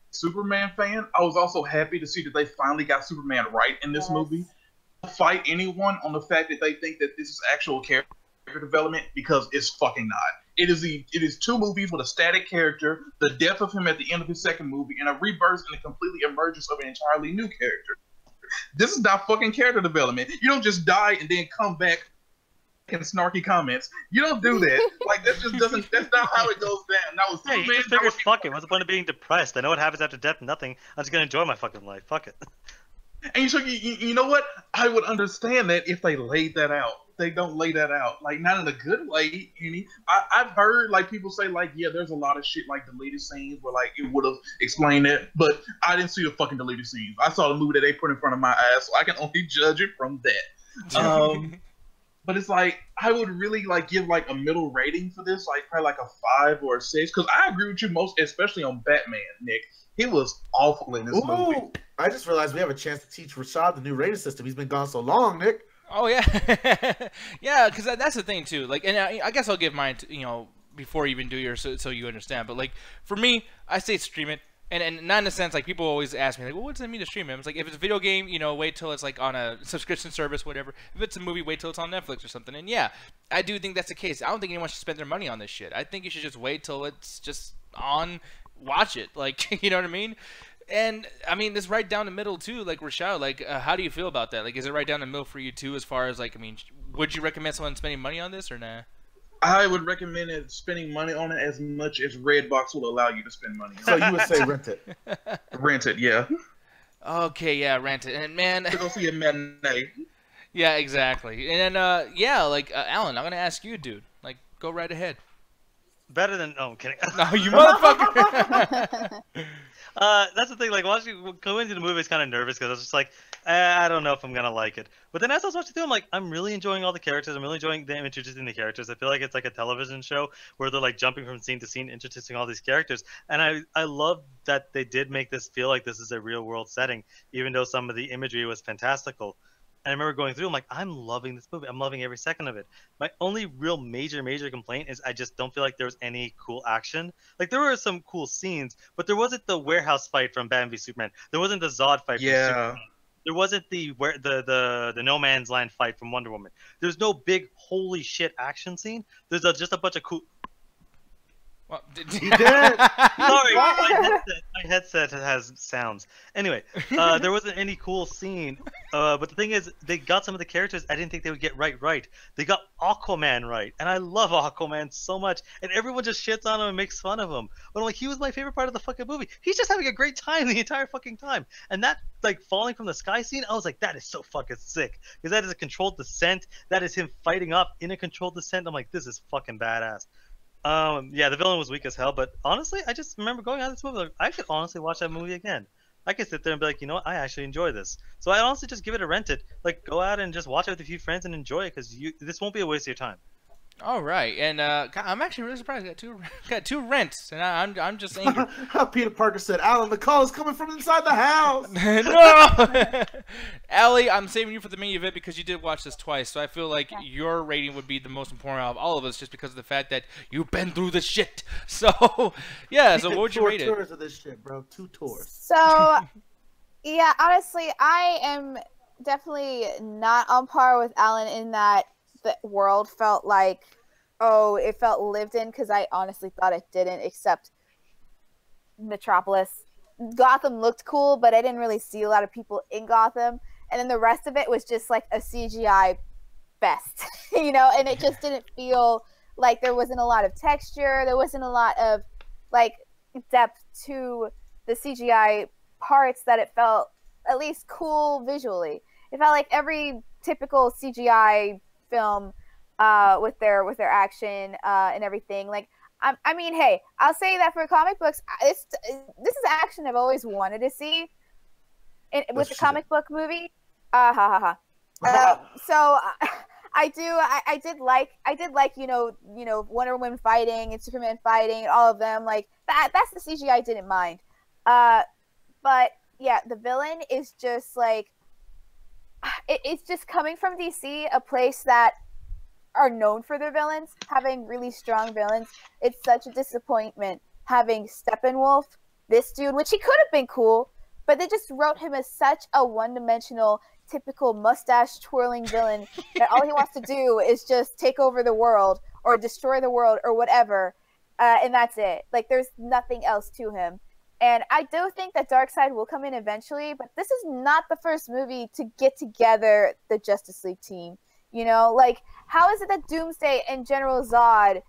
Superman fan, I was also happy to see that they finally got Superman right in this movie. I'll fight anyone on the fact that they think that this is actual character development, because it's fucking not. It is 2 movies with a static character, the death of him at the end of his second movie, and a rebirth and a completely emergence of an entirely new character. This is not fucking character development. You don't just die and then come back and snarky comments. You don't do that. Like, that just doesn't. That's not how it goes down. That was hey, you just figures, fuck it. What's the point of being depressed? I know what happens after death. Nothing. I'm just gonna enjoy my fucking life. Fuck it. And so you know what? I would understand that if they laid that out. They don't lay that out. Like, not in a good way. I've heard like people say like, yeah, there's a lot of shit like deleted scenes where like it would have explained it, but I didn't see the fucking deleted scenes. I saw the movie that they put in front of my eyes, so I can only judge it from that. But it's like, I would really like give like a middle rating for this, like probably like a 5 or a 6, because I agree with you most, especially on Batman, Nick. He was awful in this movie. I just realized we have a chance to teach Rashad the new rating system. He's been gone so long, Nick. Oh yeah, yeah, because that's the thing too. Like, and I guess I'll give mine, before you even do yours, so you understand. But like for me, I say stream it. And not in a sense, like, people always ask me, like, well, what does it mean to stream it? It's like, if it's a video game, wait till it's, like, on a subscription service, whatever. If it's a movie, wait till it's on Netflix or something. And, yeah, I do think that's the case. I don't think anyone should spend their money on this shit. I think you should just wait till it's just on, watch it. Like, you know what I mean? And, I mean, this right down the middle, too, like, Rashad, like, how do you feel about that? Like, is it right down the middle for you, too, as far as, like, I mean, would you recommend someone spending money on this or nah? I would recommend spending money on it as much as Redbox will allow you to spend money on it. So you would say rent it. Rent it, yeah. Okay, yeah, rent it. And man, to go see a matinee. Yeah, exactly. And then yeah, like Alan, I'm gonna ask you, dude. Like, go right ahead. Better than I'm kidding. No, you motherfucker. That's the thing. Like, going into the movie, I was kind of nervous because I was just like, I don't know if I'm gonna like it. But then as I was watching through, I'm like, I'm really enjoying all the characters. I'm really enjoying them introducing the characters. I feel like it's like a television show where they're like jumping from scene to scene, introducing all these characters. And I love that they did make this feel like this is a real world setting, even though some of the imagery was fantastical. And I remember going through, I'm like, I'm loving this movie. I'm loving every second of it. My only real major complaint is I just don't feel like there was any cool action. Like, there were some cool scenes, but there wasn't the warehouse fight from Batman v Superman. There wasn't the Zod fight from Superman. There wasn't the No Man's Land fight from Wonder Woman. There's no big holy shit action scene. There's just a bunch of cool. Well, He did. Sorry, my headset has sounds. Anyway, there wasn't any cool scene. But the thing is, they got some of the characters I didn't think they would get right. They got Aquaman right, and I love Aquaman so much. And everyone just shits on him and makes fun of him. But I'm like, he was my favorite part of the fucking movie. He's just having a great time the entire fucking time. And that like falling from the sky scene, I was like, that is so fucking sick. Because that is a controlled descent. That is him fighting up in a controlled descent. I'm like, this is fucking badass. Yeah, the villain was weak as hell, but honestly, I just remember going out of this movie like, I could honestly watch that movie again. I could sit there and be like, you know what, I actually enjoy this. So I honestly just give it a rented. Like, go out and just watch it with a few friends and enjoy it, because this won't be a waste of your time. All right, and God, I'm actually really surprised. Got two rents, and I'm just angry. Peter Parker said, "Alan, the call is coming from inside the house." No, Allie, I'm saving you for the main event because you did watch this twice. So I feel like your rating would be the most important out of all of us, just because of the fact that you've been through the shit. So yeah, so what would you rate it? 2 tours of this shit, bro. 2 tours. So yeah, honestly, I am definitely not on par with Alan in that the world felt like, oh, it felt lived in, because I honestly thought it didn't, except Metropolis. Gotham looked cool, but I didn't really see a lot of people in Gotham, and then the rest of it was just like a CGI fest, you know, and it just didn't feel like there wasn't a lot of texture, there wasn't a lot of like depth to the CGI parts that it felt at least cool visually. It felt like every typical CGI film with their action and everything. Like, I mean, hey, I'll say that for comic books, this is action I've always wanted to see with the comic book movie. So I did like you know Wonder Woman fighting and Superman fighting and all of them, like that's the CGI I didn't mind. But yeah, the villain is just like, it's just coming from DC, a place that are known for their villains, having really strong villains. It's such a disappointment having Steppenwolf, this dude, which he could have been cool, but they just wrote him as such a one-dimensional, typical mustache twirling villain that all he wants to do is just take over the world or destroy the world or whatever, and that's it. Like, there's nothing else to him. And I do think that Darkseid will come in eventually, but this is not the first movie to get together the Justice League team. You know, like, how is it that Doomsday and General Zod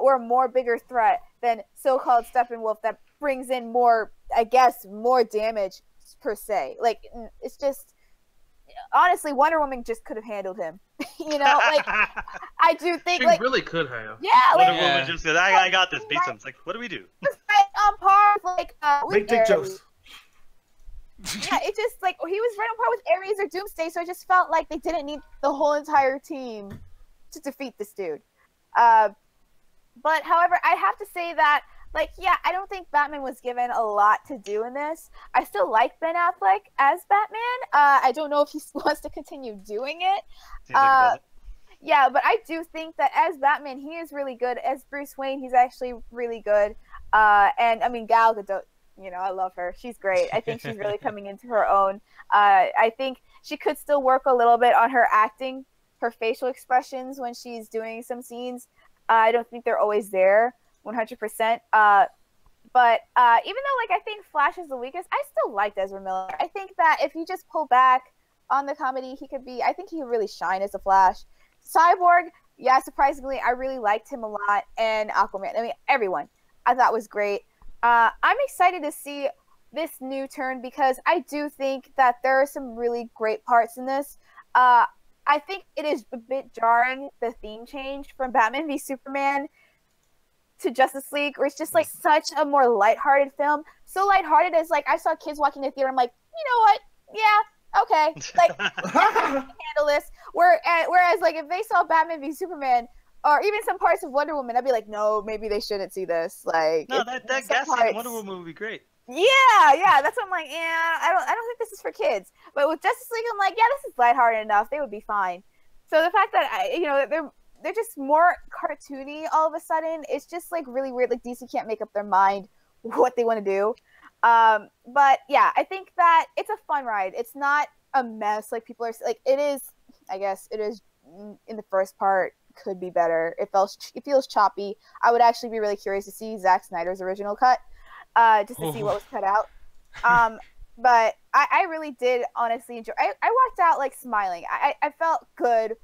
were a more bigger threat than so-called Steppenwolf that brings in more, I guess, more damage per se? Like, it's just, honestly, Wonder Woman just could have handled him. You know, like, I do think, she like, really could have. Yeah, Wonder like, Woman just goes, I got this, beats him. It's like, what do we do? right on par with, like, Big dick jokes. Yeah, it just, like, he was right on par with Ares or Doomsday, so it just felt like they didn't need the whole entire team to defeat this dude. But, however, I have to say that, like, yeah, I don't think Batman was given a lot to do in this. I still like Ben Affleck as Batman. I don't know if he wants to continue doing it. Yeah, but I do think that as Batman, he is really good. As Bruce Wayne, he's actually really good. And, I mean, Gal Gadot, you know, I love her. She's great. I think she's really coming into her own. I think she could still work a little bit on her acting, her facial expressions when she's doing some scenes. I don't think they're always there 100%. But even though, like, I think Flash is the weakest, I still liked Ezra Miller. I think that if you just pull back on the comedy, I think he could really shine as a Flash. Cyborg, yeah, surprisingly, I really liked him a lot. And Aquaman, I mean, everyone I thought was great. I'm excited to see this new turn because I do think that there are some really great parts in this. I think it is a bit jarring, the theme change from Batman v Superman to Justice League, where it's just like such a more lighthearted film. So lighthearted as, like, I saw kids walking the theater, I'm like, you know what? Yeah, okay. Like, I can handle this. Whereas, like, if they saw Batman v Superman, or even some parts of Wonder Woman, I'd be like, no, maybe they shouldn't see this. Like, no, that gas scene in Wonder Woman would be great. Yeah, that's what I'm like. Yeah, I don't think this is for kids. But with Justice League, I'm like, yeah, this is lighthearted enough. They would be fine. So the fact that they're just more cartoony all of a sudden, it's just like really weird. Like, DC can't make up their mind what they want to do. But yeah, I think that it's a fun ride. It's not a mess like people are like. It is. I guess it is in the first part could be better. It feels choppy. I would actually be really curious to see Zack Snyder's original cut, just to see what was cut out. But I really did honestly enjoy. I walked out like smiling. I felt good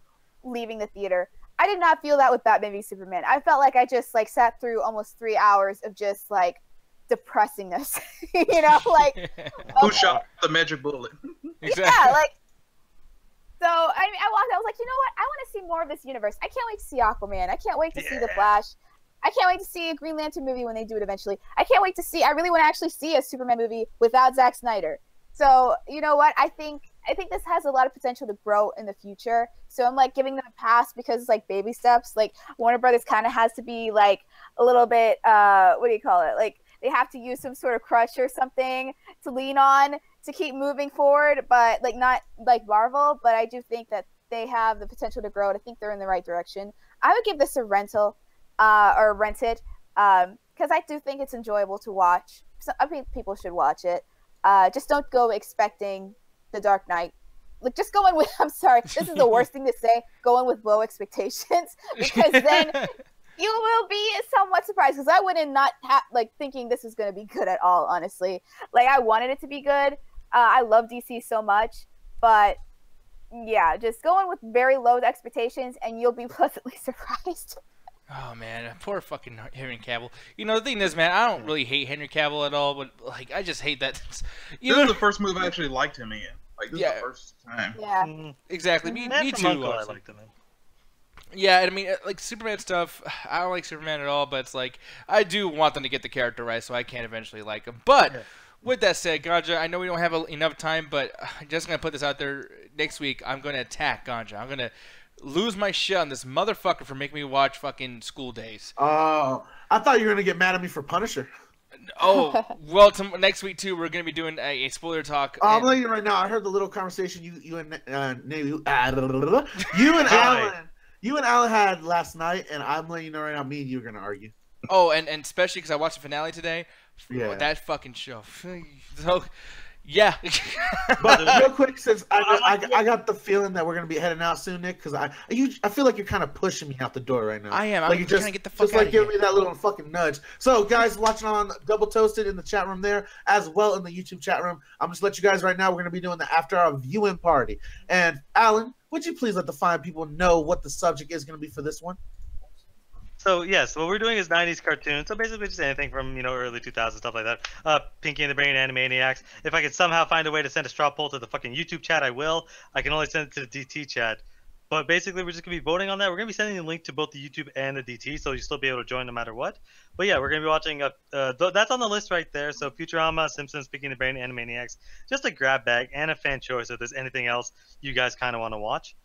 leaving the theater. I did not feel that with Batman v Superman. I felt like I just like sat through almost 3 hours of just like depressingness. You know, like who shot the magic bullet? Exactly. Yeah, like. So I mean, I walked out. I was like, you know what? I want to see more of this universe. I can't wait to see Aquaman. I can't wait to see the Flash. I can't wait to see a Green Lantern movie when they do it eventually. I can't wait to see. I really want to actually see a Superman movie without Zack Snyder. So you know what? I think this has a lot of potential to grow in the future. So I'm like giving them a pass because it's like baby steps. Like Warner Brothers kind of has to be like a little bit what do you call it? Like they have to use some sort of crutch or something to lean on to keep moving forward, but like not like Marvel. But I do think that they have the potential to grow, and I think they're in the right direction. I would give this a rental or rent it because I do think it's enjoyable to watch. So I think people should watch it. Just don't go expecting The Dark Knight. Like just go in with, I'm sorry, this is the worst thing to say, go in with low expectations, because then you will be somewhat surprised, because I went in not like thinking this was going to be good at all, honestly. Like I wanted it to be good. I love DC so much, but yeah, just go in with very low expectations and you'll be pleasantly surprised. Oh man, poor fucking Henry Cavill. You know the thing is, man, I don't really hate Henry Cavill at all, but like I just hate that. This is the first movie I actually liked him in. Like this is the first time. Yeah, exactly. Me too. I liked him in. Yeah, I mean, like Superman stuff, I don't like Superman at all, but it's like I do want them to get the character right, so I can eventually like him. But with that said, Ganja, I know we don't have enough time, but I'm just gonna put this out there. Next week, I'm gonna attack Ganja. I'm gonna lose my shit on this motherfucker for making me watch fucking School Days. Oh, I thought you were gonna get mad at me for Punisher. Oh, well, next week too, we're gonna be doing a spoiler talk. I'm letting you right now. I heard the little conversation you and Alan had last night, and I'm letting you know right now. Me and you are gonna argue. Oh, and especially because I watched the finale today. Yeah, that fucking show. So. Yeah. But real quick, since I got the feeling that we're gonna be heading out soon, Nick, because I feel like you're kind of pushing me out the door right now. I am. Like I'm trying to get the fuck out of here. Just like giving me that little fucking nudge. So, guys, watching on Double Toasted in the chat room there, as well in the YouTube chat room, I'm just let you guys right now. We're gonna be doing the after our viewing party. And Alan, would you please let the fine people know what the subject is gonna be for this one? So yes, what we're doing is 90s cartoons. So basically just anything from, early 2000s, stuff like that. Pinky and the Brain, Animaniacs. If I could somehow find a way to send a straw poll to the fucking YouTube chat, I will. I can only send it to the DT chat. But basically, we're just going to be voting on that. We're going to be sending a link to both the YouTube and the DT, so you'll still be able to join no matter what. But yeah, we're going to be watching, that's on the list right there. So Futurama, Simpsons, Pinky and the Brain, Animaniacs. Just a grab bag and a fan choice if there's anything else you guys kind of want to watch.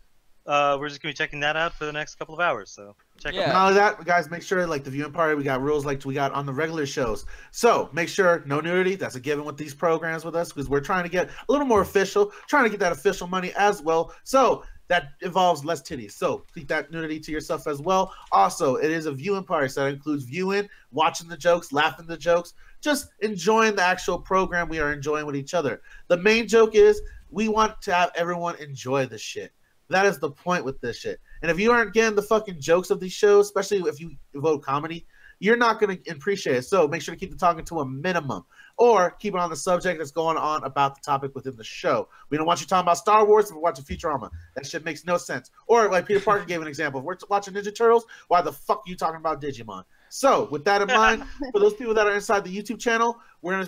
We're just gonna be checking that out for the next couple of hours, so check it out. Not only that, guys, make sure like the viewing party, we got rules like we got on the regular shows. So make sure no nudity. That's a given with these programs with us, because we're trying to get a little more official, trying to get that official money as well. So that involves less titties. So keep that nudity to yourself as well. Also, it is a viewing party, so that includes viewing, watching the jokes, laughing the jokes, just enjoying the actual program we are enjoying with each other. The main joke is we want to have everyone enjoy the shit. That is the point with this shit. And if you aren't getting the fucking jokes of these shows, especially if you vote comedy, you're not going to appreciate it. So make sure to keep the talking to a minimum, or keep it on the subject that's going on about the topic within the show. We don't want you talking about Star Wars if we're watching Futurama. That shit makes no sense. Or like Peter Parker gave an example. If we're watching Ninja Turtles, why the fuck are you talking about Digimon? So with that in mind, for those people that are inside the YouTube channel, I'm going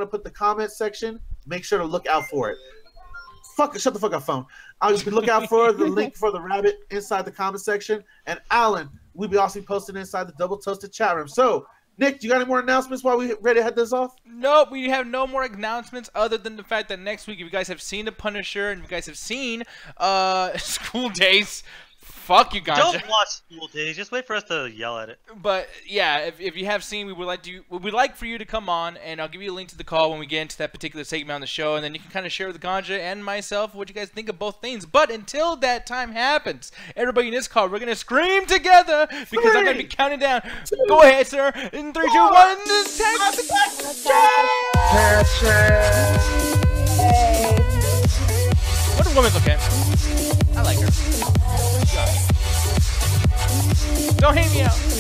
to put the comment section. Make sure to look out for it. Shut the fuck up, phone. I'll just look out for the link for the rabbit inside the comment section. And Alan, we'll be also posting inside the Double Toasted chat room. So, Nick, do you got any more announcements while we ready to head this off? Nope, we have no more announcements other than the fact that next week, if you guys have seen The Punisher and if you guys have seen School Days, fuck you guys. Don't watch School Days. Just wait for us to yell at it. But yeah, if you have seen, we would like for you to come on, and I'll give you a link to the call when we get into that particular segment on the show, and then you can kind of share with Ganja and myself what you guys think of both things. But until that time happens, everybody in this call, we're gonna scream together because I'm gonna be counting down. Go ahead, sir. In 3, 2, 1, attack Wonder Woman's okay. I like her. Good job. out, hate me out.